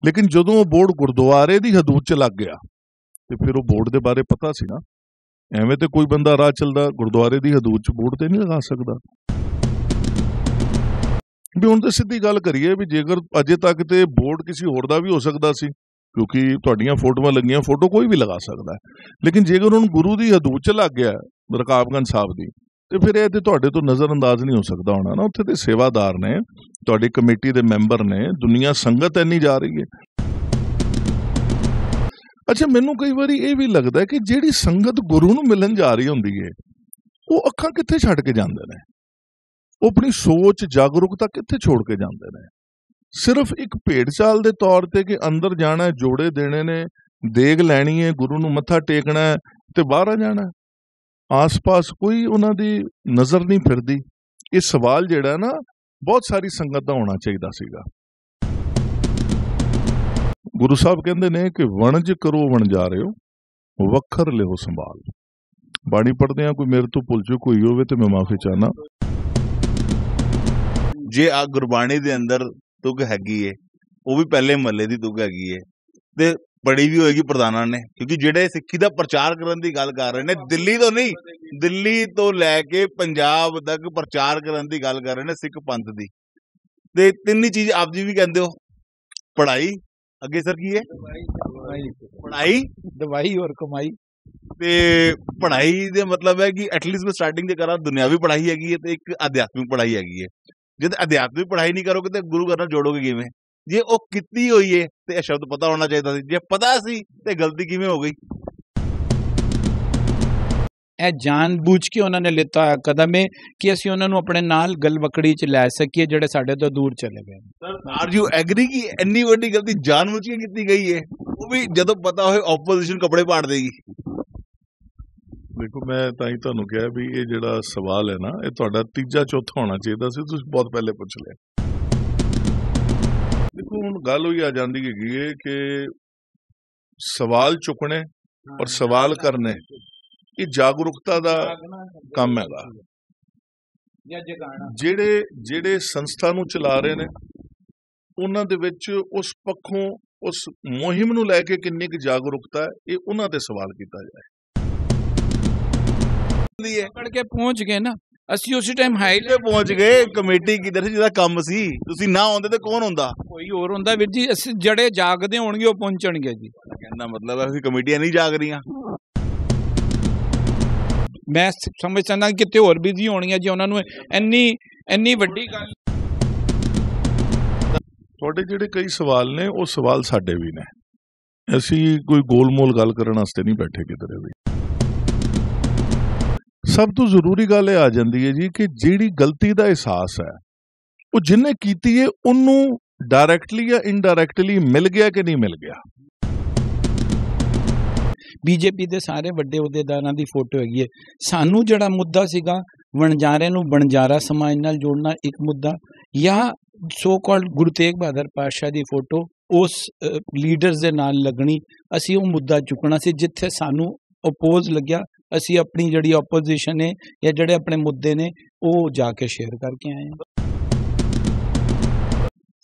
लेकिन जदों वो बोर्ड गुरुद्वारे की हदूद च लग गया तो फिर वो बोर्ड के बारे पता सी ना। एवें तो कोई बंदा राह चलदा गुरुद्वारे की हदूद च बोर्ड तो नहीं लगा सकता। भी हुण तो सीधी गल करिए भी जेकर अजे तक तो बोर्ड किसी होर दा भी हो सकता सी, क्योंकि तुहाडीआं फोटोआं लगियां, फोटो कोई भी लगा सकता है। लेकिन जेकर हुण गुरु की हदूद च लग गया रकाबगंज साहब की, तो फिर यह तो तुहाडे तो नज़र अंदाज नहीं हो सकता होना ना। उत्थे ते सेवादार ने, तुहाडी कमेटी के मैंबर ने, दुनिया संगत इन्नी जा रही है। अच्छा, मैनूं कई बार ये भी लगता है कि जिहड़ी संगत गुरु नूं मिलन जा रही हुंदी है वो अखां कित्थे छड्ड के जांदे ने, वो अपनी सोच जागरूकता कित्थे छोड़ के जांदे ने। सिर्फ एक भेड़ चाल के तौर पर कि अंदर जाना है, जोड़े देने ने, देग लैनी है, गुरु नूं मत्था टेकना है ते बाहर आ जाना है। आस पास कोई उन्हां दी नज़र नहीं फिरदी। ये सवाल जिहड़ा ना बहुत सारी संगत दा होना चाहिदा सीगा। गुरु साहब कहंदे ने कि वणज करो वणजारे हो, वखर लिहो संभाल। बाणी पढ़दे आ, कोई मेरे तो भुल चुक होई होवे ते मैं माफी चाहना। जे आ गुरबाणी दे अंदर तुग हैगी है, वो भी पहले महल्ले दी तुग हैगी है ते पढ़ी भी होएगी प्रधाना ने, क्योंकि जेडे सिक्खी दा प्रचार करन दी गल कर रहे ने, दिल्ली तो नहीं, दिल्ली तो लैके पंजाब तक प्रचार करन दी गल कर रहे ने सिख पंथ दी। ते तीन ही चीज आप जी भी कहंदे हो, पढ़ाई, अगे सर की है पढ़ाई, दवाई और कमाई। ते पढ़ाई दे मतलब है कि एटलीस्ट मैं स्टार्टिंग जे करा, दुनियावी पढ़ाई हैगी है ते एक आध्यात्मिक पढ़ाई हैगी है। जब आध्यात्मिक पढ़ाई नहीं करोगे तो गुरु घर जोड़ोगे किवें? जे वो कितनी हुई है तो यह शब्द पता होना चाहिए था। जे पता सी ते गलती किवें हो गई? ਇਹ ਜਾਣਬੁੱਝ ਕੇ ਉਹਨਾਂ ਨੇ ਲਿੱਤਾ ਹੋਇਆ ਕਦਮ ਹੈ ਕਿ ਅਸੀਂ ਉਹਨਾਂ ਨੂੰ ਆਪਣੇ ਨਾਲ ਗਲਵਕੜੀ 'ਚ ਲੈ ਸਕੀਏ ਜਿਹੜੇ ਸਾਡੇ ਤੋਂ ਦੂਰ ਚਲੇ ਗਏ। ਆਰ ਯੂ ਐਗਰੀ ਕਿ ਇੰਨੀ ਵੱਡੀ ਗਲਤੀ ਜਾਣਬੁੱਝ ਕੇ ਕੀਤੀ ਗਈ ਹੈ, ਉਹ ਵੀ ਜਦੋਂ ਪਤਾ ਹੋਏ ਆਪੋਜੀਸ਼ਨ ਕੱਪੜੇ ਪਾੜ ਦੇਗੀ? देखो, मैं ताई तुहानूं कहा भी ये जिहड़ा सवाल है ना, ये तुहाडा तीजा चौथा होना चाहिए सी, तुसीं बहुत पहले पुछ लिया। देखो, हुण गल होई आ जांदी है कि सवाल चुकने और सवाल करने ये जागरूकता दा काम हैगा। ਜਿਹੜੇ संस्था नूं चला रहे ने उन्हां दे विच उस पक्षों उस मुहिम नूं लैके किन्नी क जागरूकता है, ये उन्हां ते सवाल कीता जाए। पकड़ के पहुंच गए ना, ਅਸੀਂ ਉਸੇ ਟਾਈਮ ਹਾਈ ਤੇ ਪਹੁੰਚ ਗਏ। ਕਮੇਟੀ ਕਿਧਰ ਸੀ ਜਿਹਦਾ ਕੰਮ ਸੀ? ਤੁਸੀਂ ਨਾ ਆਉਂਦੇ ਤੇ ਕੌਣ ਹੁੰਦਾ? ਕੋਈ ਹੋਰ ਹੁੰਦਾ ਵੀਰ ਜੀ। ਅਸੀਂ ਜਿਹੜੇ ਜਾਗਦੇ ਹੋਣਗੇ ਉਹ ਪਹੁੰਚਣਗੇ ਜੀ। ਕਹਿੰਦਾ ਮਤਲਬ ਅਸੀਂ ਕਮੇਟੀਆਂ ਨਹੀਂ ਜਾਗ ਰਹੀਆਂ। ਮੈਂ ਸਮਝ ਸਕਦਾ ਕਿਤੇ ਹੋਰ ਬਿਜ਼ੀ ਹੋਣੀਆਂ ਜੀ, ਉਹਨਾਂ ਨੂੰ ਇੰਨੀ ਵੱਡੀ ਗੱਲ। ਤੁਹਾਡੇ ਜਿਹੜੇ ਕਈ ਸਵਾਲ ਨੇ ਉਹ ਸਵਾਲ ਸਾਡੇ ਵੀ ਨੇ, ਅਸੀਂ ਕੋਈ ਗੋਲ-ਮੋਲ ਗੱਲ ਕਰਨ ਵਾਸਤੇ ਨਹੀਂ ਬੈਠੇ ਕਿਧਰੇ ਵੀ। सब तो जरूरी गल आ जाती है जी कि जिहड़ी गलती का एहसास है वो जिन्हें कीती है उन्नू डायरैक्टली या इनडायरैक्टली मिल गया कि नहीं मिल गया। बीजेपी के सारे वड्डे अहुदेदारां दी फोटो हैगी है। सानू जिहड़ा मुद्दा सीगा वणजारे नू बणजारा समाज नाल जोड़ना एक मुद्दा, या सो कॉल्ड गुरु तेग बहादुर पातशाह दी फोटो उस लीडर्स दे नाल लगनी, असी वो मुद्दा चुकना सी जिथे सानू अपोज लग्या। ਅਸੀਂ ਆਪਣੀ ਜਿਹੜੀ ਆਪੋਜੀਸ਼ਨ ਨੇ ਜਾਂ ਜਿਹੜੇ ਆਪਣੇ ਮੁੱਦੇ ਨੇ ਉਹ ਜਾ ਕੇ ਸ਼ੇਅਰ ਕਰਕੇ ਆਏ ਹਾਂ।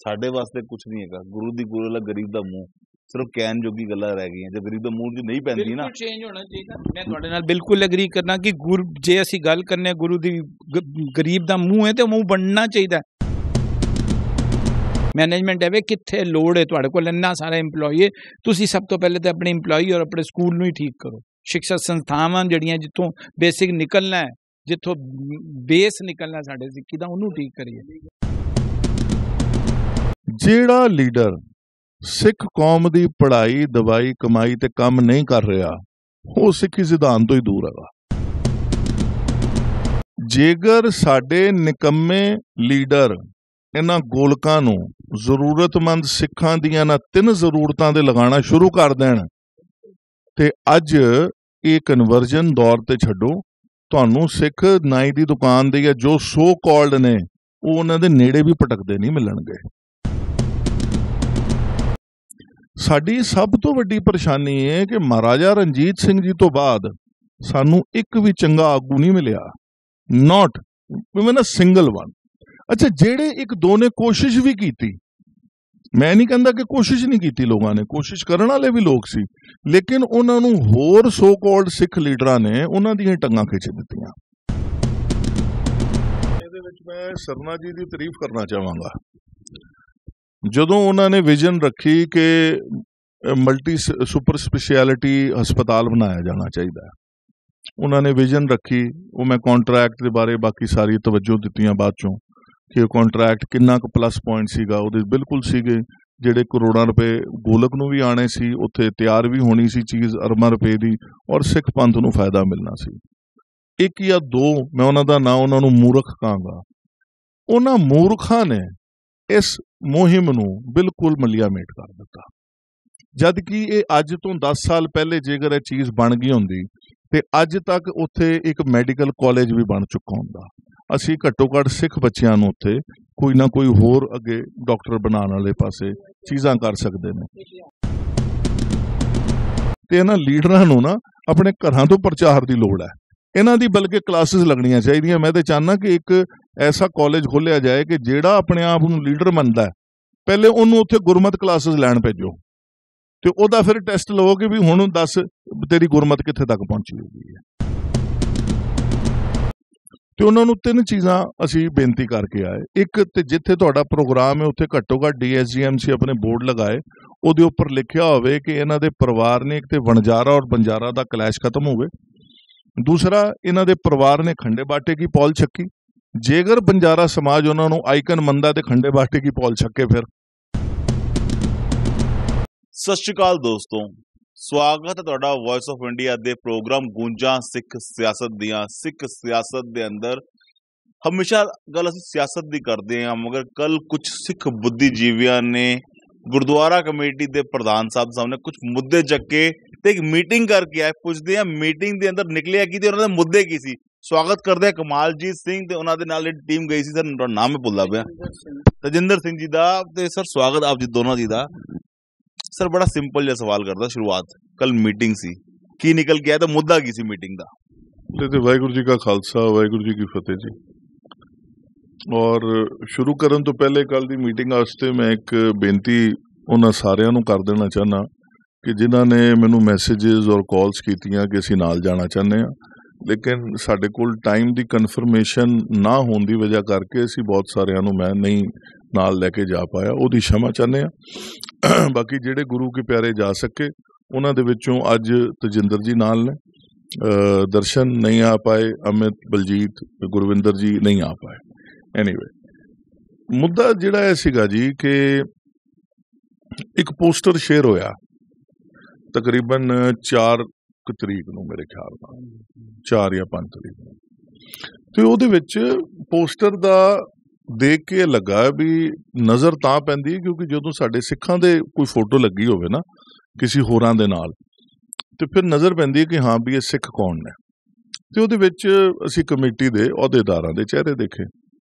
ਸਾਡੇ ਵਾਸਤੇ ਕੁਝ ਨਹੀਂ ਹੈਗਾ। ਗੁਰੂ ਦੀ ਗੁਰੂ ਵਾਲਾ ਗਰੀਬ ਦਾ ਮੂੰਹ, ਸਿਰਫ ਕਹਿਣ ਜੋਗੀ ਗੱਲਾਂ ਰਹਿ ਗਈਆਂ। ਜੇ ਗਰੀਬ ਦਾ ਮੂੰਹ ਦੀ ਨਹੀਂ ਪੈਂਦੀ ਨਾ, ਚੇਂਜ ਹੋਣਾ ਚਾਹੀਦਾ। ਮੈਂ ਤੁਹਾਡੇ ਨਾਲ ਬਿਲਕੁਲ ਐਗਰੀ ਕਰਨਾ ਕਿ ਜੇ ਅਸੀਂ ਗੱਲ ਕਰਨੇ ਗੁਰੂ ਦੀ ਗਰੀਬ ਦਾ ਮੂੰਹ ਹੈ ਤੇ ਮੂੰਹ ਬਣਨਾ ਚਾਹੀਦਾ। मैनेजमेंट है वे कित्थे लोड़ है, तुहाडे कोल इन्ना सारा इंपलॉई है, तुसीं सब तो पहले तो अपने इंपलॉई और अपने स्कूल नूं ही ठीक करो। शिक्षा संस्थावां जिहड़ियां जिथों बेसिक निकलना है, जिथों बेस निकलना साडे सिक्खी दा, उहनूं ठीक करिए। जिहड़ा लीडर सिख कौम दी पढ़ाई दवाई कमाई ते काम नहीं कर रहा वो सिक्खी सिद्धांत तो ही दूर है। जेकर साडे निकम्मे लीडर इन्हां गोलकां नूं जरूरतमंद सिखां दीआं ना 3 जरूरतां दे लगाना शुरू कर देण ते अज ये कन्वर्जन दौर ते छड्डो, तुहानूं सिख नाई दी दुकान दे या जो सो कॉल्ड ने वो उन्हां दे नेड़े भी भटकदे नहीं मिलणगे। साडी सब तो वड्डी परेशानी है कि महाराजा रणजीत सिंह जी तो बाद सानूं एक भी चंगा आगू नहीं मिलिया, not even a single one. अच्छा, जेड़े एक दो ने कोशिश भी की मैं नहीं कहता कि कोशिश नहीं की लोगों ने, कोशिश करने वाले भी लोग सी, लेकिन उन्होंने होर सो कॉल्ड सिख लीडरां ने उन्हां दीयां टंगां खिच दित्तियां। ਇਹਦੇ ਵਿੱਚ मैं सरना जी की तारीफ करना चाहांगा। ਜਦੋਂ ਉਹਨਾਂ ਨੇ ਵਿਜ਼ਨ ਰੱਖੀ ਕਿ ਮਲਟੀ ਸੁਪਰ ਸਪੈਸ਼ਲਿਟੀ ਹਸਪਤਾਲ ਬਣਾਇਆ ਜਾਣਾ ਚਾਹੀਦਾ, ਉਹਨਾਂ ਨੇ ਵਿਜ਼ਨ ਰੱਖੀ। ਉਹ ਮੈਂ ਕੰਟਰੈਕਟ ਦੇ ਬਾਰੇ ਬਾਕੀ ਸਾਰੀ ਤਵੱਜੋ ਦਿੱਤੀਆਂ ਬਾਅਦ ਚੋਂ ਕਿ ਉਹ ਕੰਟਰੈਕਟ ਕਿੰਨਾ ਕੁ ਪਲੱਸ ਪੁਆਇੰਟ ਸੀਗਾ, ਉਹਦੇ ਬਿਲਕੁਲ ਸੀਗੇ। ਜਿਹੜੇ ਕਰੋੜਾਂ ਰੁਪਏ ਗੋਲਕ ਨੂੰ ਵੀ ਆਣੇ ਸੀ, ਉੱਥੇ ਤਿਆਰ ਵੀ ਹੋਣੀ ਸੀ ਚੀਜ਼ ਅਰਬਾਂ ਰੁਪਏ ਦੀ, ਔਰ ਸਿੱਖ ਪੰਥ ਨੂੰ ਫਾਇਦਾ ਮਿਲਣਾ ਸੀ। ਇੱਕ ਜਾਂ ਦੋ, ਮੈਂ ਉਹਨਾਂ ਦਾ ਨਾਂ ਉਹਨਾਂ ਨੂੰ ਮੂਰਖ ਕਹਾਂਗਾ, ਉਹਨਾਂ ਮੂਰਖਾਂ ਨੇ ਇਸ ਮੁਹਿੰਮ ਨੂੰ ਬਿਲਕੁਲ ਮਲੀਆਮੇਟ ਕਰ ਦਿੱਤਾ। ਜਦ ਕਿ ਇਹ ਅੱਜ ਤੋਂ 10 ਸਾਲ ਪਹਿਲੇ ਜੇਕਰ ਇਹ ਚੀਜ਼ ਬਣ ਗਈ ਹੁੰਦੀ ਤੇ ਅੱਜ ਤੱਕ ਉੱਥੇ ਇੱਕ ਮੈਡੀਕਲ ਕਾਲਜ ਵੀ ਬਣ ਚੁੱਕਾ ਹੁੰਦਾ। ਅਸੀਂ ਘੱਟੋ ਘੱਟ ਸਿੱਖ ਬੱਚਿਆਂ ਨੂੰ ਉੱਥੇ ਕੋਈ ਨਾ ਕੋਈ ਹੋਰ ਅੱਗੇ ਡਾਕਟਰ ਬਣਾਉਣ ਵਾਲੇ ਪਾਸੇ ਚੀਜ਼ਾਂ ਕਰ ਸਕਦੇ ਨੇ। ਤੇ ਇਹਨਾਂ ਲੀਡਰਾਂ ਨੂੰ ਨਾ ਆਪਣੇ ਘਰਾਂ ਤੋਂ ਪ੍ਰਚਾਰ ਦੀ ਲੋੜ ਹੈ। ਇਹਨਾਂ ਦੀ ਬਲਕਿ ਕਲਾਸਿਸ ਲੱਗਣੀਆਂ ਚਾਹੀਦੀਆਂ। ਮੈਂ ਤਾਂ ਚਾਹੁੰਦਾ ਕਿ ਇੱਕ ਐਸਾ ਕਾਲਜ ਖੋਲ੍ਹਿਆ ਜਾਏ ਕਿ ਜਿਹੜਾ ਆਪਣੇ ਆਪ ਨੂੰ ਲੀਡਰ ਮੰਨਦਾ ਪਹਿਲੇ ਉਹਨੂੰ ਉੱਥੇ ਗੁਰਮਤ ਕਲਾਸਿਸ ਲੈਣ ਭੇਜੋ ਤੇ ਉਹਦਾ ਫਿਰ ਟੈਸਟ ਲਵੋ ਕਿ ਵੀ ਹੁਣ ਦੱਸ ਤੇਰੀ ਗੁਰਮਤ ਕਿੱਥੇ ਤੱਕ ਪਹੁੰਚੀ ਹੋਈ ਹੈ। ਤੇ ਉਹਨਾਂ ਨੂੰ 3 ਚੀਜ਼ਾਂ ਅਸੀਂ ਬੇਨਤੀ ਕਰਕੇ ਆਏ। ਇੱਕ ਤੇ ਜਿੱਥੇ ਤੁਹਾਡਾ ਪ੍ਰੋਗਰਾਮ ਹੈ ਉੱਥੇ ਘੱਟੋ ਘੱਟ DSGMC ਆਪਣੇ ਬੋਰਡ ਲਗਾਏ, ਉਹਦੇ ਉੱਪਰ ਲਿਖਿਆ ਹੋਵੇ ਕਿ ਇਹਨਾਂ ਦੇ ਪਰਿਵਾਰ ਨੇ ਇੱਕ ਤੇ ਵਣਜਾਰਾ ਔਰ ਬੰਜਾਰਾ ਦਾ ਕਲੈਸ਼ ਖਤਮ ਹੋਵੇ। ਦੂਸਰਾ, ਇਹਨਾਂ ਦੇ ਪਰਿਵਾਰ ਨੇ ਖੰਡੇ ਬਾਟੇ ਕੀ ਪੌਲ ਛੱਕੀ, ਜੇਕਰ ਬੰਜਾਰਾ ਸਮਾਜ ਉਹਨਾਂ ਨੂੰ ਆਈਕਨ ਮੰਨਦਾ ਤੇ ਖੰਡੇ ਬਾਟੇ ਕੀ ਪੌਲ ਛੱਕੇ ਫਿਰ। ਸਤਿ ਸ਼੍ਰੀ ਅਕਾਲ ਦੋਸਤੋ, ਸਵਾਗਤ ਹੈ ਤੁਹਾਡਾ ਵੌਇਸ ਆਫ ਇੰਡੀਆ ਦੇ ਪ੍ਰੋਗਰਾਮ ਗੂੰਜਾਂ ਸਿੱਖ ਸਿਆਸਤ ਦੀਆਂ। ਸਿੱਖ ਸਿਆਸਤ ਦੇ ਅੰਦਰ ਹਮੇਸ਼ਾ ਗੱਲ ਅਸੀਂ ਸਿਆਸਤ ਦੀ ਕਰਦੇ ਹਾਂ, ਮਗਰ ਕੱਲ ਕੁਝ ਸਿੱਖ ਬੁੱਧੀਜੀਵੀਆਂ ਨੇ ਗੁਰਦੁਆਰਾ ਕਮੇਟੀ ਦੇ ਪ੍ਰਧਾਨ ਸਾਹਿਬ ਸਾਹਮਣੇ ਕੁਝ ਮੁੱਦੇ ਚੱਕੇ ਤੇ ਇੱਕ ਮੀਟਿੰਗ ਕਰਕੇ ਆਏ। ਪੁੱਛਦੇ ਆ ਮੀਟਿੰਗ ਦੇ ਅੰਦਰ ਨਿਕਲਿਆ ਕੀ ਤੇ ਉਹਨਾਂ ਦੇ ਮੁੱਦੇ ਕੀ ਸੀ। ਸਵਾਗਤ ਕਰਦੇ ਆ ਕਮਾਲਜੀਤ ਸਿੰਘ ਤੇ ਉਹਨਾਂ ਦੇ ਨਾਲ ਜਿਹੜੀ ਟੀਮ ਗਈ ਸੀ, ਸਰ ਨਾਮ ਹੀ ਭੁੱਲਦਾ ਪਿਆ, ਤਜਿੰਦਰ ਸਿੰਘ ਜੀ ਦਾ। ਤੇ ਸਰ ਸਵਾਗਤ ਆਪ ਜੀ ਦੋਨੋਂ ਜੀ ਦਾ। ਸਰ ਬੜਾ ਸਿੰਪਲ ਜਿਹਾ ਸਵਾਲ ਕਰਦਾ ਸ਼ੁਰੂਆਤ, ਕੱਲ ਮੀਟਿੰਗ ਸੀ, ਕੀ ਨਿਕਲ ਕੇ ਆਇਆ ਤੇ ਮੁੱਦਾ ਕੀ ਸੀ ਮੀਟਿੰਗ ਦਾ? ਤੇ ਵਾਹਿਗੁਰੂ ਜੀ ਕਾ ਖਾਲਸਾ ਵਾਹਿਗੁਰੂ ਜੀ ਕੀ ਫਤਿਹ ਜੀ। ਔਰ ਸ਼ੁਰੂ ਕਰਨ ਤੋਂ ਪਹਿਲੇ ਕੱਲ ਦੀ ਮੀਟਿੰਗ ਵਾਸਤੇ ਮੈਂ ਇੱਕ ਬੇਨਤੀ ਉਹਨਾਂ ਸਾਰਿਆਂ ਨੂੰ ਕਰ ਦੇਣਾ ਚਾਹੁੰਦਾ ਕਿ ਜਿਨ੍ਹਾਂ ਨੇ ਮੈਨੂੰ ਮੈਸੇजेस ਔਰ ਕਾਲਸ ਕੀਤੀਆਂ ਕਿ ਅਸੀਂ ਨਾਲ ਜਾਣਾ ਚਾਹੁੰਦੇ ਹਾਂ, ਲੇਕਿਨ ਸਾਡੇ ਕੋਲ ਟਾਈਮ ਦੀ ਕਨਫਰਮੇਸ਼ਨ ਨਾ ਹੋਣ ਦੀ ਵਜ੍ਹਾ ਕਰਕੇ ਅਸੀਂ ਬਹੁਤ ਸਾਰਿਆਂ ਨੂੰ ਮੈਂ ਨਹੀਂ ਨਾਲ ਲੈ ਕੇ ਜਾ ਪਾਇਆ, ਉਹਦੀ क्षमा ਚਾਹੁੰਦੇ ਹਾਂ। ਬਾਕੀ ਜਿਹੜੇ ਗੁਰੂ ਕੇ ਪਿਆਰੇ ਜਾ ਸਕੇ ਉਹਨਾਂ ਦੇ ਵਿੱਚੋਂ ਅੱਜ ਤਜਿੰਦਰ ਜੀ ਨਾਲ ਨੇ, ਦਰਸ਼ਨ ਨਹੀਂ ਆ ਪਾਏ, ਅਮਿਤ, ਬਲਜੀਤ, ਗੁਰਵਿੰਦਰ ਜੀ ਨਹੀਂ ਆ ਪਾਏ। ਐਨੀਵੇ, ਮੁੱਦਾ ਜਿਹੜਾ ਇਹ ਸੀਗਾ ਜੀ ਕਿ ਇੱਕ ਪੋਸਟਰ ਸ਼ੇਅਰ ਹੋਇਆ ਤਕਰੀਬਨ 4 ਤਰੀਕ ਨੂੰ, ਮੇਰੇ ਖਿਆਲ ਨਾਲ 4 ਜਾਂ 5 ਤਰੀਕ ਨੂੰ, ਤੇ ਉਹਦੇ ਵਿੱਚ ਪੋਸਟਰ ਦਾ ਦੇਖ ਕੇ ਲੱਗਾ ਵੀ ਨਜ਼ਰ ਤਾਂ ਪੈਂਦੀ ਕਿਉਂਕਿ ਜਦੋਂ ਸਾਡੇ ਸਿੱਖਾਂ ਦੇ ਕੋਈ ਫੋਟੋ ਲੱਗੀ ਹੋਵੇ ਨਾ ਕਿਸੇ ਹੋਰਾਂ ਦੇ ਨਾਲ, ਤੇ ਫਿਰ ਨਜ਼ਰ ਪੈਂਦੀ ਹੈ ਕਿ ਹਾਂ ਵੀ ਇਹ ਸਿੱਖ ਕੌਣ ਨੇ। ਤੇ ਉਹਦੇ ਵਿੱਚ ਅਸੀਂ ਕਮੇਟੀ ਦੇ ਅਹੁਦੇਦਾਰਾਂ ਦੇ ਚਿਹਰੇ ਦੇਖੇ।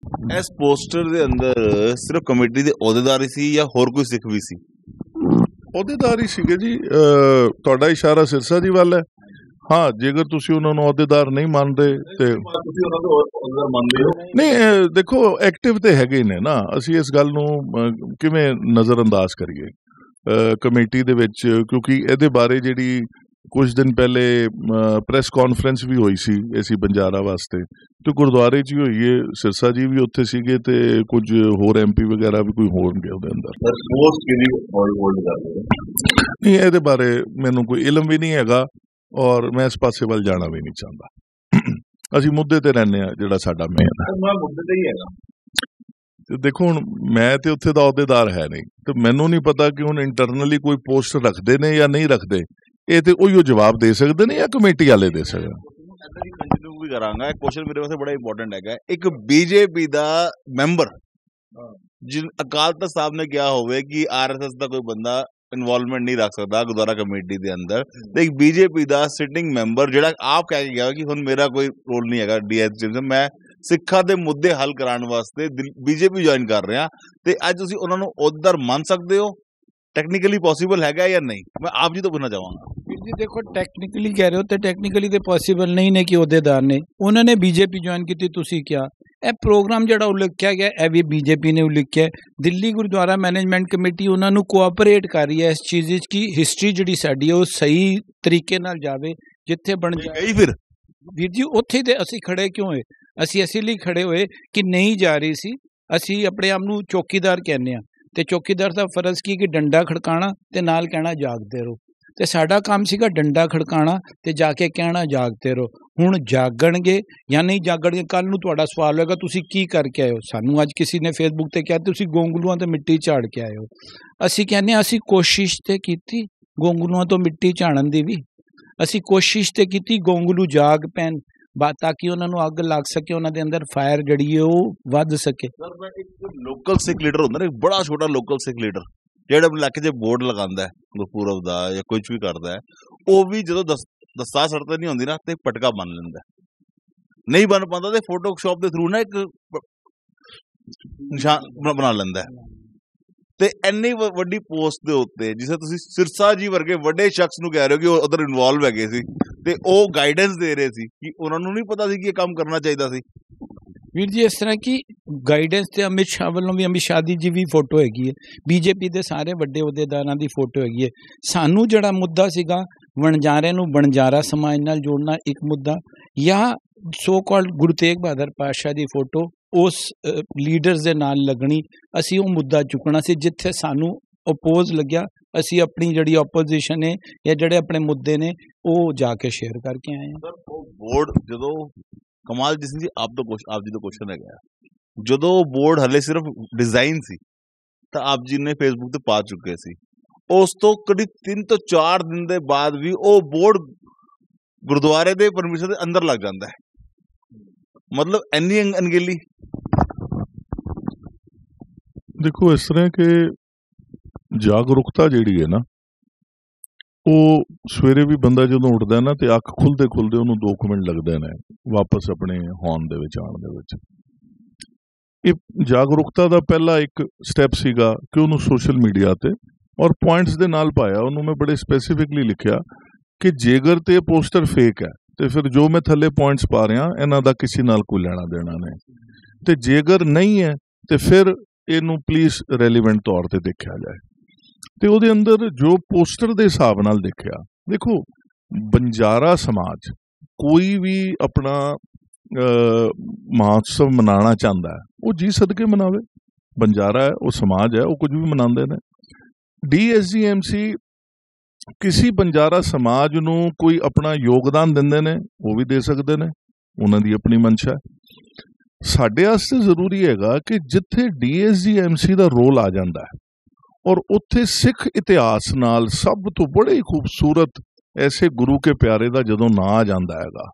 ਇਸ ਪੋਸਟਰ ਦੇ ਅੰਦਰ ਸਿਰਫ ਕਮੇਟੀ ਦੇ ਅਹੁਦੇਦਾਰ ਹੀ ਸੀ ਜਾਂ ਹੋਰ ਕੋਈ ਸਿੱਖ ਵੀ ਸੀ? ਅਹੁਦੇਦਾਰ ਹੀ ਸੀਗੇ ਜੀ। ਤੁਹਾਡਾ ਇਸ਼ਾਰਾ ਸਿਰਸਾ ਜੀ ਵੱਲ ਹੈ। ਹਾਂ, ਜੇਕਰ ਤੁਸੀਂ ਉਹਨਾਂ ਨੂੰ ਅਹੁਦੇਦਾਰ ਨਹੀਂ ਮੰਨਦੇ ਤੇ ਨਹੀਂ, ਦੇਖੋ ਐਕਟਿਵ ਤੇ ਹੈਗੇ ਨੇ ਨਾ, ਅਸੀਂ ਇਸ ਗੱਲ ਨੂੰ ਕਿਵੇਂ ਨਜ਼ਰ ਅੰਦਾਜ਼ ਕਰੀਏ ਕਮੇਟੀ ਦੇ ਵਿੱਚ, ਕਿਉਂਕਿ ਇਹਦੇ ਬਾਰੇ ਜਿਹੜੀ ਕੁਝ ਦਿਨ ਪਹਿਲੇ ਪ੍ਰੈਸ ਕਾਨਫਰੰਸ ਵੀ ਹੋਈ ਸੀ ਅਸੀਂ ਬੰਜਾਰਾ ਵਾਸਤੇ, ਤੇ ਗੁਰਦੁਆਰੇ 'ਚ ਹੀ ਹੋਈ ਹੈ। ਸਿਰਸਾ ਜੀ ਵੀ ਉੱਥੇ ਸੀਗੇ ਤੇ ਕੁਝ ਹੋਰ MP ਵਗੈਰਾ ਵੀ ਕੋਈ ਹੋਣਗੇ ਉਹਦੇ ਅੰਦਰ। ਨਹੀਂ, ਇਹਦੇ ਬਾਰੇ ਮੈਨੂੰ ਕੋਈ ਇਲਮ ਵੀ ਨਹੀਂ ਹੈਗਾ ਔਰ ਮੈਂ ਇਸ ਪਾਸੇ ਵੱਲ ਜਾਣਾ ਵੀ ਨਹੀਂ ਚਾਹੁੰਦਾ। ਅਸੀਂ ਮੁੱਦੇ ਤੇ ਰਹਿੰਦੇ ਹਾਂ ਜਿਹੜਾ ਸਾਡਾ ਮੇਨ ਹੈ। ਤੇ ਦੇਖੋ ਹੁਣ ਮੈਂ ਤੇ ਉੱਥੇ ਦਾ ਅਹੁਦੇਦਾਰ ਹੈ ਨਹੀਂ, ਤੇ ਮੈਨੂੰ ਨਹੀਂ ਪਤਾ ਕਿ ਹੁਣ ਇੰਟਰਨਲੀ ਕੋਈ ਪੋਸਟ ਰੱਖਦੇ ਨੇ ਜਾਂ ਨਹੀਂ ਰੱਖਦੇ। ਇਹ ਤੇ ਉਹੀਓ ਜਵਾਬ ਦੇ ਸਕਦੇ ਨੇ ਜਾਂ ਕਮੇਟੀ ਵਾਲੇ ਦੇ ਸਕਦੇ। ਕੰਟੀਨਿਊ ਵੀ ਕਰਾਂਗਾ। ਕੁਐਸਚਨ ਮੇਰੇ ਵਾਸਤੇ ਬੜਾ ਇੰਪੋਰਟੈਂਟ ਹੈਗਾ। ਇੱਕ BJP ਦਾ ਮੈਂਬਰ ਜਿਨ ਅਕਾਲ ਤਖਤ ਸਾਹਿਬ ਨੇ ਕਿਹਾ ਹੋਵੇ ਕਿ RSS ਦਾ ਕੋਈ ਬੰਦਾ ਇਨਵੋਲਵਮੈਂਟ ਨਹੀਂ ਰੱਖ ਸਕਦਾ ਗੁਰਦੁਆਰਾ ਕਮੇਟੀ ਦੇ ਅੰਦਰ, ਤੇ ਇੱਕ BJP ਦਾ ਸਿਟਿੰਗ ਮੈਂਬਰ ਜਿਹੜਾ ਆਪ ਕਹਿ ਕੇ ਗਿਆ ਕਿ ਹੁਣ ਮੇਰਾ ਕੋਈ ਰੋਲ ਨਹੀਂ ਹੈਗਾ DSGM, ਮੈਂ ਸਿੱਖਾਂ ਦੇ ਮੁੱਦੇ ਹੱਲ ਕਰਾਉਣ ਵਾਸਤੇ BJP ਜੁਆਇਨ ਕਰ ਰਿਹਾ, ਤੇ ਅੱਜ ਤੁਸੀਂ ਉਹਨਾਂ ਨੂੰ ਅਹੁਦੇਦਾਰ ਮੰਨ ਸਕਦੇ ਹੋ? ਟੈਕਨੀਕਲੀ ਪੋਸੀਬਲ ਹੈਗਾ ਜਾਂ ਨਹੀਂ? ਮੈਂ ਆਪ ਜੀ ਤੋਂ ਪੁੱਛਣਾ ਚਾਹਾਂਗਾ। ਜੀ ਦੇਖੋ, ਟੈਕਨੀਕਲੀ ਕਹਿ ਰਹੇ ਹੋ ਤੇ ਟੈਕਨੀਕਲੀ ਤੇ ਪੋਸੀਬਲ ਨਹੀਂ ਨੇ ਕਿ ਅਹੁਦੇਦਾਰ ਨੇ, ਉਹਨਾਂ ਨੇ BJP ਜੁਆਇਨ ਕੀਤੀ, ਤੁਸੀਂ ਕਿਹਾ ਇਹ ਪ੍ਰੋਗਰਾਮ ਜਿਹੜਾ ਉਲੀਕਿਆ ਗਿਆ ਇਹ ਵੀ ਬੀਜੇਪੀ ਨੇ ਉਲੀਕਿਆ। ਦਿੱਲੀ ਗੁਰਦੁਆਰਾ ਮੈਨੇਜਮੈਂਟ ਕਮੇਟੀ ਉਹਨਾਂ ਨੂੰ ਕੋਆਪਰੇਟ ਕਰ ਰਹੀ ਹੈ ਇਸ ਚੀਜ਼ ਵਿੱਚ ਕਿ ਹਿਸਟਰੀ ਜਿਹੜੀ ਸਾਡੀ ਉਹ ਸਹੀ ਤਰੀਕੇ ਨਾਲ ਜਾਵੇ। ਜਿੱਥੇ ਬਣ ਗਈ ਫਿਰ ਵੀਰ ਜੀ ਉੱਥੇ ਤੇ ਅਸੀਂ ਖੜੇ ਕਿਉਂ ਹੋਏ? ਅਸੀਂ ਇਸ ਲਈ ਖੜੇ ਹੋਏ ਕਿ ਨਹੀਂ ਜਾ ਰਹੀ ਸੀ। ਅਸੀਂ ਆਪਣੇ ਆਪ ਨੂੰ ਚੌਕੀਦਾਰ ਕਹਿੰਦੇ ਹਾਂ ਤੇ ਚੌਕੀਦਾਰ ਦਾ ਫਰਜ਼ ਕੀ ਕਿ ਡੰਡਾ ਖੜਕਾਣਾ ਤੇ ਨਾਲ ਕਹਿਣਾ ਜਾਗਦੇ ਰਹੋ। ਤੇ ਸਾਡਾ ਕੰਮ ਸੀਗਾ ਡੰਡਾ ਖੜਕਾਣਾ ਤੇ ਜਾ ਕੇ ਕਹਿਣਾ ਜਾਗਦੇ ਰਹੋ। ਹੁਣ ਜਾਗਣਗੇ ਜਾਂ ਨਹੀਂ ਜਾਗਣਗੇ ਕੱਲ ਨੂੰ ਤੁਹਾਡਾ ਸਵਾਲ ਹੋਏਗਾ ਤੁਸੀਂ ਕੀ ਕਰਕੇ ਆਏ ਹੋ। ਸਾਨੂੰ ਅੱਜ ਕਿਸੇ ਨੇ ਫੇਸਬੁੱਕ ਤੇ ਕਿਹਾ ਤੁਸੀਂ ਗੋਂਗਲੂਆਂ ਤੇ ਮਿੱਟੀ ਝਾੜ ਕੇ ਆਏ ਹੋ। ਅਸੀਂ ਕਹਿੰਦੇ ਹਾਂ ਅਸੀਂ ਕੋਸ਼ਿਸ਼ ਤੇ ਕੀਤੀ ਗੋਂਗਲੂਆਂ ਤੋਂ ਮਿੱਟੀ ਝਾੜਨ ਦੀ ਵੀ, ਅਸੀਂ ਕੋਸ਼ਿਸ਼ ਤੇ ਕੀਤੀ ਗੋਂਗਲੂ ਜਾਗ ਪੈਣ ਤਾਂ ਕਿ ਉਹਨਾਂ ਨੂੰ ਅੱਗ ਲੱਗ ਸਕੇ, ਉਹਨਾਂ ਦੇ ਅੰਦਰ ਫਾਇਰ ਜਿਹੜੀ ਹੈ ਉਹ ਵੱਧ ਸਕੇ। ਇੱਕ ਲੋਕਲ ਸਿੱਖ ਲੀਡਰ ਹੁੰਦਾ ਨਾ, ਇੱਕ ਬੜਾ ਛੋਟਾ ਲੋਕਲ ਸਿੱਖ ਲੀਡਰ ਜਿਹੜਾ ਆਪਣੇ ਇਲਾਕੇ 'ਚ ਬੋਰਡ ਲਗਾਉਂਦਾ ਹੈ ਗੁਰਪੁਰਬ ਦਾ ਜਾਂ ਕੁਝ ਵੀ ਕਰਦਾ ਹੈ, ਉਹ ਵੀ ਜਦੋਂ ਦਸਤਾਰ ਸੜਕ ਨਹੀਂ ਹੁੰਦੀ ਨਾ ਤੇ ਪਟਕਾ ਬੰਨ ਲੈਂਦਾ। ਨਹੀਂ ਬਣ ਪਾਉਂਦਾ ਤੇ ਫੋਟੋਸ਼ਾਪ ਦੇ ਥਰੂ ਨਾ ਇੱਕ ਨਿਸ਼ਾਨ ਬਣਾ ਲੈਂਦਾ ਤੇ ਇੰਨੀ ਵੱਡੀ ਪੋਸਟ ਦੇ ਉੱਤੇ ਜਿਸੇ ਤੁਸੀਂ ਸਿਰਸਾ ਜੀ ਵਰਗੇ ਵੱਡੇ ਸ਼ਖਸ ਨੂੰ ਕਹਿ ਰਹੇ ਹੋ ਕਿ ਉਹ ਉਧਰ ਇਨਵੋਲਵ ਹੈਗੇ ਸੀ ਤੇ ਉਹ ਗਾਈਡੈਂਸ ਦੇ ਰਹੇ ਸੀ ਕਿ ਉਹਨਾਂ ਨੂੰ ਨਹੀਂ ਪਤਾ ਸੀ ਕਿ ਇਹ ਕੰਮ ਕਰਨਾ ਚਾਹੀਦਾ ਸੀ। ਵੀਰ ਜੀ ਇਸ ਤਰ੍ਹਾਂ ਕਿ ਗਾਈਡੈਂਸ ਤੇ ਅਮਿਤ ਸ਼ਾਹ ਵੱਲੋਂ ਵੀ ਅਮਿਤ ਸ਼ਾਹ ਦੀ ਵੀ ਫੋਟੋ ਹੈਗੀ ਹੈ, ਬੀਜੇਪੀ ਦੇ ਸਾਰੇ ਵੱਡੇ ਅਹੁਦੇਦਾਰਾਂ ਦੀ ਫੋਟੋ ਹੈਗੀ ਹੈ। ਸਾਨੂੰ ਜਿਹੜਾ ਮੁੱਦਾ ਸੀਗਾ ਵਣਜਾਰੇ ਨੂੰ ਵਣਜਾਰਾ ਸਮਾਜ ਨਾਲ ਜੋੜਨਾ ਇੱਕ ਮੁੱਦਾ, ਜਾਂ ਸੋ ਕਾਲਡ ਗੁਰੂ ਤੇਗ ਬਹਾਦਰ ਪਾਤਸ਼ਾਹ ਦੀ ਫੋਟੋ ਉਸ ਲੀਡਰਸ ਦੇ ਨਾਲ ਲੱਗਣੀ, ਅਸੀਂ ਉਹ ਮੁੱਦਾ ਚੁੱਕਣਾ ਸੀ। ਜਿੱਥੇ ਸਾਨੂੰ ਅਪੋਜ਼ ਲੱਗਿਆ ਅਸੀਂ ਆਪਣੀ ਜਿਹੜੀ ਆਪੋਜੀਸ਼ਨ ਹੈ ਜਾਂ ਜਿਹੜੇ ਆਪਣੇ ਮੁੱਦੇ ਨੇ ਉਹ ਜਾ ਕੇ ਸ਼ੇਅਰ ਕਰਕੇ ਆਏ ਹਾਂ। ਬੋਰਡ ਜਦੋਂ ਕਮਾਲ ਜੀ ਸਿੰਘ ਆਪ ਜੀ ਦਾ ਕੁਐਸਚਨ ਹੈਗਾ, ਜਦੋਂ ਬੋਰਡ ਹਲੇ ਸਿਰਫ ਡਿਜ਼ਾਈਨ ਸੀ ਤਾਂ ਆਪ ਜੀ ਨੇ ਫੇਸਬੁੱਕ ਤੇ ਪਾ ਚੁੱਕੇ ਸੀ। ਉਸ ਤੋਂ ਕਦੀ 3 ਤੋਂ 4 ਦਿਨ ਦੇ ਬਾਅਦ ਵੀ ਉਹ ਬੋਰਡ ਗੁਰਦੁਆਰੇ ਦੇ ਪਰਮਿਸ਼ਨ ਦੇ ਅੰਦਰ ਲੱਗ ਜਾਂਦਾ ਹੈ। ਮਤਲਬ ਇੰਨੀ ਅਣਗਹਿਲੀ। ਦੇਖੋ ਇਸ ਤਰ੍ਹਾਂ ਕਿ ਜਾਗਰੂਕਤਾ ਜਿਹੜੀ ਹੈ ਨਾ, ਉਹ ਸਵੇਰੇ ਵੀ ਬੰਦਾ ਜਦੋਂ ਉੱਠਦਾ ਨਾ ਤੇ ਅੱਖ ਖੁੱਲਦੇ ਉਹਨੂੰ 2 ਮਿੰਟ ਲੱਗਦੇ ਨੇ ਵਾਪਸ ਆਪਣੇ ਹੌਨ ਦੇ ਵਿੱਚ ਆਉਣ ਦੇ ਵਿੱਚ। ਇਹ ਜਾਗਰੂਕਤਾ ਦਾ ਪਹਿਲਾ ਇੱਕ ਸਟੈਪ ਸੀਗਾ ਕਿ ਉਹਨੂੰ ਸੋਸ਼ਲ ਮੀਡੀਆ ਤੇ ਔਰ ਪੁਆਇੰਟਸ ਦੇ ਨਾਲ ਪਾਇਆ। ਉਹਨੂੰ ਮੈਂ ਬੜੇ ਸਪੈਸੀਫਿਕਲੀ ਲਿਖਿਆ ਕਿ ਜੇਕਰ ਤੇ ਪੋਸਟਰ ਫੇਕ ਹੈ ਤੇ ਫਿਰ ਜੋ ਮੈਂ ਥੱਲੇ ਪੁਆਇੰਟਸ ਪਾ ਰਿਹਾ ਇਹਨਾਂ ਦਾ ਕਿਸੇ ਨਾਲ ਕੋਈ ਲੈਣਾ ਦੇਣਾ ਨਹੀਂ, ਤੇ ਜੇਕਰ ਨਹੀਂ ਹੈ ਤੇ ਫਿਰ ਇਹਨੂੰ ਪਲੀਜ਼ ਰੈਲੀਵੈਂਟ ਤੌਰ ਤੇ ਦੇਖਿਆ ਜਾਏ। ਤੇ ਉਹਦੇ ਅੰਦਰ ਜੋ ਪੋਸਟਰ ਦੇ ਹਿਸਾਬ ਨਾਲ ਦੇਖਿਆ, ਦੇਖੋ ਬੰਜਾਰਾ ਸਮਾਜ ਕੋਈ ਵੀ ਆਪਣਾ ਮਹੋਤਸਵ ਮਨਾਉਣਾ ਚਾਹੁੰਦਾ ਹੈ ਉਹ ਜੀ ਸਦਕੇ ਮਨਾਵੇ। ਬੰਜਾਰਾ ਹੈ, ਉਹ ਸਮਾਜ ਹੈ, ਉਹ ਕੁਝ ਵੀ ਮਨਾਉਂਦੇ ਨੇ। DSGMC ਕਿਸੇ ਬੰਜਾਰਾ ਸਮਾਜ ਨੂੰ ਕੋਈ ਆਪਣਾ ਯੋਗਦਾਨ ਦਿੰਦੇ ਨੇ ਉਹ ਵੀ ਦੇ ਸਕਦੇ ਨੇ, ਉਹਨਾਂ ਦੀ ਆਪਣੀ ਮਨਸ਼ਾ ਹੈ। ਸਾਡੇ ਵਾਸਤੇ ਜ਼ਰੂਰੀ ਹੈਗਾ ਕਿ ਜਿੱਥੇ DSGMC ਦਾ ਰੋਲ ਆ ਜਾਂਦਾ ਹੈ ਔਰ ਉੱਥੇ ਸਿੱਖ ਇਤਿਹਾਸ ਨਾਲ ਸਭ ਤੋਂ ਬੜੇ ਹੀ ਖੂਬਸੂਰਤ ਐਸੇ ਗੁਰੂ ਕੇ ਪਿਆਰੇ ਦਾ ਜਦੋਂ ਨਾਂ ਆ ਜਾਂਦਾ ਹੈਗਾ,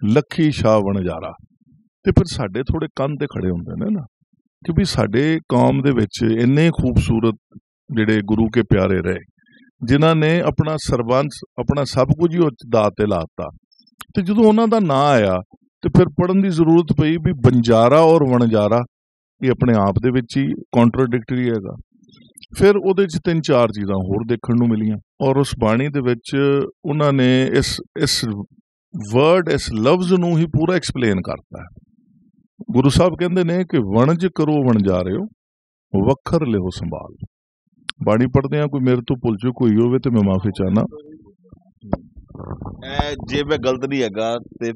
ਲੱਖੀ ਸ਼ਾਹ ਵਣਜਾਰਾ, ਤੇ ਫਿਰ ਸਾਡੇ ਥੋੜੇ ਕੰਨ ਤੇ ਖੜੇ ਹੁੰਦੇ ਨੇ ਨਾ, ਕਿ ਵੀ ਸਾਡੇ ਕੌਮ ਦੇ ਵਿੱਚ ਇੰਨੇ ਖੂਬਸੂਰਤ ਜਿਹੜੇ ਗੁਰੂ ਕੇ ਪਿਆਰੇ ਰਹੇ ਜਿਨ੍ਹਾਂ ਨੇ ਆਪਣਾ ਸਰਬੰਸ ਆਪਣਾ ਸਭ ਕੁਝ ਹੀ ਉਹ ਦਾਅ ਤੇ ਲਾਤਾ, ਤੇ ਜਦੋਂ ਉਹਨਾਂ ਦਾ ਨਾਂ ਆਇਆ ਤੇ ਫਿਰ ਪੜ੍ਹਨ ਦੀ ਜ਼ਰੂਰਤ ਪਈ ਵੀ ਬੰਜਾਰਾ ਔਰ ਵਣਜਾਰਾ ਇਹ ਆਪਣੇ ਆਪ ਦੇ ਵਿੱਚ ਹੀ ਕੌਂਟਰਾਡਿਕਟਰੀ ਹੈਗਾ। ਫਿਰ ਉਹਦੇ 'ਚ 3-4 ਚੀਜ਼ਾਂ ਹੋਰ ਦੇਖਣ ਨੂੰ ਮਿਲੀਆਂ ਔਰ ਉਸ ਬਾਣੀ ਦੇ ਵਿੱਚ ਉਹਨਾਂ ਨੇ ਇਸ ਵਰਡ ਇਸ ਲਫ਼ਜ਼ ਨੂੰ ਹੀ ਪੂਰਾ ਐਕਸਪਲੇਨ ਕਰਤਾ। ਗੁਰੂ ਸਾਹਿਬ ਕਹਿੰਦੇ ਨੇ ਕਿ ਵਣਜ ਕਰੋ ਵਣਜਾਰਿਓ ਵੱਖਰ ਲਿਓ ਸੰਭਾਲ। ਬਾਣੀ ਪੜ੍ਹਦੇ ਆ, ਕੋਈ ਮੇਰੇ ਤੋਂ ਭੁੱਲ ਚੁੱਕ ਹੋਈ ਹੋਵੇ ਤੇ ਮੈਂ ਮਾਫੀ ਚਾਹਨਾ। ਜੇ ਮੈਂ ਗਲਤ ਨਹੀਂ ਹੈਗਾ ਤੇ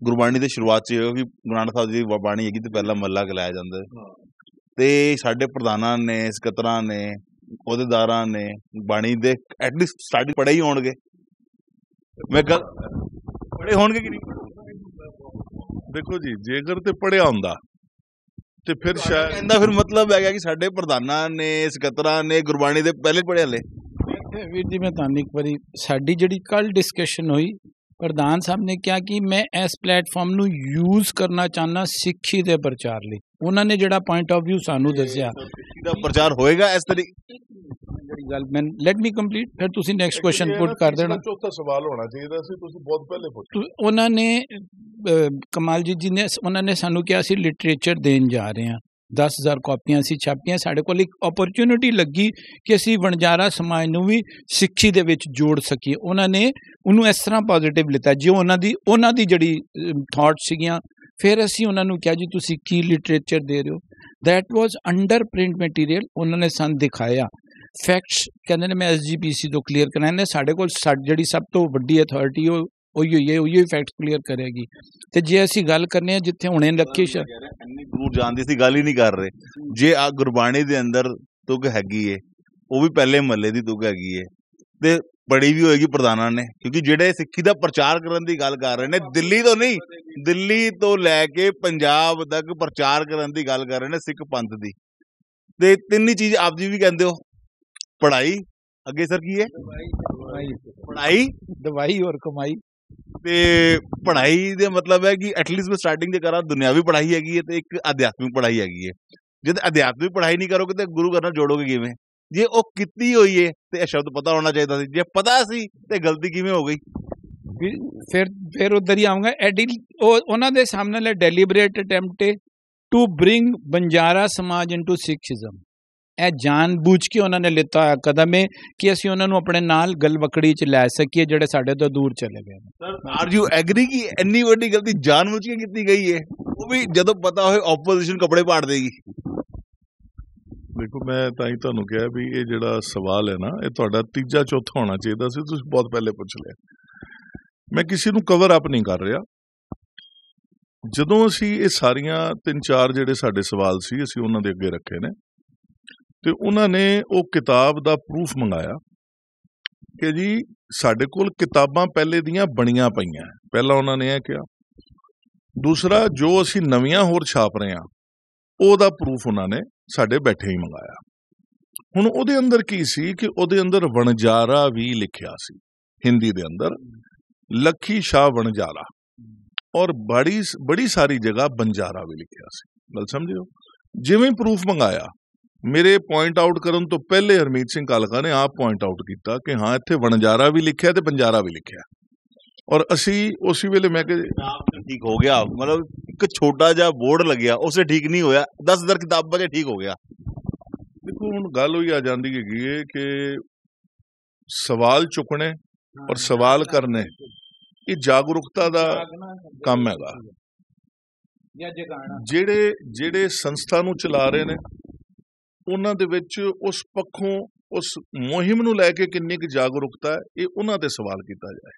ਗੁਰਬਾਣੀ ਦੀ ਸ਼ੁਰੂਆਤ 'ਚ ਕਿ ਗੁਰੂ ਨਾਨਕ ਸਾਹਿਬ ਜੀ ਦੀ ਬਾਣੀ ਹੈਗੀ ਤੇ ਪਹਿਲਾਂ ਮੱਲਾ ਕਲਾਇਆ ਜਾਂਦਾ ਤੇ ਸਾਡੇ ਪ੍ਰਧਾਨਾਂ ਨੇ, ਸਕੱਤਰਾਂ ਨੇ, ਅਹੁਦੇਦਾਰਾਂ ਨੇ ਬਾਣੀ ਦੇ ਐਟਲੀਸਟ ਸਟਾਰਟਿੰਗ ਪੜ੍ਹੇ ਹੀ ਹੋਣਗੇ। ਮੈਂ ਗੱਲ ਪੜ੍ਹੇ ਹੋਣਗੇ ਕਿ ਨਹੀਂ? ਦੇਖੋ ਜੀ, ਜੇਕਰ ਤੇ ਪੜ੍ਹਿਆ ਹੁੰਦਾ ਤੇ ਫਿਰ ਸ਼ਾਇਦ ਇਹਦਾ ਫਿਰ ਮਤਲਬ ਹੈਗਾ ਕਿ ਸਾਡੇ ਪ੍ਰਧਾਨਾਂ ਨੇ, ਸਕੱਤਰਾਂ ਨੇ ਗੁਰਬਾਣੀ ਦੇ ਪਹਿਲੇ ਪੜ੍ਹੇ ਹਲੇ। ਵੀਰ ਜੀ ਮੈਂ ਤੁਹਾਨੂੰ ਇੱਕ ਵਾਰੀ ਸਾਡੀ ਜਿਹੜੀ ਕੱਲ ਡਿਸਕਸ਼ਨ ਹੋਈ, ਪ੍ਰਧਾਨ ਸਾਹਿਬ ਨੇ ਕਿਹਾ ਕਿ ਮੈਂ ਇਸ ਪਲੇਟਫਾਰਮ ਨੂੰ ਯੂਜ਼ ਕਰਨਾ ਚਾਹੁੰਦਾ ਸਿੱਖੀ ਦੇ ਪ੍ਰਚਾਰ ਲਈ। ਉਹਨਾਂ ਨੇ ਜਿਹੜਾ ਪੁਆਇੰਟ ਆਫ ਵਿਊ ਸਾਨੂੰ ਦੱਸਿਆ ਸਿੱਖੀ ਦਾ ਪ੍ਰਚਾਰ ਹੋਏਗਾ ਇਸ ਤਰੀਕੇ ਜਿਹੜੀ ਗੱਲ ਮੈਂ ਲੈਟ ਮੀ ਕੰਪਲੀਟ, ਫਿਰ ਤੁਸੀਂ ਨੈਕਸਟ ਕੁਐਸਚਨ ਪੁੱਟ ਕਰ ਦੇਣਾ। ਚੌਥਾ ਸਵਾਲ ਹੋਣਾ ਚਾਹੀਦਾ ਸੀ, ਤੁਸੀਂ ਬਹੁਤ ਪਹਿਲੇ ਪੁੱਛ। ਉਹਨਾਂ ਨੇ ਕਮਾਲਜੀਤ ਜੀ ਨੇ ਉਹਨਾਂ ਨੇ ਸਾਨੂੰ ਕਿਹਾ ਅਸੀਂ ਲਿਟਰੇਚਰ ਦੇਣ ਜਾ ਰਹੇ ਹਾਂ, 10,000 ਕਾਪੀਆਂ ਅਸੀਂ ਛਾਪੀਆਂ। ਸਾਡੇ ਕੋਲ ਇੱਕ ਓਪਰਚੁਨਿਟੀ ਲੱਗੀ ਕਿ ਅਸੀਂ ਵਣਜਾਰਾ ਸਮਾਜ ਨੂੰ ਵੀ ਸਿੱਖੀ ਦੇ ਵਿੱਚ ਜੋੜ ਸਕੀਏ। ਉਹਨਾਂ ਨੇ ਉਹਨੂੰ ਇਸ ਤਰ੍ਹਾਂ ਪੋਜ਼ਿਟਿਵ ਲਿੱਤਾ, ਜੋ ਉਹਨਾਂ ਦੀ ਜਿਹੜੀ ਥਾਟ ਸੀਗੀਆਂ ਫਿਰ ਅਸੀਂ ਉਹਨਾਂ ਨੂੰ ਕਿਹਾ ਜੀ ਤੁਸੀਂ ਕੀ ਲਿਟਰੇਚਰ ਦੇ ਰਹੇ ਹੋ। That was under print material. ਉਹਨਾਂ ਨੇ ਸਾਨੂੰ ਦਿਖਾਇਆ ਫੈਕਟਸ। ਕਹਿੰਦੇ ਨੇ ਮੈਂ SGPC ਤੋਂ ਕਲੀਅਰ ਕਰਾਇਆ। ਸਾਡੇ ਕੋਲ ਜਿਹੜੀ ਸਭ ਤੋਂ ਵੱਡੀ ਅਥਾਰਟੀ ਉਹੀ ਹੋਈ ਹੈ, ਉਹੀ ਫੈਕਟ ਕਲੀਅਰ ਕਰੇਗੀ। ਤੇ ਜੇ ਅਸੀਂ ਗੱਲ ਕਰਨੇ ਆ ਜਿੱਥੇ ਹੁਣੇ ਲੱਖੀ ਇੰਨੀ ਦੂਰ ਜਾਣ ਦੀ ਅਸੀਂ ਗੱਲ ਹੀ ਨਹੀਂ ਕਰ ਰਹੇ। ਜੇ ਆ ਗੁਰਬਾਣੀ ਦੇ ਅੰਦਰ ਤੁਕ ਹੈਗੀ ਏ, ਉਹ ਵੀ ਪਹਿਲੇ ਮਹੱਲੇ ਦੀ ਤੁਕ ਹੈਗੀ ਏ, ਤੇ ਪੜੀ ਵੀ ਹੋਏਗੀ ਪ੍ਰਧਾਨਾਂ ਨੇ, ਕਿਉਂਕਿ ਜਿਹੜੇ ਸਿੱਖੀ ਦਾ ਪ੍ਰਚਾਰ ਕਰਨ ਦੀ ਗੱਲ ਕਰ ਰਹੇ ਨੇ, ਦਿੱਲੀ ਤੋਂ ਨਹੀਂ, ਦਿੱਲੀ ਤੋਂ ਲੈ ਕੇ ਪੰਜਾਬ ਤੱਕ ਪ੍ਰਚਾਰ ਕਰਨ ਦੀ ਗੱਲ ਕਰ ਰਹੇ ਨੇ ਸਿੱਖ ਪੰਥ ਦੀ। ਤੇ ਤਿੰਨ ਹੀ ਚੀਜ਼ ਆਪ ਜੀ ਵੀ ਕਹਿੰਦੇ ਹੋ, ਪੜ੍ਹਾਈ, ਅੱਗੇ ਸਰ ਕੀ ਹੈ, ਪੜ੍ਹਾਈ, ਦਵਾਈ ਔਰ ਕਮਾਈ। ਤੇ ਪੜ੍ਹਾਈ ਦੇ ਮਤਲਬ ਹੈ ਕਿ ਐਟਲੀਸਟ ਮੈਂ ਸਟਾਰਟਿੰਗ ਤੇ ਕਰਾਂ, ਦੁਨਿਆਵੀ ਪੜ੍ਹਾਈ ਹੈਗੀ ਹੈ ਤੇ ਇੱਕ ਅਧਿਆਤਮਿਕ ਪੜ੍ਹਾਈ ਹੈਗੀ ਹੈ। ਜਦ ਅਧਿਆਤਮਿਕ ਪੜ੍ਹਾਈ ਨਹੀਂ ਕਰੋਗੇ ਤੇ ਗੁਰੂ ਘਰ ਨਾਲ ਜੋੜੋਗੇ ਕਿਵੇਂ? ਜੇ ਉਹ ਕੀਤੀ ਹੋਈ ਹੈ ਤੇ ਇਹ ਸ਼ਬਦ ਪਤਾ ਹੋਣਾ ਚਾਹੀਦਾ ਸੀ। ਜੇ ਪਤਾ ਸੀ ਤੇ ਗਲਤੀ ਕਿਵੇਂ ਹੋ ਗਈ? ਫਿਰ ਉਧਰ ਹੀ ਆਉਂਗਾ। ਉਹਨਾਂ ਦੇ ਸਾਹਮਣੇ ਡੈਲੀਬਰੇਟ ਅਟੈਂਪਟ ਟੂ ਬ੍ਰਿੰਗ ਬੰਜਾਰਾ ਸਮਾਜ ਇਨਟੂ ਸਿੱਖਿਜ਼ਮ। ਇਹ ਜਾਣ ਬੂਝ ਕੇ ਉਹਨਾਂ ਨੇ ਲਿੱਤਾ ਹੋਇਆ ਕਦਮ ਹੈ ਕਿ ਅਸੀਂ ਉਹਨਾਂ ਨੂੰ ਆਪਣੇ ਨਾਲ ਗਲਵਕੜੀ 'ਚ ਲੈ ਸਕੀਏ ਜਿਹੜੇ ਸਾਡੇ ਤੋਂ ਦੂਰ ਚਲੇ ਗਏ। ਆਰ ਯੂ ਐਗਰੀ ਕਿ ਇੰਨੀ ਵੱਡੀ ਗਲਤੀ ਜਾਣ ਬੁੱਝ ਕੇ ਕੀਤੀ ਗਈ ਹੈ, ਉਹ ਵੀ ਜਦੋਂ ਪਤਾ ਹੋਏ ਆਪੋਜੀਸ਼ਨ ਕੱਪੜੇ ਪਾੜ ਦੇਗੀ? ਦੇਖੋ, ਮੈਂ ਤਾਂ ਹੀ ਤੁਹਾਨੂੰ ਕਿਹਾ ਵੀ ਇਹ ਜਿਹੜਾ ਸਵਾਲ ਹੈ ਨਾ, ਇਹ ਤੁਹਾਡਾ ਤੀਜਾ ਚੌਥਾ ਹੋਣਾ ਚਾਹੀਦਾ ਸੀ, ਤੁਸੀਂ ਬਹੁਤ ਪਹਿਲੇ ਪੁੱਛ ਲਿਆ। ਮੈਂ ਕਿਸੇ ਨੂੰ ਕਵਰ ਅਪ ਨਹੀਂ ਕਰ ਰਿਹਾ। ਜਦੋਂ ਅਸੀਂ ਇਹ ਸਾਰੀਆਂ 3-4 ਜਿਹੜੇ ਸਾਡੇ ਸਵਾਲ ਸੀ ਅਸੀਂ ਉਹਨਾਂ ਦੇ ਅੱਗੇ ਰੱਖੇ ਨੇ, ਤੇ ਉਹਨਾਂ ਨੇ ਉਹ ਕਿਤਾਬ ਦਾ ਪ੍ਰੂਫ ਮੰਗਾਇਆ ਕਿ ਜੀ ਸਾਡੇ ਕੋਲ ਕਿਤਾਬਾਂ ਪਹਿਲੇ ਦੀਆਂ ਬਣੀਆਂ ਪਈਆਂ। ਪਹਿਲਾਂ ਉਹਨਾਂ ਨੇ ਇਹ ਕਿਹਾ। ਦੂਸਰਾ, ਜੋ ਅਸੀਂ ਨਵੀਆਂ ਹੋਰ ਛਾਪ ਰਹੇ ਹਾਂ ਉਹਦਾ ਪ੍ਰੂਫ ਉਹਨਾਂ ਨੇ ਸਾਡੇ ਬੈਠੇ ਹੀ ਮੰਗਾਇਆ। ਹੁਣ ਉਹਦੇ ਅੰਦਰ ਕੀ ਸੀ ਕਿ ਉਹਦੇ ਅੰਦਰ ਵਣਜਾਰਾ ਵੀ ਲਿਖਿਆ ਸੀ, ਹਿੰਦੀ ਦੇ ਅੰਦਰ ਲੱਖੀ ਸ਼ਾਹ ਵਣਜਾਰਾ, ਔਰ ਬੜੀ ਸਾਰੀ ਜਗ੍ਹਾ ਬੰਜਾਰਾ ਵੀ ਲਿਖਿਆ ਸੀ। ਗੱਲ ਸਮਝਿਓ। ਜਿਵੇਂ ਪ੍ਰੂਫ ਮੰਗਾਇਆ, ਮੇਰੇ ਪੁਆਇੰਟ ਆਊਟ ਕਰਨ ਤੋਂ ਪਹਿਲੇ ਹਰਮੀਤ ਸਿੰਘ ਕਾਲਕਾ ਨੇ ਆਪ ਪੁਆਇੰਟ ਆਊਟ ਕੀਤਾ ਕਿ ਹਾਂ ਇੱਥੇ ਵਣਜਾਰਾ ਵੀ ਲਿਖਿਆ ਤੇ ਬੰਜਾਰਾ ਵੀ ਲਿਖਿਆ। ਔਰ ਅਸੀਂ ਉਸੇ ਵੇਲੇ ਮੈਂ ਕਿਹਾ ਠੀਕ ਹੋ ਗਿਆ, ਮਤਲਬ ਇੱਕ ਛੋਟਾ ਜਿਹਾ ਬੋਰਡ ਲੱਗਿਆ ਉਸੇ ਠੀਕ ਨਹੀਂ ਹੋਇਆ, 10,000 ਕਿਤਾਬਾਂ 'ਚ ਠੀਕ ਹੋ ਗਿਆ। ਦੇਖੋ, ਹੁਣ ਗੱਲ ਹੋਈ ਆ ਜਾਂਦੀ ਹੈਗੀ ਹੈ ਕਿ ਸਵਾਲ ਚੁੱਕਣੇ ਔਰ ਸਵਾਲ ਕਰਨੇ ਇਹ ਜਾਗਰੂਕਤਾ ਦਾ ਕੰਮ ਹੈਗਾ। ਜਿਹੜੇ ਸੰਸਥਾ ਨੂੰ ਚਲਾ ਰਹੇ ਨੇ ਉਹਨਾਂ ਦੇ ਵਿੱਚ ਉਸ ਪੱਖੋਂ ਉਸ ਮੁਹਿੰਮ ਨੂੰ ਲੈ ਕੇ ਕਿੰਨੀ ਕੁ ਜਾਗਰੂਕਤਾ ਹੈ, ਇਹ ਉਹਨਾਂ ਤੇ ਸਵਾਲ ਕੀਤਾ ਜਾਏ।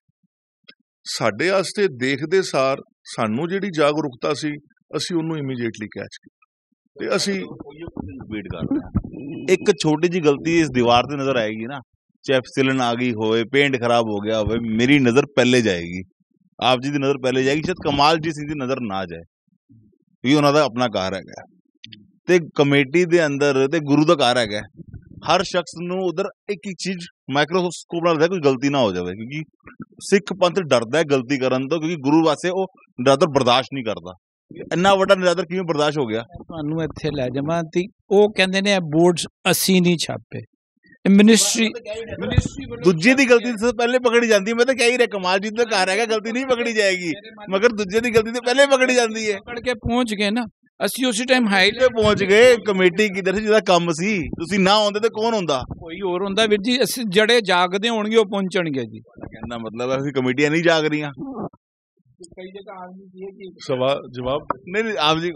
ਸਾਡੇ ਵਾਸਤੇ ਦੇਖਦੇ ਸਾਰ ਸਾਨੂੰ ਜਿਹੜੀ ਜਾਗਰੂਕਤਾ ਸੀ ਅਸੀਂ ਉਹਨੂੰ ਇਮੀਡੀਏਟਲੀ ਕੈਚ ਕੀਤਾ ਤੇ ਅਸੀਂ ਵੇਟ ਕਰ ਰਹੇ ਹਾਂ। ਇੱਕ ਛੋਟੀ ਜਿਹੀ ਗਲਤੀ ਇਸ ਦੀਵਾਰ ਤੇ ਨਜ਼ਰ ਆਏਗੀ ਨਾ, ਚਾਹੇ ਸਿਲਨ ਆ ਗਈ ਹੋਵੇ, ਪੇਂਟ ਖਰਾਬ ਹੋ ਗਿਆ ਹੋਵੇ, ਮੇਰੀ ਨਜ਼ਰ ਪਹਿਲੇ ਜਾਏਗੀ, ਆਪ ਜੀ ਦੀ ਨਜ਼ਰ ਪਹਿਲੇ ਜਾਏਗੀ, ਸ਼ਾਇਦ ਕਮਾਲਜੀਤ ਸਿੰਘ ਦੀ ਨਜ਼ਰ ਨਾ ਜਾਏ, ਕਿਉਂਕਿ ਉਹਨਾਂ ਦਾ ਆਪਣਾ ਘਰ ਹੈਗਾ ਤੇ ਕਮੇਟੀ ਦੇ ਅੰਦਰ ਤੇ ਗੁਰੂ ਦਾ ਘਰ ਹੈਗਾ। ਹਰ ਸ਼ਖਸ ਨੂੰ ਉਧਰ ਇੱਕ ਚੀਜ਼ ਮਾਈਕਰੋਸਕੋਪ ਨਾਲ ਕੋਈ ਗਲਤੀ ਨਾ ਹੋ ਜਾਵੇ, ਕਿਉਂਕਿ ਸਿੱਖ ਪੰਥ ਡਰਦਾ ਹੈ ਗਲਤੀ ਕਰਨ ਤੋਂ, ਕਿਉਂਕਿ ਗੁਰੂ ਵਾਸਤੇ ਉਹ ਨਿਰਾਦਰ ਬਰਦਾਸ਼ਤ ਨਹੀਂ ਕਰਦਾ। ਇੰਨਾ ਵੱਡਾ ਨਿਰਾਦਰ ਕਿਵੇਂ ਬਰਦਾਸ਼ਤ ਹੋ ਗਿਆ? ਤੁਹਾਨੂੰ ਇੱਥੇ ਲੈ ਜਾਵਾਂ ਤੇ ਉਹ ਕਹਿੰਦੇ ਨੇ ਬੋਰਡਸ ਅਸੀਂ ਨਹੀਂ ਛਾਪੇ, ਮਿਨਿਸਟਰੀ ਦੂਜੇ ਦੀ ਗਲਤੀ ਤੋਂ ਪਹਿਲੇ ਪਕੜੀ ਜਾਂਦੀ ਹੈ। ਮੈਂ ਤਾਂ ਕਹਿ ਹੀ ਰਿਹਾ ਕਮਾਲਜੀਤ ਦਾ ਘਰ ਹੈਗਾ, ਗਲਤੀ ਨਹੀਂ ਪਕੜੀ ਜਾਏਗੀ, ਮਗਰ ਦੂਜੇ ਦੀ ਗਲਤੀ ਤੋਂ ਪਹਿਲੇ ਪਕੜੀ ਜਾਂਦੀ ਹੈ। ਪਕੜ ਕੇ ਪਹੁੰਚ ਗਏ ਨਾ, ਅਸੀਂ ਉਸੇ ਟਾਈਮ ਹਾਈ ਤੇ ਪਹੁੰਚ ਗਏ। ਕਮੇਟੀ ਕਿਧਰ ਸੀ, ਜਿਹਦਾ ਕੰਮ ਸੀ, ਤੁਸੀਂ ਨਾ ਆਉਂਦੇ ਤੇ ਕੌਣ ਹੁੰਦਾ? ਕੋਈ ਹੋਰ ਹੁੰਦਾ ਵੀਰ ਜੀ। ਅਸੀਂ ਜਿਹੜੇ ਜਾਗਦੇ ਹੋਣਗੇ ਉਹ ਪਹੁੰਚਣਗੇ ਜੀ। ਕਹਿੰਦਾ ਮਤਲਬ ਅਸੀਂ ਕਮੇਟੀਆਂ ਨਹੀਂ ਜਾਗ ਰਹੀਆਂ। ਕਈ ਜਗ੍ਹਾ ਆਪ ਜੀ ਸਵਾਲ ਜਵਾਬ ਨਹੀਂ ਆਪ ਜੀ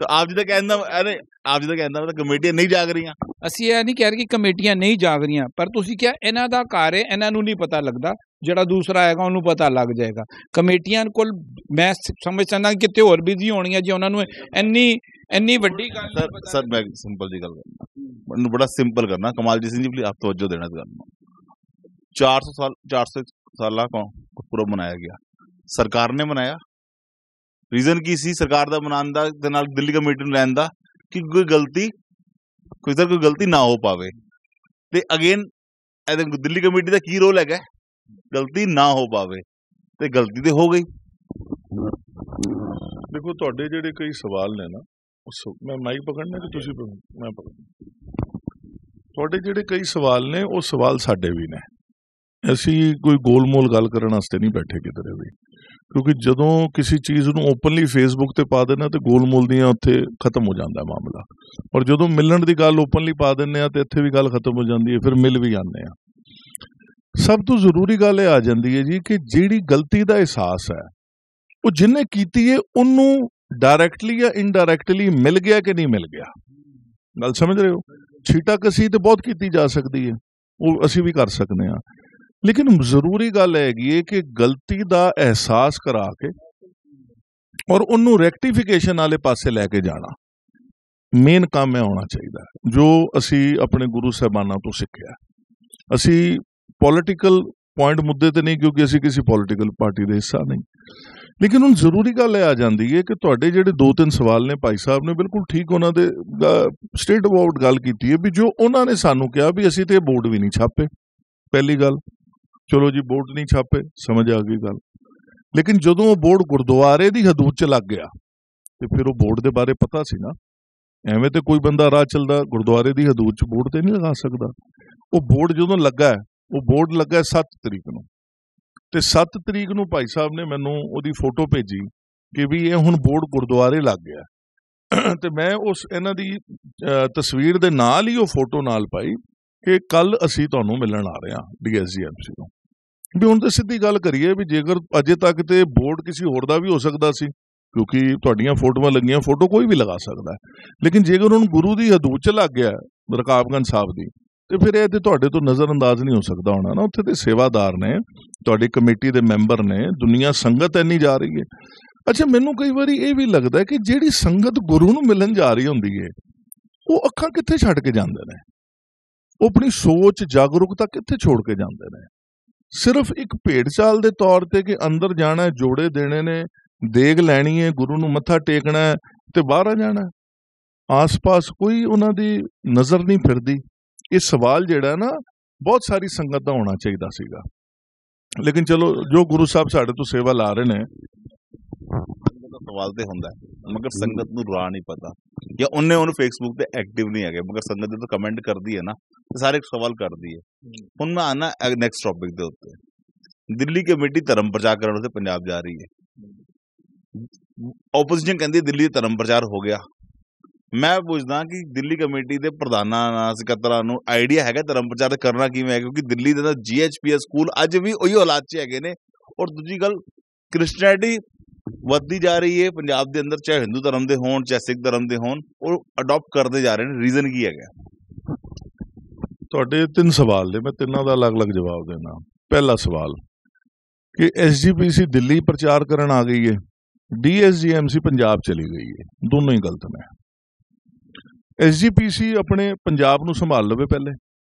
ਆਪ ਜੀ ਦਾ ਕਹਿੰਦਾ, ਅਰੇ ਆਪ ਜੀ ਦਾ ਕਹਿੰਦਾ ਮਤਲਬ ਕਮੇਟੀਆਂ ਨਹੀਂ ਜਾਗ ਰਹੀਆਂ। ਅਸੀਂ ਇਹ ਨਹੀਂ ਕਹਿ ਰਹੇ ਕਿ ਕਮੇਟੀਆਂ ਨਹੀਂ ਜਾਗ ਰਹੀਆਂ, ਪਰ ਤੁਸੀਂ ਕਿਹਾ ਇਹਨਾਂ ਦਾ ਘਰ ਹੈ, ਇਹਨਾਂ ਨੂੰ ਨਹੀਂ ਪਤਾ ਲੱਗਦਾ, ਜਿਹੜਾ ਦੂਸਰਾ ਆਏਗਾ ਉਹਨੂੰ ਪਤਾ ਲੱਗ ਜਾਏਗਾ। ਕਮੇਟੀਆਂ ਕੋਲ ਮੈਂ ਸਮਝ ਸਕਦਾ ਕਿਤੇ ਹੋਰ ਬਿਜ਼ੀ ਹੋਣੀਆਂ ਜੀ, ਉਹਨਾਂ ਨੂੰ ਇੰਨੀ ਵੱਡੀ ਗੱਲ। ਸਰ ਮੈਂ ਸਿੰਪਲ ਜੀ ਗੱਲ ਕਰਨਾ, ਮੈਨੂੰ ਬੜਾ ਸਿੰਪਲ ਕਰਨਾ। ਕਮਾਲਜੀਤ ਸਿੰਘ ਜੀ ਪਲੀਜ਼ ਆਪ ਤਵੱਜੋ ਦੇਣਾ ਇਸ ਗੱਲ ਨੂੰ। 400 ਸਾਲਾ ਗੁਰਪੁਰਬ ਮਨਾਇਆ ਗਿਆ, ਸਰਕਾਰ ਨੇ ਮਨਾਇਆ। ਰੀਜ਼ਨ ਕੀ ਸੀ ਸਰਕਾਰ ਦਾ ਮਨਾਉਣ ਦਾ ਤੇ ਨਾਲ ਦਿੱਲੀ ਕਮੇਟੀ ਨੂੰ ਲੈਣ ਦਾ? ਕਿ ਕੋਈ ਗਲਤੀ ਨਾ ਹੋ ਪਾਵੇ। ਤੇ ਅਗੇਨ ਦਿੱਲੀ ਕਮੇਟੀ ਦਾ ਕੀ ਰੋਲ ਹੈਗਾ? ਗਲਤੀ ਨਾ ਹੋ ਪਾਵੇ, ਤੇ ਗਲਤੀ ਤੇ ਹੋ ਗਈ। ਦੇਖੋ, ਤੁਹਾਡੇ ਜਿਹੜੇ ਕਈ ਸਵਾਲ ਨੇ ਨਾ, ਮੈਂ ਮਾਈਕ ਪਕੜਨਾ ਕਿ ਤੁਸੀਂ ਮੈਂ ਪਕੜਨਾ? ਤੁਹਾਡੇ ਜਿਹੜੇ ਕਈ ਸਵਾਲ ਨੇ ਉਹ ਸਵਾਲ ਸਾਡੇ ਵੀ ਨੇ। ਅਸੀਂ ਕੋਈ ਗੋਲਮੋਲ ਗੱਲ ਕਰਨ ਵਾਸਤੇ ਨਹੀਂ ਬੈਠੇ ਕਿਧਰੇ ਵੀ, ਕਿਉਂਕਿ ਜਦੋਂ ਕਿਸੇ ਚੀਜ਼ ਨੂੰ ਓਪਨਲੀ ਫੇਸਬੁੱਕ ਤੇ ਪਾ ਦਿੰਦੇ ਤੇ ਗੋਲਮੋਲ ਦੀਆਂ ਉੱਥੇ ਖਤਮ ਹੋ ਜਾਂਦਾ ਮਾਮਲਾ, ਔਰ ਜਦੋਂ ਮਿਲਣ ਦੀ ਗੱਲ ਓਪਨਲੀ ਪਾ ਦਿੰਦੇ ਆ ਤੇ ਇੱਥੇ ਵੀ ਗੱਲ ਖਤਮ ਹੋ ਜਾਂਦੀ ਹੈ, ਫਿਰ ਮਿਲ ਵੀ ਜਾਂਦੇ ਆ। ਸਭ ਤੋਂ ਜ਼ਰੂਰੀ ਗੱਲ ਇਹ ਆ ਜਾਂਦੀ ਹੈ ਜੀ ਕਿ ਜਿਹੜੀ ਗਲਤੀ ਦਾ ਅਹਿਸਾਸ ਹੈ ਉਹ ਜਿਹਨੇ ਕੀਤੀ ਹੈ ਉਹਨੂੰ ਡਾਇਰੈਕਟਲੀ ਜਾਂ ਇਨਡਾਇਰੈਕਟਲੀ ਮਿਲ ਗਿਆ ਕਿ ਨਹੀਂ ਮਿਲ ਗਿਆ। ਗੱਲ ਸਮਝ ਰਹੇ ਹੋ? ਛੀਟਾਕਸੀ ਤੇ ਬਹੁਤ ਕੀਤੀ ਜਾ ਸਕਦੀ ਹੈ, ਉਹ ਅਸੀਂ ਵੀ ਕਰ ਸਕਦੇ ਹਾਂ, ਲੇਕਿਨ ਜ਼ਰੂਰੀ ਗੱਲ ਹੈਗੀ ਹੈ ਕਿ ਗਲਤੀ ਦਾ ਅਹਿਸਾਸ ਕਰਾ ਕੇ ਔਰ ਉਹਨੂੰ ਰੈਕਟੀਫਿਕੇਸ਼ਨ ਵਾਲੇ ਪਾਸੇ ਲੈ ਕੇ ਜਾਣਾ ਮੇਨ ਕੰਮ ਇਹ ਹੋਣਾ ਚਾਹੀਦਾ, ਜੋ ਅਸੀਂ ਆਪਣੇ ਗੁਰੂ ਸਾਹਿਬਾਨਾਂ ਤੋਂ ਸਿੱਖਿਆ। ਅਸੀਂ ਪੋਲੀਟੀਕਲ ਪੁਆਇੰਟ ਮੁੱਦੇ ਤੇ ਨਹੀਂ, ਕਿਉਂਕਿ ਅਸੀਂ ਕਿਸੇ ਪੋਲੀਟੀਕਲ ਪਾਰਟੀ ਦੇ ਹਿੱਸਾ ਨਹੀਂ, ਲੇਕਿਨ ਹੁਣ ਜ਼ਰੂਰੀ ਗੱਲ ਇਹ ਆ ਜਾਂਦੀ ਹੈ ਕਿ ਤੁਹਾਡੇ ਜਿਹੜੇ 2-3 ਸਵਾਲ ਨੇ, ਭਾਈ ਸਾਹਿਬ ਨੇ ਬਿਲਕੁਲ ਠੀਕ ਉਹਨਾਂ ਦੇ ਸਟੇਟ ਅਬਾਊਟ ਗੱਲ ਕੀਤੀ ਹੈ ਵੀ ਜੋ ਉਹਨਾਂ ਨੇ ਸਾਨੂੰ ਕਿਹਾ ਵੀ ਅਸੀਂ ਤੇ ਬੋਰਡ ਵੀ ਨਹੀਂ ਛਾਪੇ। ਪਹਿਲੀ ਗੱਲ, ਚਲੋ ਜੀ ਬੋਰਡ ਨਹੀਂ ਛਾਪੇ, ਸਮਝ ਆ ਗਈ ਗੱਲ, ਲੇਕਿਨ ਜਦੋਂ ਉਹ ਬੋਰਡ ਗੁਰਦੁਆਰੇ ਦੀ ਹਦੂਦ 'ਚ ਲੱਗ ਗਿਆ ਤੇ ਫਿਰ ਉਹ ਬੋਰਡ ਦੇ ਬਾਰੇ ਪਤਾ ਸੀ ਨਾ। ਐਵੇਂ ਤੇ ਕੋਈ ਬੰਦਾ ਰਾਹ ਚੱਲਦਾ ਗੁਰਦੁਆਰੇ ਦੀ ਹਦੂਦ 'ਚ ਬੋਰਡ ਤੇ ਨਹੀਂ ਲਗਾ ਸਕਦਾ। ਉਹ ਬੋਰਡ ਜਦੋਂ ਲੱਗਾ, ਉਹ ਬੋਰਡ ਲੱਗਾ 7 ਤਰੀਕ ਨੂੰ, ਤੇ 7 ਤਰੀਕ ਨੂੰ ਭਾਈ ਸਾਹਿਬ ਨੇ ਮੈਨੂੰ ਉਹਦੀ ਫੋਟੋ ਭੇਜੀ ਕਿ ਵੀ ਇਹ ਹੁਣ ਬੋਰਡ ਗੁਰਦੁਆਰੇ ਲੱਗ ਗਿਆ। ਤੇ ਮੈਂ ਉਸ ਇਹਨਾਂ ਦੀ ਤਸਵੀਰ ਦੇ ਨਾਲ ਹੀ ਉਹ ਫੋਟੋ ਨਾਲ ਪਾਈ ਕਿ ਕੱਲ ਅਸੀਂ ਤੁਹਾਨੂੰ ਮਿਲਣ ਆ ਰਹੇ ਹਾਂ DSGMC ਨੂੰ। ਵੀ ਹੁਣ ਤੇ ਸਿੱਧੀ ਗੱਲ ਕਰੀਏ ਵੀ ਜੇਕਰ ਅਜੇ ਤੱਕ ਤੇ ਬੋਰਡ ਕਿਸੇ ਹੋਰ ਦਾ ਵੀ ਹੋ ਸਕਦਾ ਸੀ, ਕਿਉਂਕਿ ਤੁਹਾਡੀਆਂ ਫੋਟੋਆਂ ਲੱਗੀਆਂ, ਫੋਟੋ ਕੋਈ ਵੀ ਲਗਾ ਸਕਦਾ, ਲੇਕਿਨ ਜੇਕਰ ਹੁਣ ਗੁਰੂ ਦੀ ਹਦੂਦ 'ਚ ਲੱਗ ਗਿਆ ਰਕਾਬਗੰਜ ਸਾਹਿਬ ਦੀ, ਤੇ ਫਿਰ ਇਹ ਤੇ ਤੁਹਾਡੇ ਤੋਂ ਨਜ਼ਰ ਅੰਦਾਜ਼ ਨਹੀਂ ਹੋ ਸਕਦਾ ਹੋਣਾ ਨਾ। ਉੱਥੇ ਤੇ ਸੇਵਾਦਾਰ ਨੇ, ਤੁਹਾਡੀ ਕਮੇਟੀ ਦੇ ਮੈਂਬਰ ਨੇ, ਦੁਨੀਆ ਸੰਗਤ ਇੰਨੀ ਜਾ ਰਹੀ ਹੈ। ਅੱਛਾ, ਮੈਨੂੰ ਕਈ ਵਾਰੀ ਇਹ ਵੀ ਲੱਗਦਾ ਕਿ ਜਿਹੜੀ ਸੰਗਤ ਗੁਰੂ ਨੂੰ ਮਿਲਣ ਜਾ ਰਹੀ ਹੁੰਦੀ ਹੈ, ਉਹ ਅੱਖਾਂ ਕਿੱਥੇ ਛੱਡ ਕੇ ਜਾਂਦੇ ਨੇ? ਉਹ ਆਪਣੀ ਸੋਚ ਜਾਗਰੂਕਤਾ ਕਿੱਥੇ ਛੋੜ ਕੇ ਜਾਂਦੇ ਨੇ? ਸਿਰਫ ਇੱਕ ਭੇਡ ਚਾਲ ਦੇ ਤੌਰ ਤੇ ਕਿ ਅੰਦਰ ਜਾਣਾ, ਜੋੜੇ ਦੇਣੇ ਨੇ, ਦੇਗ ਲੈਣੀ ਹੈ, ਗੁਰੂ ਨੂੰ ਮੱਥਾ ਟੇਕਣਾ ਹੈ ਤੇ ਬਾਹਰ ਆ ਜਾਣਾ। ਆਸ-ਪਾਸ ਕੋਈ ਉਹਨਾਂ ਦੀ ਨਜ਼ਰ ਨਹੀਂ ਫਿਰਦੀ। ਇਹ ਸਵਾਲ ਜਿਹੜਾ ਨਾ ਬਹੁਤ ਸਾਰੀ ਸੰਗਤ ਦਾ ਹੋਣਾ ਚਾਹੀਦਾ ਸੀਗਾ, ਲੇਕਿਨ ਚਲੋ ਜੋ ਗੁਰੂ ਸਾਹਿਬ ਸਾਡੇ ਤੋਂ ਸੇਵਾ ਲਾ ਰਹੇ ਨੇ। ਸਵਾਲ ਤੇ ਹੁੰਦਾ ਮਗਰ ਸੰਗਤ ਨੂੰ ਰਾਹ ਨਹੀਂ ਪਤਾ, ਜਾਂ ਉਹਨੂੰ ਫੇਸਬੁੱਕ ਤੇ ਐਕਟਿਵ ਨਹੀਂ ਹੈਗੇ, ਮਗਰ ਸੰਗਤ ਜਦੋਂ ਕਮੈਂਟ ਕਰਦੀ ਹੈ ਨਾ ਤੇ ਸਾਰੇ ਸਵਾਲ ਕਰਦੀ ਹੈ। ਹੁਣ ਮੈਂ ਆਣਾ ਨੈਕਸਟ ਟੌਪਿਕ ਦੇ ਉੱਤੇ। ਦਿੱਲੀ ਕਮੇਟੀ ਧਰਮ ਪ੍ਰਚਾਰ ਕਰਨ ਵਾਸਤੇ ਪੰਜਾਬ ਜਾ ਰਹੀ ਹੈ। ਓਪੋਜੀਸ਼ਨ ਕਹਿੰਦੀ ਦਿੱਲੀ ਧਰਮ ਪ੍ਰਚਾਰ ਹੋ ਗਿਆ। ਮੈਂ ਪੁੱਛਦਾ ਕਿ ਦਿੱਲੀ ਕਮੇਟੀ ਦੇ ਪ੍ਰਧਾਨਾਂ ਸਕੱਤਰਾਂ ਨੂੰ ਆਈਡੀਆ ਹੈਗਾ ਧਰਮ ਪ੍ਰਚਾਰ ਕਰਨਾ ਕਿਵੇਂ ਹੈ? ਕਿਉਂਕਿ ਦਿੱਲੀ ਦੇ ਤਾਂ GHPS ਸਕੂਲ ਅੱਜ ਵੀ ਉਹੀ ਹਾਲਾਤ 'ਚ ਹੈਗੇ ਨੇ। ਔਰ ਦੂਜੀ ਗੱਲ, ਕ੍ਰਿਸਚੈਨਿਟੀ ਵੱਧਦੀ ਜਾ ਰਹੀ ਹੈ ਪੰਜਾਬ ਦੇ ਅੰਦਰ, ਚਾਹੇ ਹਿੰਦੂ ਧਰਮ ਦੇ ਹੋਣ ਚਾਹੇ ਸਿੱਖ ਧਰਮ ਦੇ ਹੋਣ, ਉਹ ਅਡਾਪਟ ਕਰਦੇ ਜਾ ਰਹੇ ਨੇ। ਰੀਜ਼ਨ ਕੀ ਹੈਗਾ? ਤੁਹਾਡੇ 3 ਸਵਾਲ ਨੇ, ਮੈਂ ਤਿੰਨਾਂ ਦਾ ਅਲੱਗ-ਅਲੱਗ ਜਵਾਬ ਦੇਣਾ। ਪਹਿਲਾ ਸਵਾਲ ਕਿ SGPC ਦਿੱਲੀ ਪ੍ਰਚਾਰ ਕਰਨ ਆ ਗਈ ਹੈ, DSGMC ਪੰਜਾਬ ਚਲੀ ਗਈ ਹੈ, ਦੋਨੋਂ ਹੀ ਗਲਤ ਨੇ। SGPC ਆਪਣੇ ਪੰਜਾਬ ਨੂੰ ਸੰਭਾਲ ਲਵੇ, ਪਹਿਲੇ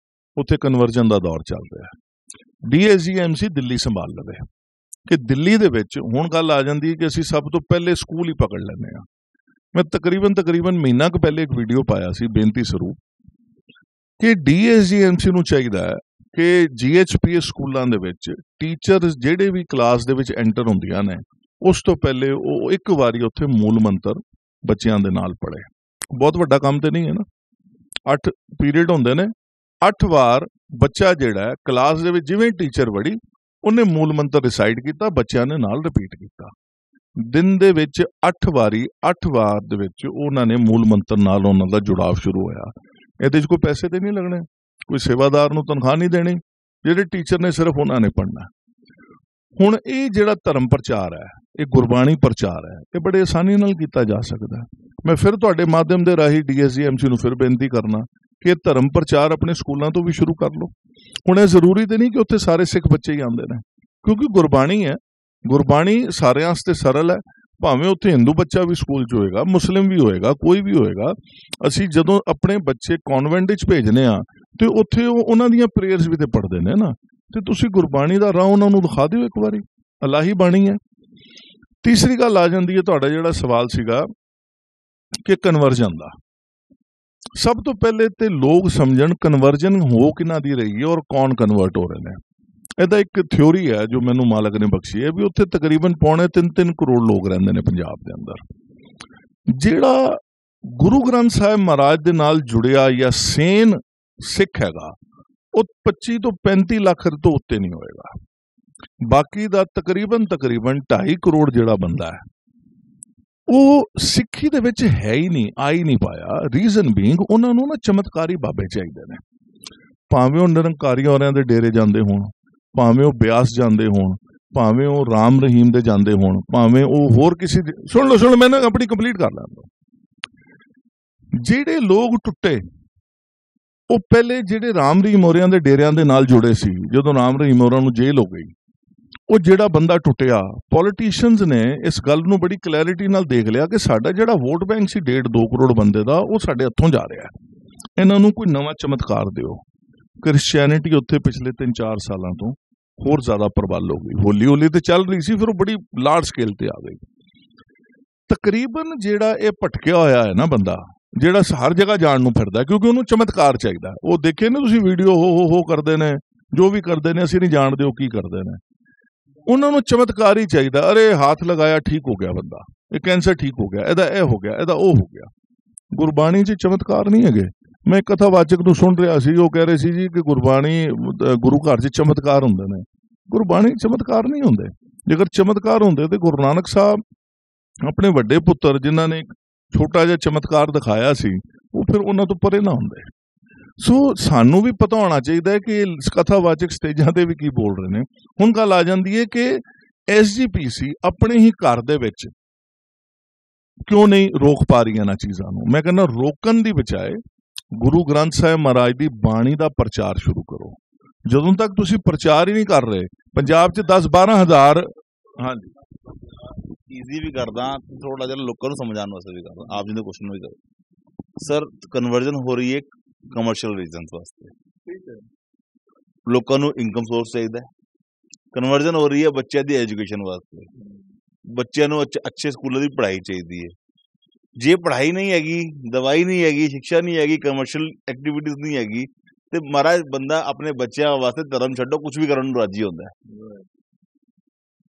ਉੱਥੇ ਕਨਵਰਜਨ ਦਾ ਦੌਰ ਚੱਲ ਰਿਹਾ। DSGMC ਦਿੱਲੀ ਸੰਭਾਲ ਲਵੇ ਕਿ ਦਿੱਲੀ ਦੇ ਵਿੱਚ ਹੁਣ ਗੱਲ ਆ ਜਾਂਦੀ ਹੈ ਕਿ ਅਸੀਂ ਸਭ ਤੋਂ ਪਹਿਲੇ ਸਕੂਲ ਹੀ ਪਕੜ ਲੈਂਦੇ ਹਾਂ। ਮੈਂ ਤਕਰੀਬਨ ਮਹੀਨਾ ਕੁ ਪਹਿਲੇ ਇੱਕ ਵੀਡੀਓ ਪਾਇਆ ਸੀ ਬੇਨਤੀ ਸਰੂਪ ਕਿ DSGMC ਨੂੰ ਚਾਹੀਦਾ ਹੈ ਕਿ GHPS ਸਕੂਲਾਂ ਦੇ ਵਿੱਚ ਟੀਚਰ ਜਿਹੜੇ ਵੀ ਕਲਾਸ ਦੇ ਵਿੱਚ ਐਂਟਰ ਹੁੰਦੀਆਂ ਨੇ, ਉਸ ਤੋਂ ਪਹਿਲੇ ਉਹ ਇੱਕ ਵਾਰੀ ਉੱਥੇ ਮੂਲ ਮੰਤਰ ਬੱਚਿਆਂ ਦੇ ਨਾਲ ਪੜ੍ਹੇ। ਬਹੁਤ ਵੱਡਾ ਕੰਮ ਤੇ ਨਹੀਂ ਹੈ ਨਾ, 8 ਪੀਰੀਅਡ ਹੁੰਦੇ ਨੇ, 8 ਵਾਰ ਬੱਚਾ ਜਿਹੜਾ ਕਲਾਸ ਦੇ ਵਿੱਚ ਜਿਵੇਂ ਟੀਚਰ ਵੜੀ ਉਹਨੇ ਮੂਲ ਮੰਤਰ ਰਿਸਾਈਡ ਕੀਤਾ, ਬੱਚਿਆਂ ਨੇ ਨਾਲ ਰਿਪੀਟ ਕੀਤਾ। ਦਿਨ ਦੇ ਵਿੱਚ 8 ਵਾਰ ਦੇ ਵਿੱਚ ਉਹਨਾਂ ਨੇ ਮੂਲ ਮੰਤਰ ਨਾਲ ਉਹਨਾਂ ਦਾ ਜੁੜਾਵ ਸ਼ੁਰੂ ਹੋਇਆ। ਇਹਦੇ 'ਚ ਕੋਈ ਪੈਸੇ ਤੇ ਨਹੀਂ ਲੱਗਣੇ, ਕੋਈ ਸੇਵਾਦਾਰ ਨੂੰ ਤਨਖਾਹ ਨਹੀਂ ਦੇਣੀ, ਜਿਹੜੇ ਟੀਚਰ ਨੇ ਸਿਰਫ ਉਹਨਾਂ ਨੇ ਪੜ੍ਹਨਾ। ਹੁਣ ਇਹ ਜਿਹੜਾ ਧਰਮ ਪ੍ਰਚਾਰ ਹੈ, ਇਹ ਗੁਰਬਾਣੀ ਪ੍ਰਚਾਰ ਹੈ, ਇਹ ਬੜੇ ਆਸਾਨੀ ਨਾਲ ਕੀਤਾ ਜਾ ਸਕਦਾ। ਮੈਂ ਫਿਰ ਤੁਹਾਡੇ ਮਾਧਿਅਮ ਦੇ ਰਾਹੀਂ DSGMC ਨੂੰ ਫਿਰ ਬੇਨਤੀ ਕਰਨਾ ਕਿ ਧਰਮ ਪ੍ਰਚਾਰ ਆਪਣੇ ਸਕੂਲਾਂ ਤੋਂ ਵੀ ਸ਼ੁਰੂ ਕਰ ਲਓ। ਹੁਣ ਇਹ ਜ਼ਰੂਰੀ ਤੇ ਨਹੀਂ ਕਿ ਉੱਥੇ ਸਾਰੇ ਸਿੱਖ ਬੱਚੇ ਹੀ ਆਉਂਦੇ ਨੇ, ਕਿਉਂਕਿ ਗੁਰਬਾਣੀ ਹੈ, ਗੁਰਬਾਣੀ ਸਾਰਿਆਂ ਵਾਸਤੇ ਸਰਲ ਹੈ। ਭਾਵੇਂ ਉੱਥੇ ਹਿੰਦੂ ਬੱਚਾ ਵੀ ਸਕੂਲ 'ਚ ਹੋਏਗਾ, ਮੁਸਲਿਮ ਵੀ ਹੋਏਗਾ, ਕੋਈ ਵੀ ਹੋਏਗਾ। ਅਸੀਂ ਜਦੋਂ ਆਪਣੇ ਬੱਚੇ ਕਨਵੈਂਟ 'ਚ ਭੇਜਨੇ ਆ ਤੇ ਉੱਥੇ ਉਹਨਾਂ ਦੀਆਂ ਪ੍ਰੇਅਰਸ ਵੀ ਤੇ ਪੜ੍ਹਦੇ ਨੇ ਨਾ, ਤੇ ਤੁਸੀਂ ਗੁਰਬਾਣੀ ਦਾ ਰਾਹ ਉਹਨਾਂ ਨੂੰ ਦਿਖਾ ਦਿਓ ਇੱਕ ਵਾਰੀ, ਅਲਾਹੀ ਬਾਣੀ ਹੈ। ਤੀਸਰੀ ਗੱਲ ਆ ਜਾਂਦੀ ਹੈ, ਤੁਹਾਡਾ ਜਿਹੜਾ ਸਵਾਲ ਸੀਗਾ ਕਿ ਕਨਵਰਜਨ ਦਾ। ਸਭ ਤੋਂ ਪਹਿਲੇ ਤੇ ਲੋਕ ਸਮਝਣ ਕਨਵਰਜਨ ਹੋ ਕਿਹਨਾਂ ਦੀ ਰਹੀ ਹੈ ਔਰ ਕੌਣ ਕਨਵਰਟ ਹੋ ਰਹੇ ਨੇ। ਇਹਦਾ ਇੱਕ ਥਿਉਰੀ ਹੈ ਜੋ ਮੈਨੂੰ ਮਾਲਕ ਨੇ ਬਖਸ਼ੀ ਹੈ ਵੀ ਉੱਥੇ ਤਕਰੀਬਨ 3.25 ਕਰੋੜ ਲੋਕ ਰਹਿੰਦੇ ਨੇ ਪੰਜਾਬ ਦੇ ਅੰਦਰ। ਜਿਹੜਾ ਗੁਰੂ ਗ੍ਰੰਥ ਸਾਹਿਬ ਮਹਾਰਾਜ ਦੇ ਨਾਲ ਜੁੜਿਆ ਜਾਂ ਸੇਨ ਸਿੱਖ ਹੈਗਾ, ਉਹ 25 ਤੋਂ 35 ਲੱਖ ਤੋਂ ਉੱਤੇ ਨਹੀਂ ਹੋਏਗਾ। ਬਾਕੀ ਦਾ ਤਕਰੀਬਨ 2.5 ਕਰੋੜ ਜਿਹੜਾ ਬੰਦਾ ਹੈ, ਉਹ ਸਿੱਖੀ ਦੇ ਵਿੱਚ ਹੈ ਹੀ ਨਹੀਂ, ਆ ਹੀ ਨਹੀਂ ਪਾਇਆ। ਰੀਜ਼ਨ ਬੀਇੰਗ ਉਹਨਾਂ ਨੂੰ ਨਾ ਚਮਤਕਾਰੀ ਬਾਬੇ ਚਾਹੀਦੇ ਨੇ। ਭਾਵੇਂ ਉਹ ਨਿਰੰਕਾਰੀ ਔਰਿਆਂ ਦੇ ਡੇਰੇ ਜਾਂਦੇ ਹੋਣ, ਭਾਵੇਂ ਉਹ ਬਿਆਸ ਜਾਂਦੇ ਹੋਣ, ਭਾਵੇਂ ਉਹ ਰਾਮ ਰਹੀਮ ਦੇ ਜਾਂਦੇ ਹੋਣ, ਭਾਵੇਂ ਉਹ ਹੋਰ ਕਿਸੇ ਦੇ, ਸੁਣ ਲਓ ਮੈਂ ਨਾ ਆਪਣੀ ਕੰਪਲੀਟ ਕਰ ਲੈਂਦਾ। ਜਿਹੜੇ ਲੋਕ ਟੁੱਟੇ ਉਹ ਪਹਿਲੇ ਜਿਹੜੇ ਰਾਮ ਰਹੀਮ ਹੋਰਿਆਂ ਦੇ ਡੇਰਿਆਂ ਦੇ ਨਾਲ ਜੁੜੇ ਸੀ, ਜਦੋਂ ਰਾਮ ਰਹੀਮ ਹੋਰਾਂ ਨੂੰ ਜੇਲ੍ਹ ਹੋ ਗਈ, ਉਹ ਜਿਹੜਾ ਬੰਦਾ ਟੁੱਟਿਆ, ਪੋਲੀਟੀਸ਼ੀਅਨਸ ਨੇ ਇਸ ਗੱਲ ਨੂੰ ਬੜੀ ਕਲੈਰਿਟੀ ਨਾਲ ਦੇਖ ਲਿਆ ਕਿ ਸਾਡਾ ਜਿਹੜਾ ਵੋਟ ਬੈਂਕ ਸੀ 1.5-2 ਕਰੋੜ ਬੰਦੇ ਦਾ, ਉਹ ਸਾਡੇ ਹੱਥੋਂ ਜਾ ਰਿਹਾ। ਇਹਨਾਂ ਨੂੰ ਕੋਈ ਨਵਾਂ ਚਮਤਕਾਰ ਦਿਓ। ਕ੍ਰਿਸਚੈਨਿਟੀ ਉੱਥੇ ਪਿਛਲੇ 3-4 ਸਾਲਾਂ ਤੋਂ ਹੋਰ ਜ਼ਿਆਦਾ ਪ੍ਰਬਲ ਹੋ ਗਈ। ਹੌਲੀ ਤੇ ਚੱਲ ਰਹੀ ਸੀ, ਫਿਰ ਉਹ ਬੜੀ ਲਾਰਜ ਸਕੇਲ ਤੇ ਆ ਗਈ। ਤਕਰੀਬਨ ਜਿਹੜਾ ਇਹ ਭਟਕਿਆ ਹੋਇਆ ਹੈ ਨਾ ਬੰਦਾ, ਜਿਹੜਾ ਹਰ ਜਗ੍ਹਾ ਜਾਣ ਨੂੰ ਫਿਰਦਾ, ਕਿਉਂਕਿ ਉਹਨੂੰ ਚਮਤਕਾਰ ਚਾਹੀਦਾ। ਉਹ ਦੇਖੇ ਨਾ ਤੁਸੀਂ ਵੀਡੀਓ, ਹੋ ਕਰਦੇ ਨੇ, ਜੋ ਵੀ ਕਰਦੇ ਨੇ, ਅਸੀਂ ਨਹੀਂ ਜਾਣਦੇ ਉਹ ਕੀ ਕਰਦੇ ਨੇ। ਉਹਨਾਂ ਨੂੰ ਚਮਤਕਾਰ ਹੀ ਚਾਹੀਦਾ। ਅਰੇ ਹੱਥ ਲਗਾਇਆ, ਠੀਕ ਹੋ ਗਿਆ ਬੰਦਾ, ਇਹ ਕੈਂਸਰ ਠੀਕ ਹੋ ਗਿਆ, ਇਹਦਾ ਇਹ ਹੋ ਗਿਆ, ਇਹਦਾ ਉਹ ਹੋ ਗਿਆ। ਗੁਰਬਾਣੀ 'ਚ ਚਮਤਕਾਰ ਨਹੀਂ ਹੈਗੇ। ਮੈਂ ਕਥਾਵਾਚਕ ਨੂੰ ਸੁਣ ਰਿਹਾ ਸੀ, ਉਹ ਕਹਿ ਰਹੇ ਸੀ ਜੀ ਕਿ ਗੁਰਬਾਣੀ, ਗੁਰੂ ਘਰ 'ਚ ਚਮਤਕਾਰ ਹੁੰਦੇ ਨੇ। ਗੁਰਬਾਣੀ ਚਮਤਕਾਰ ਨਹੀਂ ਹੁੰਦੇ। ਜੇਕਰ ਚਮਤਕਾਰ ਹੁੰਦੇ ਤੇ ਗੁਰੂ ਨਾਨਕ ਸਾਹਿਬ ਆਪਣੇ ਵੱਡੇ ਪੁੱਤਰ, ਜਿਨ੍ਹਾਂ ਨੇ ਛੋਟਾ ਜਿਹਾ ਚਮਤਕਾਰ ਦਿਖਾਇਆ ਸੀ, ਉਹ ਫਿਰ ਉਹਨਾਂ ਤੋਂ ਪਰੇ ਨਾ ਹੁੰਦੇ। ਸੋ ਸਾਨੂੰ ਵੀ ਪਤਾ ਹੋਣਾ ਚਾਹੀਦਾ ਹੈ ਕਿ ਕਥਾਵਾਚਕ ਸਟੇਜਾਂ ਤੇ ਵੀ ਕੀ ਬੋਲ ਰਹੇ ਨੇ। ਹੁਣ ਗੱਲ ਆ ਜਾਂਦੀ ਹੈ ਕਿ SGPC ਆਪਣੇ ਹੀ ਘਰ ਦੇ ਵਿੱਚ ਕਿਉਂ ਨਹੀਂ ਰੋਕ ਪਾ ਰਹੀਆਂ ਇਹਨਾਂ ਚੀਜ਼ਾਂ ਨੂੰ। ਮੈਂ ਕਹਿੰਦਾ ਰੋਕਣ ਦੀ ਬਜਾਏ ਗੁਰੂ ਗ੍ਰੰਥ ਸਾਹਿਬ ਮਹਾਰਾਜ ਦੀ ਬਾਣੀ ਦਾ ਪ੍ਰਚਾਰ ਸ਼ੁਰੂ ਕਰੋ। ਜਦੋਂ ਤੱਕ ਤੁਸੀਂ ਪ੍ਰਚਾਰ ਹੀ ਨਹੀਂ ਕਰ ਰਹੇ, ਪੰਜਾਬ 'ਚ 10-12 ਹਜ਼ਾਰ, ਹਾਂਜੀ ਈਜ਼ੀ ਵੀ ਕਰਦਾ, ਥੋੜਾ ਜਿਹਾ ਲੋਕਾਂ ਨੂੰ ਸਮਝਾਉਣ ਵਾਸਤੇ ਵੀ ਕਰਦਾ। ਆਪ ਜੀ ਦੇ ਕੁਐਸਚਨ ਵੀ ਕਰੋ। ਸਰ, ਕਨਵਰਜਨ ਹੋ ਰਹੀ ਹੈ ਕਮਰਸ਼ੀਅਲ ਰੀਜ਼ਨਸ ਵਾਸਤੇ, ਠੀਕ ਹੈ। ਲੋਕਾਂ ਨੂੰ ਇਨਕਮ ਸੋਰਸ ਚਾਹੀਦਾ ਹੈ। ਕਨਵਰਜਨ ਹੋ ਰਹੀ ਹੈ ਬੱਚਿਆਂ ਦੀ ਐਜੂਕੇਸ਼ਨ ਵਾਸਤੇ, ਬੱਚਿਆਂ ਨੂੰ ਅੱਛੇ ਸਕੂਲਾਂ ਦੀ ਪੜ੍ਹਾਈ ਚਾਹੀਦੀ ਹੈ। ਜੇ ਪੜ੍ਹਾਈ ਨਹੀਂ ਹੈਗੀ, ਦਵਾਈ ਨਹੀਂ ਹੈਗੀ, ਸਿੱਖਿਆ ਨਹੀਂ ਹੈਗੀ, ਕਮਰਸ਼ੀਅਲ ਐਕਟੀਵਿਟੀਜ਼ ਨਹੀਂ ਹੈਗੀ, ਤੇ ਮਹਾਰਾਜ ਬੰਦਾ ਆਪਣੇ ਬੱਚਿਆਂ ਵਾਸਤੇ ਧਰਮ ਛੱਡੋ ਕੁਝ ਵੀ ਕਰਨ ਨੂੰ ਰਾਜੀ ਹੁੰਦਾ ਹੈ।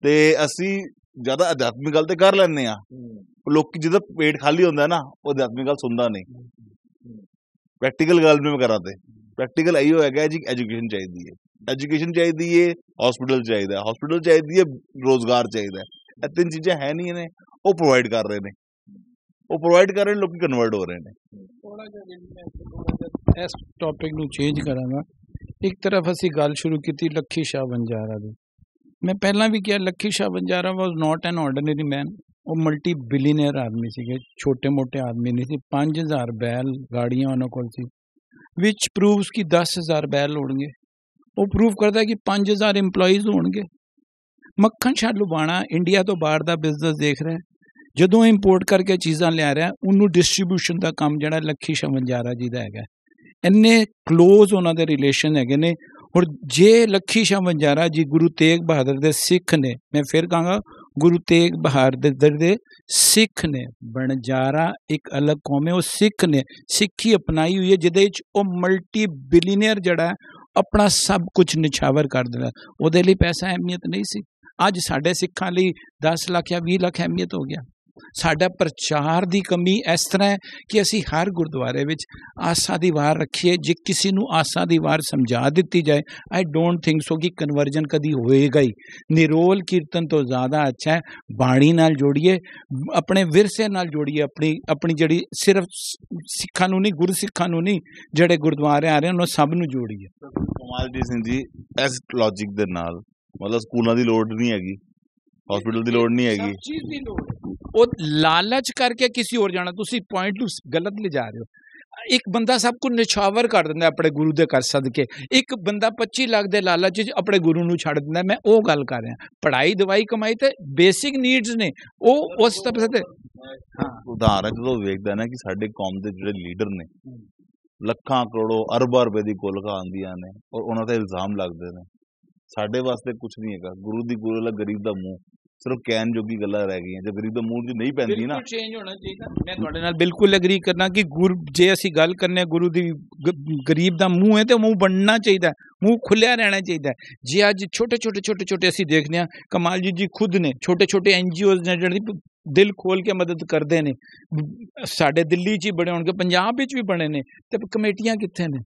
ਤੇ ਅਸੀਂ ਜ਼ਿਆਦਾ ਅਧਿਆਤਮਿਕ ਗੱਲ ਤੇ ਕਰ ਲੈਂਦੇ ਹਾਂ। ਲੋਕੀ ਜਦੋਂ ਪੇਟ ਖਾਲੀ ਹੁੰਦਾ ਨਾ, ਉਹ ਅਧਿਆਤਮਿਕ ਗੱਲ ਸੁਣਦਾ ਨਹੀਂ। ਪ੍ਰੈਕਟੀਕਲ ਗੱਲ ਵੀ ਮੈਂ ਕਰਾਂ ਤੇ ਪ੍ਰੈਕਟੀਕਲ ਇਹੋ ਹੈਗਾ ਜੀ, ਐਜੂਕੇਸ਼ਨ ਚਾਹੀਦੀ ਹੈ, ਐਜੂਕੇਸ਼ਨ ਚਾਹੀਦੀ ਹੈ, ਹਸਪੀਟਲ ਚਾਹੀਦਾ, ਹਸਪੀਟਲ ਚਾਹੀਦੀ ਹੈ, ਰੋਜ਼ਗਾਰ ਚਾਹੀਦਾ। ਇਹ ਤਿੰਨ ਚੀਜ਼ਾਂ ਹੈ ਨਹੀਂ ਨੇ, ਉਹ ਪ੍ਰੋਵਾਈਡ ਕਰ ਰਹੇ ਨੇ, ਲੋਕੀ ਕਨਵਰਟ ਹੋ ਰਹੇ ਨੇ। ਥੋੜਾ ਜਿਹਾ ਇਸ ਟੌਪਿਕ ਨੂੰ ਚੇਂਜ ਕਰਾਂਗਾ। ਇੱਕ ਤਰਫ ਅਸੀਂ ਗੱਲ ਸ਼ੁਰੂ ਕੀਤੀ ਲੱਖੀ ਸ਼ਾਹ ਵਣਜਾਰਾ ਦੀ। ਮੈਂ ਪਹਿਲਾਂ ਵੀ ਕਿਹਾ ਲੱਖੀ ਸ਼ਾਹ ਵਣਜਾਰਾ ਵਾਜ਼ ਨਾਟ ਐਨ ਆਰਡੀਨਰੀ ਮੈਨ। ਉਹ ਮਲਟੀ ਬਿਲੀਅਨਰ ਆਦਮੀ ਸੀਗੇ, ਛੋਟੇ ਮੋਟੇ ਆਦਮੀ ਨਹੀਂ ਸੀ। 5000 ਬੈਲ ਗਾੜੀਆਂ ਉਹਨਾਂ ਕੋਲ ਸੀ, ਵਿਚ ਪ੍ਰੂਵਸ ਕਿ 10,000 ਬੈਲ ਹੋਣਗੇ। ਉਹ ਪ੍ਰੂਵ ਕਰਦਾ ਕਿ 5000 ਇੰਪਲੋਈਜ਼ ਹੋਣਗੇ। ਮੱਖਣ ਸ਼ਾਹ ਲੁਬਾਣਾ ਇੰਡੀਆ ਤੋਂ ਬਾਹਰ ਦਾ ਬਿਜ਼ਨਸ ਦੇਖ ਰਿਹਾ। ਜਦੋਂ ਇੰਪੋਰਟ ਕਰਕੇ ਚੀਜ਼ਾਂ ਲਿਆ ਰਿਹਾ, ਉਹਨੂੰ ਡਿਸਟਰੀਬਿਊਸ਼ਨ ਦਾ ਕੰਮ ਜਿਹੜਾ ਲੱਖੀ ਸ਼ਾਹ ਵਣਜਾਰਾ ਜੀ ਦਾ ਹੈਗਾ। ਇੰਨੇ ਕਲੋਜ਼ ਉਹਨਾਂ ਦੇ ਰਿਲੇਸ਼ਨ ਹੈਗੇ ਨੇ। ਔਰ ਜੇ ਲੱਖੀ ਸ਼ਾਹ ਵਣਜਾਰਾ ਜੀ ਗੁਰੂ ਤੇਗ ਬਹਾਦਰ ਦੇ ਸਿੱਖ ਨੇ, ਮੈਂ ਫਿਰ ਕਹਾਂਗਾ ਗੁਰੂ ਤੇਗ ਬਹਾਦਰ ਦੇ ਸਿੱਖ ਨੇ। ਵਣਜਾਰਾ ਇੱਕ ਅਲੱਗ ਕੌਮ ਹੈ, ਉਹ ਸਿੱਖ ਨੇ, ਸਿੱਖੀ ਅਪਣਾਈ ਹੋਈ ਹੈ, ਜਿਹਦੇ ਵਿੱਚ ਉਹ ਮਲਟੀ ਬਿਲੀਅਨਰ ਜਿਹੜਾ ਆਪਣਾ ਸਭ ਕੁਝ ਨਿਛਾਵਰ ਕਰ ਦਿੰਦਾ। ਉਹਦੇ ਲਈ ਪੈਸਾ ਅਹਿਮੀਅਤ ਨਹੀਂ ਸੀ। ਅੱਜ ਸਾਡੇ ਸਿੱਖਾਂ ਲਈ 10 ਲੱਖ ਜਾਂ 20 ਲੱਖ ਅਹਿਮੀਅਤ ਹੋ ਗਿਆ। ਸਾਡਾ ਪ੍ਰਚਾਰ ਦੀ ਕਮੀ ਇਸ ਤਰ੍ਹਾਂ ਹੈ ਕਿ ਅਸੀਂ ਹਰ ਗੁਰਦੁਆਰੇ ਵਿੱਚ ਆਸਾ ਦੀ ਵਾਰ ਰੱਖੀਏ। ਜੇ ਕਿਸੇ ਨੂੰ ਆਸਾ ਦੀ ਵਾਰ ਸਮਝਾ ਦਿੱਤੀ ਜਾਏ, ਆਈ ਡੋਂਟ ਥਿੰਕ ਸੋ ਕਿ ਕਨਵਰਜਨ ਕਦੀ ਹੋਏਗਾ ਹੀ। ਨਿਰੋਲ ਕੀਰਤਨ ਤੋਂ ਜ਼ਿਆਦਾ ਅੱਛਾ ਹੈ ਬਾਣੀ ਨਾਲ ਜੋੜੀਏ, ਆਪਣੇ ਵਿਰਸੇ ਨਾਲ ਜੋੜੀਏ, ਆਪਣੀ ਜਿਹੜੀ ਸਿਰਫ ਸਿੱਖਾਂ ਨੂੰ ਨਹੀਂ, ਗੁਰਸਿੱਖਾਂ ਨੂੰ ਨਹੀਂ, ਜਿਹੜੇ ਗੁਰਦੁਆਰੇ ਆ ਰਹੇ ਉਹਨਾਂ ਸਭ ਨੂੰ ਜੋੜੀਏ। ਕਮਾਲਜੀਤ ਸਿੰਘ ਜੀ, ਇਸ ਲੌਜਿਕ ਦੇ ਨਾਲ ਮਤਲਬ ਸਕੂਲਾਂ ਦੀ ਲੋੜ ਨਹੀਂ ਹੈਗੀ, ਹਸਪੀਟਲ ਦੀ ਲੋੜ ਨਹੀਂ ਹੈਗੀ, ਸਭ ਚੀਜ਼ ਦੀ ਲੋੜ ਹੈ। ਉਹ ਲਾਲਚ ਕਰਕੇ ਕਿਸੇ ਹੋਰ ਜਾਣਾ, ਤੁਸੀਂ ਪੁਆਇੰਟ ਨੂੰ ਗਲਤ ਲਿਜਾ ਰਹੇ ਹੋ। ਇੱਕ ਬੰਦਾ ਸਭ ਕੁਝ ਨਿਛਾਵਰ ਕਰ ਦਿੰਦਾ ਆਪਣੇ ਗੁਰੂ ਦੇ ਘਰ ਸਦਕੇ। ਇੱਕ ਬੰਦਾ 25 ਲੱਖ ਦੇ ਲਾਲਚ 'ਚ ਆਪਣੇ ਗੁਰੂ ਨੂੰ ਛੱਡ ਦਿੰਦਾ। ਮੈਂ ਉਹ ਗੱਲ ਕਰ ਰਿਹਾ। ਪੜ੍ਹਾਈ, ਦਵਾਈ, ਕਮਾਈ ਤੇ ਬੇਸਿਕ ਨੀਡਸ ਨੇ, ਉਹ ਉਸ ਤਰ੍ਹਾਂ ਤੇ ਉਦਾਹਰਨ ਜਦੋਂ ਵੇਖਦਾ ਨਾ ਕਿ ਸਾਡੇ ਕੌਮ ਦੇ ਜਿਹੜੇ ਲੀਡਰ ਨੇ ਲੱਖਾਂ ਕਰੋੜੋਂ ਅਰਬਾਂ ਰੁਪਏ ਦੀ ਕੋਲਖਾਂ ਆਉਂਦੀਆਂ ਨੇ ਔਰ ਉਹਨਾਂ ਤੇ ਇਲਜ਼ਾਮ ਲੱਗਦੇ ਨੇ। ਸਾਡੇ ਵਾਸਤੇ ਕੁਝ ਨਹੀਂ ਹੈਗਾ। ਗੁਰੂ ਦੀ ਗੁਰੂ ਵਾਲਾ ਗਰੀਬ ਦਾ ਮੂੰਹ, ਸਿਰਫ ਕਹਿਣ ਜੋਗੀ ਗੱਲਾਂ ਰਹਿ ਗਈਆਂ। ਜੇ ਗਰੀਬ ਦਾ ਮੂੰਹ ਦੀ ਨਹੀਂ ਪੈਂਦੀ ਨਾ, ਚੇਂਜ ਹੋਣਾ ਚਾਹੀਦਾ। ਮੈਂ ਤੁਹਾਡੇ ਨਾਲ ਬਿਲਕੁਲ ਐਗਰੀ ਕਰਨਾ ਕਿ ਜੇ ਅਸੀਂ ਗੱਲ ਕਰਨੇ ਗੁਰੂ ਦੀ ਗਰੀਬ ਦਾ ਮੂੰਹ ਹੈ ਤੇ ਮੂੰਹ ਬਣਨਾ ਚਾਹੀਦਾ, ਮੂੰਹ ਖੁੱਲਿਆ ਰਹਿਣਾ ਚਾਹੀਦਾ। ਜੇ ਅੱਜ ਛੋਟੇ ਅਸੀਂ ਦੇਖਦੇ ਹਾਂ, ਕਮਾਲ ਜੀ ਖੁਦ ਨੇ ਛੋਟੇ NGOs ਨੇ ਜਿਹੜੀ ਦਿਲ ਖੋਲ ਕੇ ਮਦਦ ਕਰਦੇ ਨੇ। ਸਾਡੇ ਦਿੱਲੀ 'ਚ ਹੀ ਬਣੇ ਹੋਣਗੇ, ਪੰਜਾਬ ਵਿੱਚ ਵੀ ਬਣੇ ਨੇ, ਤੇ ਕਮੇਟੀਆਂ ਕਿੱਥੇ ਨੇ?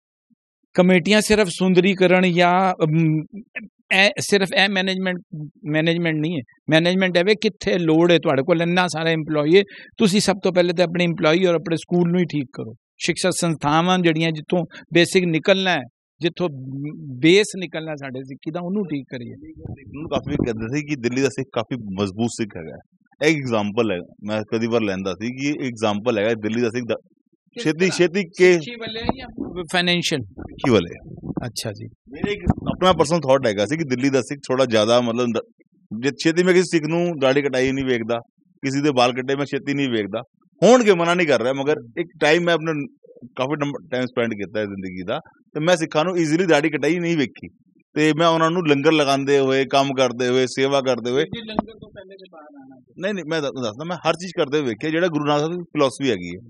ਕਮੇਟੀਆਂ ਸਿਰਫ ਸੁੰਦਰੀਕਰਨ ਜਾਂ ਸਿਰਫ ਇਹ ਮੈਨੇਜਮੈਂਟ ਨਹੀਂ ਹੈ। ਮੈਨੇਜਮੈਂਟ ਹੈ ਕਿੱਥੇ ਲੋੜ ਹੈ, ਤੁਹਾਡੇ ਕੋਲ ਇੰਨਾ ਸਾਰਾ ਇੰਪਲੋਈ ਹੈ, ਤੁਸੀਂ ਸਭ ਤੋਂ ਪਹਿਲੇ ਤਾਂ ਆਪਣੇ ਇੰਪਲੋਈ ਔਰ ਆਪਣੇ ਸਕੂਲ ਨੂੰ ਹੀ ਠੀਕ ਕਰੋ। ਸਿੱਖਿਆ ਸੰਸਥਾਵਾਂ ਜਿਹੜੀਆਂ ਜਿੱਥੋਂ ਬੇਸਿਕ ਨਿਕਲਣਾ ਹੈ, ਜਿੱਥੋਂ ਬੇਸ ਨਿਕਲਣਾ ਸਾਡੇ ਸਿੱਖੀ ਦਾ ਉਹਨੂੰ ਠੀਕ ਕਰੀਏ। ਉਹਨੂੰ ਕਾਫੀ ਕਹਿੰਦੇ ਸੀ ਕਿ ਦਿੱਲੀ ਦਾ ਸਿੱਖ ਕਾਫੀ ਮਜ਼ਬੂਤ ਸਿੱਖ ਹੈਗਾ। ਇਹ ਐਗਜ਼ਾਮਪਲ ਹੈ, ਮੈਂ ਕਦੀ ਵਾਰ ਲੈਂਦਾ ਸੀ ਕਿ ਐਗਜ਼ਾਮਪਲ ਹੈਗਾ ਦਿੱਲੀ ਦਾ ਸਿੱਖ ਛੇਤੀ ਕੇ ਫਾਈਨੈਂਸ਼ੀਅਲ ਸਿੱਖੀ ਵਾਲੇ। ਅੱਛਾ ਜੀ, ਮੇਰੇ ਇੱਕ ਆਪਣਾ ਪਰਸਨਲ ਥਾਟ ਹੈਗਾ ਸੀ ਕਿ ਦਿੱਲੀ ਦਾ ਸਿੱਖ ਥੋੜਾ ਜ਼ਿਆਦਾ ਮਤਲਬ ਜੇ ਛੇਤੀ ਮੈਂ ਕਿਸੇ ਸਿੱਖ ਨੂੰ ਦਾੜੀ ਕਟਾਈ ਨਹੀਂ ਵੇਖਦਾ, ਕਿਸੇ ਦੇ ਬਾਲ ਕੱਟੇ ਮੈਂ ਛੇਤੀ ਨਹੀਂ ਵੇਖਦਾ। ਹੋਣਗੇ, ਮਨਾ ਨਹੀਂ ਕਰ ਰਿਹਾ, ਮਗਰ ਇੱਕ ਟਾਈਮ ਮੈਂ ਆਪਣੇ ਕਾਫੀ ਟਾਈਮ ਸਪੈਂਡ ਕੀਤਾ ਹੈ ਜ਼ਿੰਦਗੀ ਦਾ, ਤੇ ਮੈਂ ਸਿੱਖਾਂ ਨੂੰ ਈਜ਼ੀਲੀ ਦਾੜੀ ਕਟਾਈ ਨਹੀਂ ਵੇਖੀ, ਤੇ ਮੈਂ ਉਹਨਾਂ ਨੂੰ ਲੰਗਰ ਲਗਾਉਂਦੇ ਹੋਏ, ਕੰਮ ਕਰਦੇ ਹੋਏ, ਸੇਵਾ ਕਰਦੇ ਹੋਏ, ਨਹੀਂ ਮੈਂ ਦੱਸਦਾ, ਮੈਂ ਹਰ ਚੀਜ਼ ਕਰਦੇ ਹੋਏ ਵੇਖਿਆ ਜਿਹੜਾ ਗੁਰੂ ਨਾਨਕ ਸਾਹਿਬ ਦੀ ਫਿਲਾਸਫੀ ਹੈਗੀ ਹੈ।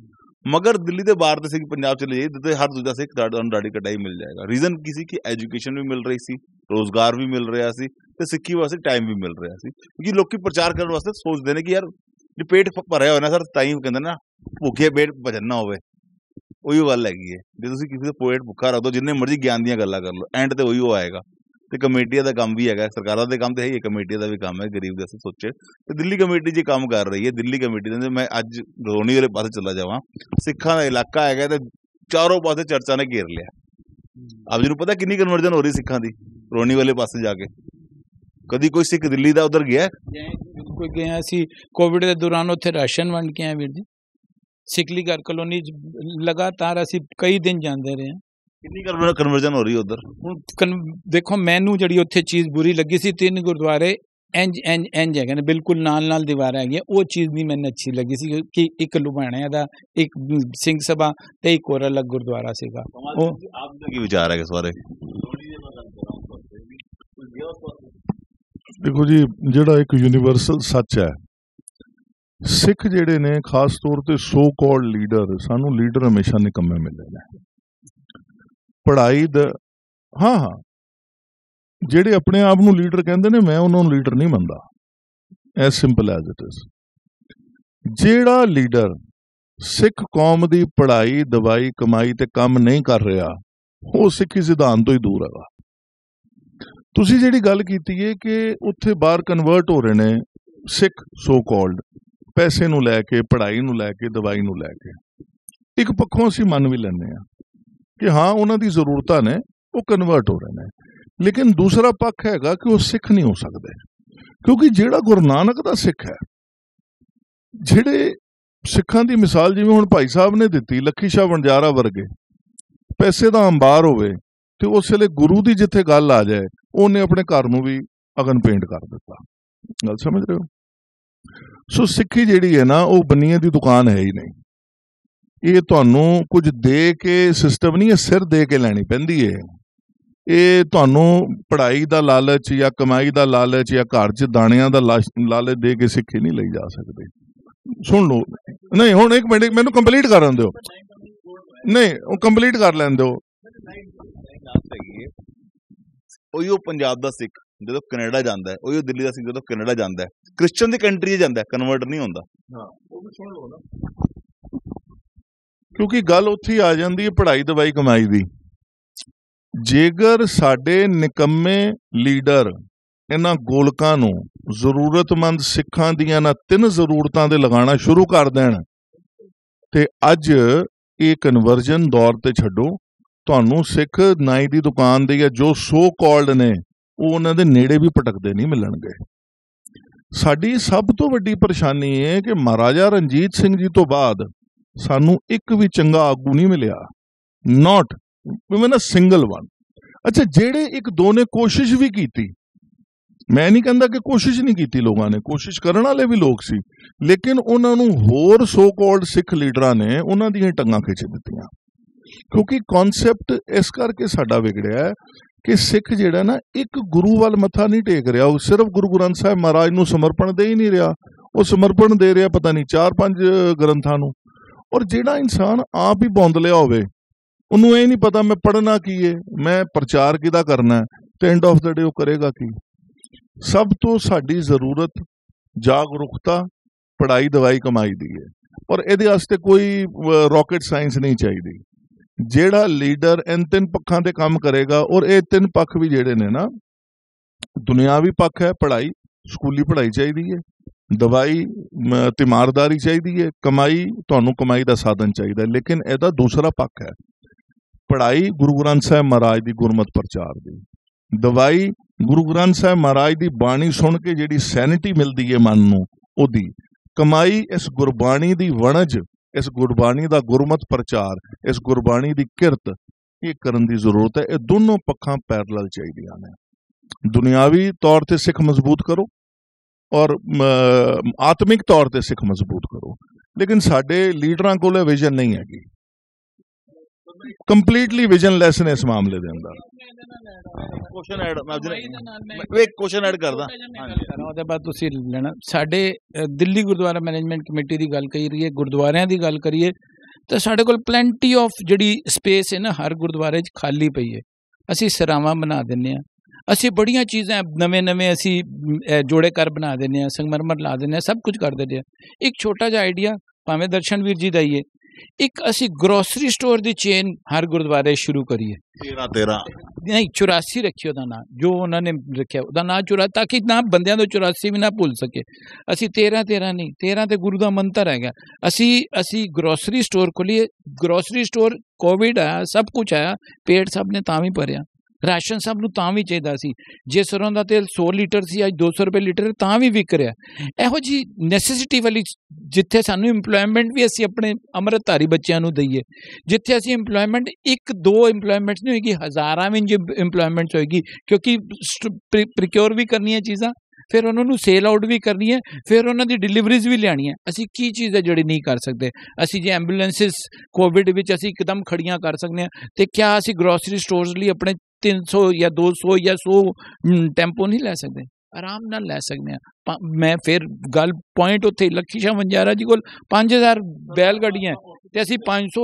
ਮਗਰ ਦਿੱਲੀ ਦੇ ਬਾਹਰ ਦੇ ਸਿੱਖ ਪੰਜਾਬ ਚਲੇ ਜਾਈਏ ਤੇ ਹਰ ਦੂਜਾ ਸਿੱਖ ਦਾੜੀ ਕਟਾਈ ਮਿਲ ਜਾਏਗਾ। ਰੀਜ਼ਨ ਕੀ ਸੀ ਕਿ ਐਜੂਕੇਸ਼ਨ ਵੀ ਮਿਲ ਰਹੀ ਸੀ, ਰੋਜ਼ਗਾਰ ਵੀ ਮਿਲ ਰਿਹਾ ਸੀ, ਤੇ ਸਿੱਖੀ ਵਾਸਤੇ ਟਾਈਮ ਵੀ ਮਿਲ ਰਿਹਾ ਸੀ। ਕਿਉਂਕਿ ਲੋਕੀ ਪ੍ਰਚਾਰ ਕਰਨ ਵਾਸਤੇ ਸੋਚਦੇ ਨੇ ਕਿ ਯਾਰ ਜੇ ਪੇਟ ਭਰਿਆ ਹੋਇਆ ਨਾ ਸਰ, ਤਾਂ ਹੀ ਕਹਿੰਦੇ ਨਾ ਭੁੱਖੇ ਪੇਟ ਭਜਨ ਨਾ ਹੋਵੇ। ਉਹੀ ਗੱਲ ਹੈਗੀ ਹੈ, ਜੇ ਤੁਸੀਂ ਕਿਸੇ ਦਾ ਪੇਟ ਭੁੱਖਾ ਰੱਖ ਦਿਓ, ਜਿੰਨੇ ਮਰਜ਼ੀ ਗਿਆਨ ਦੀਆਂ ਗੱਲਾਂ ਕਰ ਲਓ, ਐਂਡ ਤੇ ਉਹੀ ਉਹ ਆਏਗਾ। ਤੇ ਕਮੇਟੀਆਂ ਦਾ ਕੰਮ ਵੀ ਹੈਗਾ, ਸਰਕਾਰਾਂ ਦੇ ਕੰਮ ਤੇ ਹੈ ਹੀ, ਕਮੇਟੀਆਂ ਦਾ ਵੀ ਕੰਮ ਹੈ ਗਰੀਬ ਦੇ ਸੋਚੇ। ਤੇ ਦਿੱਲੀ ਕਮੇਟੀ ਜੇ ਕੰਮ ਕਰ ਰਹੀ ਹੈ, ਦਿੱਲੀ ਕਮੇਟੀ ਦੇ ਮੈਂ ਅੱਜ ਰੋਣੀ ਵਾਲੇ ਪਾਸੇ ਚਲਾ ਜਾਵਾਂ, ਸਿੱਖਾਂ ਦਾ ਇਲਾਕਾ ਹੈਗਾ ਤੇ ਚਾਰੋਂ ਪਾਸੇ ਚਰਚਾ ਨੇ ਘੇਰ ਲਿਆ। ਆਪ ਜੀ ਨੂੰ ਪਤਾ ਕਿੰਨੀ ਕਨਵਰਜਨ ਹੋ ਰਹੀ ਸਿੱਖਾਂ ਦੀ ਰੋਣੀ ਵਾਲੇ ਪਾਸੇ ਜਾ ਕੇ? ਕਦੀ ਕੋਈ ਸਿੱਖ ਦਿੱਲੀ ਦਾ ਉਧਰ ਗਿਆ? ਕੋਈ ਗਿਆ ਸੀ ਕੋਵਿਡ ਦੇ ਦੌਰਾਨ, ਉੱਥੇ ਰਾਸ਼ਨ ਵੰਡ ਕੇ ਆਏ ਵੀਰ ਜੀ। ਸਿਕਲੀ ਘਰ ਕਲੋਨੀ ਲਗਾਤਾਰ ਅਸੀਂ ਕਈ ਦਿਨ ਜਾਂਦੇ ਰਹੇ ਹਾਂ। ਕਿੰਨੀ ਕਨਵਰਜਨ ਹੋ ਰਹੀ ਉਧਰ? ਹੁਣ ਦੇਖੋ, ਮੈਨੂੰ ਜਿਹੜੀ ਉੱਥੇ ਚੀਜ਼ ਬੁਰੀ ਲੱਗੀ ਸੀ, 3 ਗੁਰਦੁਆਰੇ ਇੰਜ ਹੈਗੇ ਨੇ, ਬਿਲਕੁਲ ਨਾਲ ਦੀਵਾਰਾਂ ਹੈਗੀਆਂ, ਉਹ ਚੀਜ਼ ਨਹੀਂ ਮੈਨੂੰ ਅੱਛੀ ਲੱਗੀ ਸੀ ਕਿ ਇੱਕ ਲੁਬਾਣਿਆਂ ਦਾ, ਇੱਕ ਸਿੰਘ ਸਭਾ ਤੇ ਇੱਕ ਹੋਰ ਅਲੱਗ ਗੁਰਦੁਆਰਾ ਸੀਗਾ। ਉਹ ਆਪ ਦਾ ਕੀ ਵਿਚਾਰ ਹੈ ਇਸ ਬਾਰੇ? ਦੇਖੋ ਜੀ, ਜਿਹੜਾ ਇੱਕ ਯੂਨੀਵਰਸਲ ਸੱਚ ਹੈ, ਸਿੱਖ ਜਿਹੜੇ ਨੇ ਖਾਸ ਤੌਰ ਤੇ ਸੋ ਕਾਲਡ ਲੀਡਰ, ਸਾਨੂੰ ਲੀਡਰ ਹਮੇਸ਼ਾ ਨਿਕੰਮੇ ਮਿਲੇ ਨੇ। ਪੜ੍ਹਾਈ ਦਾ ਹਾਂ ਜਿਹੜੇ ਆਪਣੇ ਆਪ ਨੂੰ ਲੀਡਰ ਕਹਿੰਦੇ ਨੇ, ਮੈਂ ਉਹਨਾਂ ਨੂੰ ਲੀਡਰ ਨਹੀਂ ਮੰਨਦਾ, S simple as it is. ਜਿਹੜਾ ਲੀਡਰ ਸਿੱਖ ਕੌਮ ਦੀ ਪੜ੍ਹਾਈ, ਦਵਾਈ, ਕਮਾਈ ਤੇ ਕੰਮ ਨਹੀਂ ਕਰ ਰਿਹਾ, ਉਹ ਸਿੱਖੀ ਸਿਧਾਂਤ ਤੋਂ ਹੀ ਦੂਰ ਹੈਗਾ। ਤੁਸੀਂ ਜਿਹੜੀ ਗੱਲ ਕੀਤੀ ਹੈ ਕਿ ਉੱਥੇ ਬਾਹਰ ਕਨਵਰਟ ਹੋ ਰਹੇ ਨੇ ਸਿੱਖ ਸੋ ਕਾਲਡ, ਪੈਸੇ ਨੂੰ ਲੈ ਕੇ, ਪੜ੍ਹਾਈ ਨੂੰ ਲੈ ਕੇ, ਦਵਾਈ ਨੂੰ ਲੈ ਕੇ, ਇੱਕ ਪੱਖੋਂ ਅਸੀਂ ਮੰਨ ਵੀ ਲੈਂਦੇ ਹਾਂ ਕਿ ਹਾਂ ਉਹਨਾਂ ਦੀ ਜ਼ਰੂਰਤਾਂ ਨੇ, ਉਹ ਕਨਵਰਟ ਹੋ ਰਹੇ ਨੇ। ਲੇਕਿਨ ਦੂਸਰਾ ਪੱਖ ਹੈਗਾ ਕਿ ਉਹ ਸਿੱਖ ਨਹੀਂ ਹੋ ਸਕਦੇ, ਕਿਉਂਕਿ ਜਿਹੜਾ ਗੁਰੂ ਨਾਨਕ ਦਾ ਸਿੱਖ ਹੈ, ਜਿਹੜੇ ਸਿੱਖਾਂ ਦੀ ਮਿਸਾਲ ਜਿਵੇਂ ਹੁਣ ਭਾਈ ਸਾਹਿਬ ਨੇ ਦਿੱਤੀ, ਲੱਖੀ ਸ਼ਾਹ ਵਣਜਾਰਾ ਵਰਗੇ, ਪੈਸੇ ਦਾ ਅੰਬਾਰ ਹੋਵੇ ਤੇ ਉਸ ਵੇਲੇ ਗੁਰੂ ਦੀ ਜਿੱਥੇ ਗੱਲ ਆ ਜਾਏ, ਉਹਨੇ ਆਪਣੇ ਘਰ ਨੂੰ ਵੀ ਅਗਨ ਪੇਂਟ ਕਰ ਦਿੱਤਾ। ਗੱਲ ਸਮਝ ਰਹੇ ਹੋ? ਸੋ ਸਿੱਖੀ ਜਿਹੜੀ ਹੈ ਨਾ, ਉਹ ਬੰਨੀਏ ਦੀ ਦੁਕਾਨ ਹੈ ਹੀ ਨਹੀਂ। ਇਹ ਤੁਹਾਨੂੰ ਕੁਝ ਦੇ ਕੇ ਸਿਸਟਮ ਨਹੀਂ, ਇਹ ਸਿਰ ਦੇ ਕੇ ਲੈਣੀ ਪੈਂਦੀ ਹੈ। ਇਹ ਤੁਹਾਨੂੰ ਪੜ੍ਹਾਈ ਦਾ ਲਾਲਚ ਜਾਂ ਕਮਾਈ ਦਾ ਲਾਲਚ ਜਾਂ ਘਰ 'ਚ ਦਾਣਿਆਂ ਦਾ ਲਾਲਚ ਦੇ ਕੇ ਸਿੱਖੀ ਨਹੀਂ ਲਈ ਜਾ ਸਕਦੀ। ਸੁਣ ਲਓ, ਨਹੀਂ ਹੁਣ ਇੱਕ ਮਿੰਟ ਮੈਨੂੰ ਕੰਪਲੀਟ ਕਰਨ ਦਿਓ, ਨਹੀਂ ਉਹ ਕੰਪਲੀਟ ਕਰ ਲੈਣ ਦਿਓ। ਉਹੀ ਉਹ ਪੰਜਾਬ ਦਾ ਸਿੱਖ ਜਦੋਂ ਕੈਨੇਡਾ ਜਾਂਦਾ ਹੈ, ਉਹੀ ਉਹ ਦਿੱਲੀ ਦਾ ਸਿੱਖ ਜਦੋਂ ਕੈਨੇਡਾ ਜਾਂਦਾ ਹੈ, ਕ੍ਰਿਸਚਨ ਦੀ ਕੰਟਰੀ 'ਚ ਜਾਂਦਾ ਹੈ, ਕਨਵਰਟ ਨਹੀਂ ਹੁੰਦਾ। ਕਿਉਂਕਿ ਗੱਲ ਉੱਥੇ ਆ ਜਾਂਦੀ ਹੈ ਪੜ੍ਹਾਈ, ਦਵਾਈ, ਕਮਾਈ ਦੀ। ਜੇਕਰ ਸਾਡੇ ਨਿਕੰਮੇ ਲੀਡਰ ਇਹਨਾਂ ਗੋਲਕਾਂ ਨੂੰ ਜ਼ਰੂਰਤਮੰਦ ਸਿੱਖਾਂ ਦੀਆਂ ਨਾ 3 ਜ਼ਰੂਰਤਾਂ ਦੇ ਲਗਾਉਣਾ ਸ਼ੁਰੂ ਕਰ ਦੇਣ, ਤੇ ਅੱਜ ਇਹ ਕਨਵਰਜਨ ਦੌਰ ਤੇ ਛੱਡੋ, ਤੁਹਾਨੂੰ ਸਿੱਖ ਨਾਈ ਦੀ ਦੁਕਾਨ ਦੇ ਜਾਂ ਜੋ ਸੋ ਕਾਲਡ ਨੇ, ਉਹ ਉਹਨਾਂ ਦੇ ਨੇੜੇ ਵੀ ਭਟਕਦੇ ਨਹੀਂ ਮਿਲਣਗੇ। ਸਾਡੀ ਸਭ ਤੋਂ ਵੱਡੀ ਪਰੇਸ਼ਾਨੀ ਹੈ ਕਿ ਮਹਾਰਾਜਾ ਰਣਜੀਤ ਸਿੰਘ ਜੀ ਤੋਂ ਬਾਅਦ ਸਾਨੂੰ ਇੱਕ ਵੀ ਚੰਗਾ ਆਗੂ ਨਹੀਂ ਮਿਲਿਆ, not even a single one. ਅੱਛਾ, ਜਿਹੜੇ ਇੱਕ ਦੋ ਨੇ ਕੋਸ਼ਿਸ਼ ਵੀ ਕੀਤੀ, ਮੈਂ ਨਹੀਂ ਕਹਿੰਦਾ ਕਿ ਕੋਸ਼ਿਸ਼ ਨਹੀਂ ਕੀਤੀ, ਲੋਕਾਂ ਨੇ ਕੋਸ਼ਿਸ਼ ਕਰਨ ਵਾਲੇ ਵੀ ਲੋਕ ਸੀ, ਲੇਕਿਨ ਉਹਨਾਂ ਨੂੰ ਹੋਰ ਸੋ ਕਾਲਡ ਸਿੱਖ ਲੀਡਰਾਂ ਨੇ ਉਹਨਾਂ ਦੀਆਂ ਟੰਗਾਂ ਖਿੱਚ ਦਿੱਤੀਆਂ। ਕਿਉਂਕਿ ਕਨਸੈਪਟ ਇਸ ਕਰਕੇ ਸਾਡਾ ਵਿਗੜਿਆ ਕਿ ਸਿੱਖ ਜਿਹੜਾ ਨਾ ਇੱਕ ਗੁਰੂ ਵੱਲ ਮੱਥਾ ਨਹੀਂ ਟੇਕ ਰਿਹਾ, ਉਹ ਸਿਰਫ ਗੁਰੂ ਗ੍ਰੰਥ ਸਾਹਿਬ ਮਹਾਰਾਜ ਨੂੰ ਸਮਰਪਣ ਦੇ ਹੀ ਨਹੀਂ ਰਿਹਾ, ਉਹ ਸਮਰਪਣ ਦੇ ਰਿਹਾ ਪਤਾ ਨਹੀਂ 4-5 ਗ੍ਰੰਥਾਂ ਨੂੰ। ਔਰ ਜਿਹੜਾ ਇਨਸਾਨ ਆਪ ਹੀ ਬੌਂਦਲਿਆ ਹੋਵੇ, ਉਹਨੂੰ ਇਹ ਨਹੀਂ ਪਤਾ ਮੈਂ ਪੜ੍ਹਨਾ ਕੀ ਹੈ, ਮੈਂ ਪ੍ਰਚਾਰ ਕਿਹਦਾ ਕਰਨਾ ਹੈ, ਤੇ ਐਂਡ ਆਫ ਦਾ ਡੇ ਉਹ ਕਰੇਗਾ ਕੀ? ਸਭ ਤੋਂ ਸਾਡੀ ਜ਼ਰੂਰਤ ਜਾਗਰੂਕਤਾ, ਪੜ੍ਹਾਈ, ਦਵਾਈ, ਕਮਾਈ ਦੀ ਹੈ। ਔਰ ਇਹਦੇ ਵਾਸਤੇ ਕੋਈ ਰੌਕਟ ਸਾਇੰਸ ਨਹੀਂ ਚਾਹੀਦੀ। ਜਿਹੜਾ ਲੀਡਰ ਇਨ 3 ਪੱਖਾਂ ਤੇ ਕੰਮ ਕਰੇਗਾ, ਔਰ ਇਹ 3 ਪੱਖ ਵੀ ਜਿਹੜੇ ਨੇ ਨਾ, ਦੁਨਿਆਵੀ ਪੱਖ ਹੈ ਪੜ੍ਹਾਈ, ਸਕੂਲੀ ਪੜ੍ਹਾਈ ਚਾਹੀਦੀ ਹੈ, ਦਵਾਈ ਤਿਮਾਰਦਾਰੀ ਚਾਹੀਦੀ ਹੈ, ਕਮਾਈ ਤੁਹਾਨੂੰ ਕਮਾਈ ਦਾ ਸਾਧਨ ਚਾਹੀਦਾ, ਲੇਕਿਨ ਇਹਦਾ ਦੂਸਰਾ ਪੱਖ ਹੈ ਪੜ੍ਹਾਈ ਗੁਰੂ ਗ੍ਰੰਥ ਸਾਹਿਬ ਮਹਾਰਾਜ ਦੀ ਗੁਰਮਤਿ ਪ੍ਰਚਾਰ ਦੀ, ਦਵਾਈ ਗੁਰੂ ਗ੍ਰੰਥ ਸਾਹਿਬ ਮਹਾਰਾਜ ਦੀ ਬਾਣੀ ਸੁਣ ਕੇ ਜਿਹੜੀ ਸੈਨਿਟੀ ਮਿਲਦੀ ਹੈ ਮਨ ਨੂੰ ਉਹਦੀ, ਕਮਾਈ ਇਸ ਗੁਰਬਾਣੀ ਦੀ ਵਣਜ, ਇਸ ਗੁਰਬਾਣੀ ਦਾ ਗੁਰਮਤਿ ਪ੍ਰਚਾਰ, ਇਸ ਗੁਰਬਾਣੀ ਦੀ ਕਿਰਤ, ਇਹ ਕਰਨ ਦੀ ਜ਼ਰੂਰਤ ਹੈ। ਇਹ ਦੋਨੋਂ ਪੱਖਾਂ ਪੈਰਲਲ ਚਾਹੀਦੀਆਂ ਨੇ। ਦੁਨਿਆਵੀ ਤੌਰ ਤੇ ਸਿੱਖ ਮਜ਼ਬੂਤ ਕਰੋ ਔਰ ਆਤਮਿਕ ਤੌਰ ਤੇ ਸਿੱਖ ਮਜ਼ਬੂਤ ਕਰੋ, ਲੇਕਿਨ ਸਾਡੇ ਲੀਡਰਾਂ ਕੋਲ ਇਹ ਵਿਜ਼ਨ ਨਹੀਂ ਹੈਗੀ, ਕੰਪਲੀਟਲੀ ਵਿਜ਼ਨਲੈਸ ਨੇ ਇਸ ਮਾਮਲੇ ਦੇ ਅੰਦਰ। ਕੁਐਸਚਨ ਐਡ ਇੱਕ ਕੁਐਸਚਨ ਐਡ ਕਰਦਾ ਉਹਦੇ ਬਾਅਦ ਤੁਸੀਂ ਲੈਣਾ। ਸਾਡੇ ਦਿੱਲੀ ਗੁਰਦੁਆਰਾ ਮੈਨੇਜਮੈਂਟ ਕਮੇਟੀ ਦੀ ਗੱਲ ਕਰੀਏ, ਗੁਰਦੁਆਰਿਆਂ ਦੀ ਗੱਲ ਕਰੀਏ, ਤਾਂ ਸਾਡੇ ਕੋਲ ਪਲੈਂਟੀ ਆਫ ਜਿਹੜੀ ਸਪੇਸ ਹੈ ਨਾ ਹਰ ਗੁਰਦੁਆਰੇ 'ਚ ਖਾਲੀ ਪਈ ਹੈ। ਅਸੀਂ ਸਰਾਵਾਂ ਬਣਾ ਦਿੰਦੇ ਹਾਂ, ਅਸੀਂ ਬੜੀਆਂ ਚੀਜ਼ਾਂ ਨਵੇਂ ਅਸੀਂ ਜੋੜੇ ਘਰ ਬਣਾ ਦਿੰਦੇ ਹਾਂ, ਸੰਗਮਰਮਰ ਲਾ ਦਿੰਦੇ ਹਾਂ, ਸਭ ਕੁਝ ਕਰ ਦਿੰਦੇ ਹਾਂ। ਇੱਕ ਛੋਟਾ ਜਿਹਾ ਆਈਡੀਆ ਭਾਵੇਂ ਦਰਸ਼ਨ ਵੀਰ ਜੀ ਦਾ ਹੀ ਹੈ, ਇੱਕ ਅਸੀਂ ਗਰੋਸਰੀ ਸਟੋਰ ਦੀ ਚੇਨ ਹਰ ਗੁਰਦੁਆਰੇ ਸ਼ੁਰੂ ਕਰੀਏ। 13 ਨਹੀਂ 84 ਰੱਖਿਓ ਉਹਦਾ ਨਾਂ, ਜੋ ਉਹਨਾਂ ਨੇ ਰੱਖਿਆ ਉਹਦਾ ਨਾਂ 84, ਤਾਂ ਕਿ ਨਾ ਬੰਦਿਆਂ ਤੋਂ 84 ਵੀ ਨਾ ਭੁੱਲ ਸਕੇ। ਅਸੀਂ 13 ਨਹੀਂ, 13 ਤੇ ਗੁਰੂ ਦਾ ਮੰਤਰ ਹੈਗਾ। ਅਸੀਂ ਗਰੋਸਰੀ ਸਟੋਰ ਖੋਲੀਏ। ਗਰੋਸਰੀ ਸਟੋਰ ਕੋਵਿਡ ਆਇਆ, ਸਭ ਕੁਝ ਆਇਆ, ਪੇਟ ਸਭ ਨੇ ਤਾਂ ਵੀ ਭਰਿਆ, ਰਾਸ਼ਨ ਸਭ ਨੂੰ ਤਾਂ ਵੀ ਚਾਹੀਦਾ ਸੀ। ਜੇ ਸਰੋਂ ਦਾ ਤੇਲ 100 ਲੀਟਰ ਸੀ, ਅੱਜ 200 ਰੁਪਏ ਲੀਟਰ ਤਾਂ ਵੀ ਵਿਕ ਰਿਹਾ। ਇਹੋ ਜੀ ਨੈਸੈਸਿਟੀ ਵਾਲੀ, ਜਿੱਥੇ ਸਾਨੂੰ ਇੰਪਲੋਇਮੈਂਟ ਵੀ ਅਸੀਂ ਆਪਣੇ ਅੰਮ੍ਰਿਤਧਾਰੀ ਬੱਚਿਆਂ ਨੂੰ ਦਈਏ, ਜਿੱਥੇ ਅਸੀਂ ਇੰਪਲੋਇਮੈਂਟ 1-2 ਇੰਪਲੋਇਮੈਂਟਸ ਨਹੀਂ ਹੋਏਗੀ, ਹਜ਼ਾਰਾਂ ਵਿੱਚ ਇੰਪਲੋਇਮੈਂਟਸ ਹੋਏਗੀ, ਕਿਉਂਕਿ ਪ੍ਰੀਕਿਓਰ ਵੀ ਕਰਨੀ ਹੈ ਚੀਜ਼ਾਂ, ਫਿਰ ਉਹਨਾਂ ਨੂੰ ਸੇਲ ਆਊਟ ਵੀ ਕਰਨੀ ਹੈ, ਫਿਰ ਉਹਨਾਂ ਦੀ ਡਿਲੀਵਰੀਜ਼ ਵੀ ਲਿਆਣੀ ਹੈ। ਅਸੀਂ ਕੀ ਚੀਜ਼ ਹੈ ਜਿਹੜੀ ਨਹੀਂ ਕਰ ਸਕਦੇ? ਅਸੀਂ ਜੇ ਐਂਬੂਲੈਂਸਿਸ ਕੋਵਿਡ ਵਿੱਚ ਅਸੀਂ ਇੱਕਦਮ ਖੜੀਆਂ ਕਰ ਸਕਦੇ ਹਾਂ, ਤੇ ਕਿਆ ਅਸੀਂ ਗਰੋਸਰੀ ਸਟੋਰਸ ਲਈ ਆਪਣੇ 300 ਜਾਂ 200 ਜਾਂ 100 ਟੈਂਪੋ ਨਹੀਂ ਲੈ ਸਕਦੇ? ਆਰਾਮ ਨਾਲ ਲੈ ਸਕਦੇ ਹਾਂ। ਮੈਂ ਫਿਰ ਗੱਲ ਪੁਆਇੰਟ ਉੱਥੇ, ਲੱਖੀ ਸ਼ਾਹ ਵਣਜਾਰਾ ਜੀ ਕੋਲ 5000 ਬੈਲ ਗੱਡੀਆਂ ਤੇ ਅਸੀਂ 500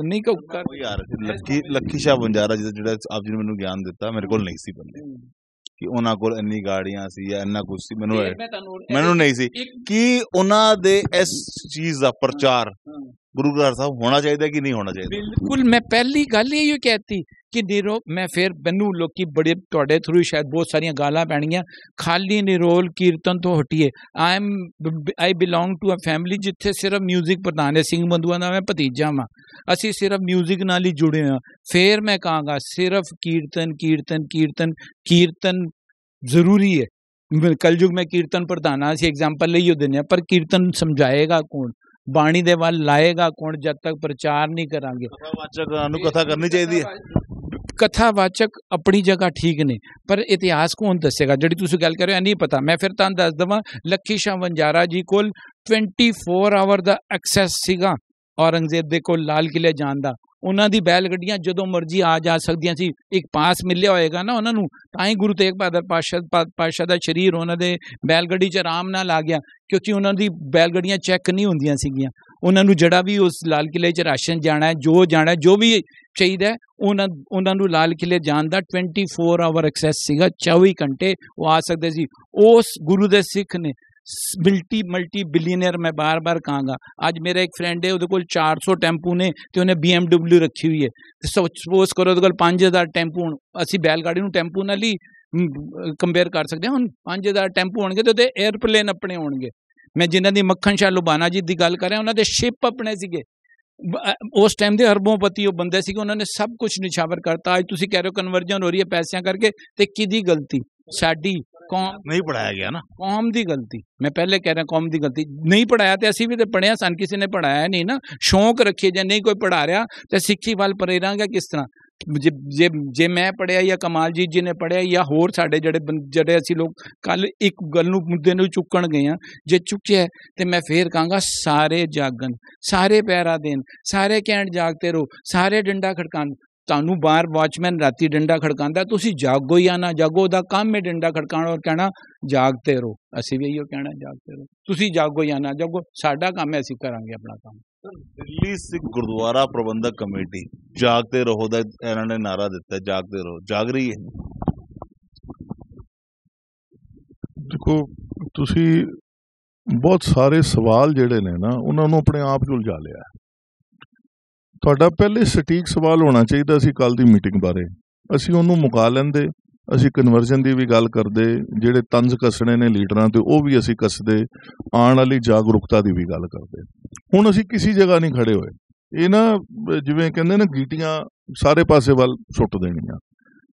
ਨਹੀਂ ਕਰ ਯਾਰ। ਲੱਖੀ ਸ਼ਾਹ ਵਣਜਾਰਾ ਜੀ ਦਾ ਜਿਹੜਾ ਆਪ ਜੀ ਨੇ ਮੈਨੂੰ ਗਿਆਨ ਦਿੱਤਾ, ਮੇਰੇ ਕੋਲ ਨਹੀਂ ਸੀ ਪਹਿਲੇ, ਕਿ ਉਹਨਾਂ ਕੋਲ ਇੰਨੀ ਗਾੜੀਆਂ ਸੀ ਜਾਂ ਇੰਨਾ ਕੁਝ ਸੀ, ਮੈਨੂੰ ਨਹੀਂ ਸੀ ਕਿ ਉਹਨਾਂ ਦੇ ਇਸ ਚੀਜ਼ ਦਾ ਪ੍ਰਚਾਰ ਗੁਰੂ ਗ੍ਰੰਥ ਸਾਹਿਬ ਹੋਣਾ ਚਾਹੀਦਾ ਕਿ ਨਹੀਂ ਹੋਣਾ ਚਾਹੀਦਾ। ਬਿਲਕੁਲ, ਮੈਂ ਪਹਿਲੀ ਗੱਲ ਇਹ ਕਹਿਤੀ ਕਿ ਨਿਰੋ, ਮੈਂ ਫਿਰ ਮੈਨੂੰ ਲੋਕੀ ਬੜੇ ਤੁਹਾਡੇ ਥਰੂ ਸ਼ਾਇਦ ਬਹੁਤ ਸਾਰੀਆਂ ਗਾਲਾਂ ਪੈਣੀਆਂ, ਖਾਲੀ ਨਿਰੋਲ ਕੀਰਤਨ ਤੋਂ ਹਟੀਏ। ਆਈ ਬਿਲੋਂਗ ਟੂ ਅ ਫੈਮਿਲੀ ਜਿੱਥੇ ਸਿਰਫ ਮਿਊਜ਼ਿਕ ਪ੍ਰਧਾਨ ਹੈ। ਸਿੰਘ ਬੰਧੂਆਂ ਦਾ ਮੈਂ ਭਤੀਜਾ ਵਾਂ, ਅਸੀਂ ਸਿਰਫ ਮਿਊਜ਼ਿਕ ਨਾਲ ਹੀ ਜੁੜੇ ਹਾਂ। ਫਿਰ ਮੈਂ ਕਹਾਂਗਾ ਸਿਰਫ ਕੀਰਤਨ ਕੀਰਤਨ ਕੀਰਤਨ ਕੀਰਤਨ ਜ਼ਰੂਰੀ ਹੈ। ਕਲਯੁਗ ਮੈਂ ਕੀਰਤਨ ਪ੍ਰਧਾਨ ਹਾਂ, ਅਸੀਂ ਐਗਜ਼ਾਮਪਲ ਲਈ ਉਹ ਦਿੰਦੇ ਹਾਂ, ਪਰ ਕੀਰਤਨ ਸਮਝਾਏਗਾ ਕੌਣ? ਬਾਣੀ ਦੇ ਵੱਲ ਲਾਏਗਾ ਕੌਣ ਜਦ ਤੱਕ ਪ੍ਰਚਾਰ ਨਹੀਂ ਕਰਾਂਗੇ? ਕਥਾਵਾਚਕਾਂ ਨੂੰ ਕਥਾ ਕਰਨੀ ਚਾਹੀਦੀ ਹੈ। ਕਥਾਵਾਚਕ ਆਪਣੀ ਜਗ੍ਹਾ ਠੀਕ ਨੇ, ਪਰ ਇਤਿਹਾਸ ਕੌਣ ਦੱਸੇਗਾ? ਜਿਹੜੀ ਤੁਸੀਂ ਗੱਲ ਕਰ ਰਹੇ ਹੋ ਨਹੀਂ ਪਤਾ। ਮੈਂ ਫਿਰ ਤੁਹਾਨੂੰ ਦੱਸ ਦੇਵਾਂ, ਲੱਖੀ ਸ਼ਾਹ ਵਣਜਾਰਾ ਜੀ ਕੋਲ 24 ਆਵਰ ਦਾ ਐਕਸੈਸ ਸੀਗਾ ਔਰੰਗਜ਼ੇਬ ਦੇ ਕੋਲ ਲਾਲ ਕਿਲੇ ਜਾਣ ਦਾ। ਉਹਨਾਂ ਦੀ ਬੈਲ ਗੱਡੀਆਂ ਜਦੋਂ ਮਰਜ਼ੀ ਆ ਜਾ ਸਕਦੀਆਂ ਸੀ। ਇੱਕ ਪਾਸ ਮਿਲਿਆ ਹੋਏਗਾ ਨਾ ਉਹਨਾਂ ਨੂੰ, ਤਾਂ ਹੀ ਗੁਰੂ ਤੇਗ ਬਹਾਦਰ ਪਾਤਸ਼ਾਹ ਦਾ ਸਰੀਰ ਉਹਨਾਂ ਦੇ ਬੈਲ ਗੱਡੀ 'ਚ ਆਰਾਮ ਨਾਲ ਆ ਗਿਆ, ਕਿਉਂਕਿ ਉਹਨਾਂ ਦੀ ਬੈਲ ਗੱਡੀਆਂ ਚੈੱਕ ਨਹੀਂ ਹੁੰਦੀਆਂ ਸੀਗੀਆਂ। ਉਹਨਾਂ ਨੂੰ ਜਿਹੜਾ ਵੀ ਉਸ ਲਾਲ ਕਿਲੇ 'ਚ ਰਾਸ਼ਨ ਜਾਣਾ ਹੈ, ਜੋ ਵੀ ਚਾਹੀਦਾ ਉਹਨਾਂ ਨੂੰ ਲਾਲ ਕਿਲੇ ਜਾਣ ਦਾ 24 ਆਵਰ ਐਕਸੈਸ ਸੀਗਾ। 24 ਘੰਟੇ ਉਹ ਆ ਸਕਦੇ ਸੀ। ਉਸ ਗੁਰੂ ਦੇ ਸਿੱਖ ਨੇ ਮਲਟੀ ਬਿਲੀਅਨਰ, ਮੈਂ ਬਾਰ-ਬਾਰ ਕਹਾਂਗਾ। ਅੱਜ ਮੇਰਾ ਇੱਕ ਫਰੈਂਡ ਹੈ, ਉਹਦੇ ਕੋਲ 400 ਟੈਂਪੂ ਨੇ ਤੇ ਉਹਨੇ BMW ਰੱਖੀ ਹੋਈ ਹੈ। ਤੇ ਸਪੋਜ਼ ਕਰੋ ਉਹਦੇ ਕੋਲ 5000 ਟੈਂਪੂ ਹੋਣ, ਅਸੀਂ ਬੈਲ ਗਾੜੀ ਨੂੰ ਟੈਂਪੂ ਨਾਲ ਹੀ ਕੰਪੇਅਰ ਕਰ ਸਕਦੇ ਹਾਂ। ਹੁਣ 5000 ਟੈਂਪੂ ਹੋਣਗੇ ਤੇ ਉਹਦੇ 에ਅਰਪਲੇਨ ਆਪਣੇ ਹੋਣਗੇ। ਮੈਂ ਜਿਨ੍ਹਾਂ ਦੀ ਮੱਖਣ ਸ਼ਾਹ ਲੁਬਾਨਾ ਜੀ ਦੀ ਗੱਲ ਕਰ ਰਿਹਾ, ਉਹਨਾਂ ਦੇ ਸ਼ਿਪ ਆਪਣੇ ਸੀਗੇ। ਉਸ ਟਾਈਮ ਦੇ ਅਰਬੋਂਪਤੀ ਉਹ ਬੰਦੇ ਸੀਗੇ, ਉਹਨਾਂ ਨੇ ਸਭ ਕੁਝ ਨਿਛਾਵਰ ਕਰਤਾ। ਅੱਜ ਤੁਸੀਂ ਕਹਿ ਰਹੇ ਹੋ ਕਨਵਰਜਨ ਹੋ ਰਹੀ ਹੈ ਪੈਸਿਆਂ ਕਰਕੇ, ਤੇ ਕਿਹਦੀ ਗਲਤੀ? ਸਾਡੀ ਕੌਮ ਨਹੀਂ ਪੜਾਇਆ ਗਿਆ ਨਾ, ਕੌਮ ਦੀ ਗਲਤੀ। ਮੈਂ ਪਹਿਲੇ ਕਹਿ ਰਿਹਾ ਕੌਮ ਦੀ ਗਲਤੀ। ਨਹੀਂ ਪੜਾਇਆ ਤੇ ਅਸੀਂ ਵੀ ਤੇ ਪੜਿਆ, ਸਾਨੂੰ ਕਿਸੇ ਨੇ ਪੜਾਇਆ ਨਹੀਂ ਨਾ। ਸ਼ੌਂਕ ਰੱਖੀਏ, ਜੇ ਨਹੀਂ ਕੋਈ ਪੜਾ ਰਿਹਾ ਤੇ ਸਿੱਖੀ ਵੱਲ ਪ੍ਰੇਰਾਂਗੇ ਕਿਸ ਤਰ੍ਹਾਂ? ਜੇ ਮੈਂ ਪੜਿਆ ਜਾਂ ਕਮਾਲਜੀਤ ਜੀ ਨੇ ਪੜਿਆ ਜਾਂ ਹੋਰ ਸਾਡੇ ਜਿਹੜੇ ਅਸੀਂ ਲੋਕ ਕੱਲ ਇੱਕ ਗੱਲ ਨੂੰ ਮੁੱਦੇ ਨੂੰ ਚੁੱਕਣ ਗਏ ਹਾਂ, ਜੇ ਚੁੱਕਿਆ ਤੇ ਮੈਂ ਫੇਰ ਕਹਾਂਗਾ ਸਾਰੇ ਜਾਗਣ, ਸਾਰੇ ਪਹਿਰਾ ਦੇਣ, ਸਾਰੇ ਕਹਿਣ ਜਾਗਤੇ ਰਹੋ, ਸਾਰੇ ਡੰਡਾ ਖੜਕਾਉਣ। ਤੁਹਾਨੂੰ ਬਾਹਰ ਵਾਚਮੈਨ ਰਾਤੀ ਡੰਡਾ ਖੜਕਾਉਂਦਾ, ਤੁਸੀਂ ਜਾਗੋ ਜਾਂ ਨਾ ਜਾਗੋ, ਉਹਦਾ ਕੰਮ ਹੈ ਡੰਡਾ ਖੜਕਾਉਣਾ ਔਰ ਕਹਿਣਾ ਜਾਗਤੇ ਰਹੋ। ਅਸੀਂ ਵੀ ਇਹੋ ਕਹਿਣਾ ਜਾਗਤੇ ਰਹੋ, ਤੁਸੀਂ ਜਾਗੋ ਜਾਂ ਨਾ ਜਾਗੋ, ਸਾਡਾ ਕੰਮ ਹੈ, ਅਸੀਂ ਕਰਾਂਗੇ ਆਪਣਾ ਕੰਮ। ਦਿੱਲੀ ਸਿੱਖ ਗੁਰਦੁਆਰਾ ਪ੍ਰਬੰਧਕ ਕਮੇਟੀ ਜਾਗਤੇ ਰਹੋ ਦਾ ਇਹਨਾਂ ਨੇ ਨਾਰਾ ਦਿੱਤਾ, ਜਾਗਤੇ ਰਹੋ, ਜਾਗ ਰਹੀ ਹੈ? ਦੇਖੋ, ਤੁਸੀਂ ਬਹੁਤ ਸਾਰੇ ਸਵਾਲ ਜਿਹੜੇ ਨੇ ਨਾ, ਉਹਨਾਂ ਨੂੰ ਆਪਣੇ ਆਪ 'ਚ ਉਲਝਾ ਲਿਆ। ਤੁਹਾਡਾ ਪਹਿਲੇ ਸਟੀਕ ਸਵਾਲ ਹੋਣਾ ਚਾਹੀਦਾ ਸੀ ਕੱਲ੍ਹ ਦੀ ਮੀਟਿੰਗ ਬਾਰੇ, ਅਸੀਂ ਉਹਨੂੰ ਮੁਕਾ ਲੈਂਦੇ, ਅਸੀਂ ਕਨਵਰਜਨ ਦੀ ਵੀ ਗੱਲ ਕਰਦੇ, ਜਿਹੜੇ ਤੰਜ਼ ਕੱਸਣੇ ਨੇ ਲੀਡਰਾਂ ਤੇ ਉਹ ਵੀ ਅਸੀਂ ਕੱਸਦੇ, ਆਉਣ ਵਾਲੀ ਜਾਗਰੂਕਤਾ ਦੀ ਵੀ ਗੱਲ ਕਰਦੇ। ਹੁਣ ਅਸੀਂ ਕਿਸੇ ਜਗ੍ਹਾ ਨਹੀਂ ਖੜੇ ਹੋਏ। ਇਹ ਨਾ ਜਿਵੇਂ ਕਹਿੰਦੇ ਨਾ ਗੀਟੀਆਂ ਸਾਰੇ ਪਾਸੇ ਵੱਲ ਸੁੱਟ ਦੇਣੀਆਂ।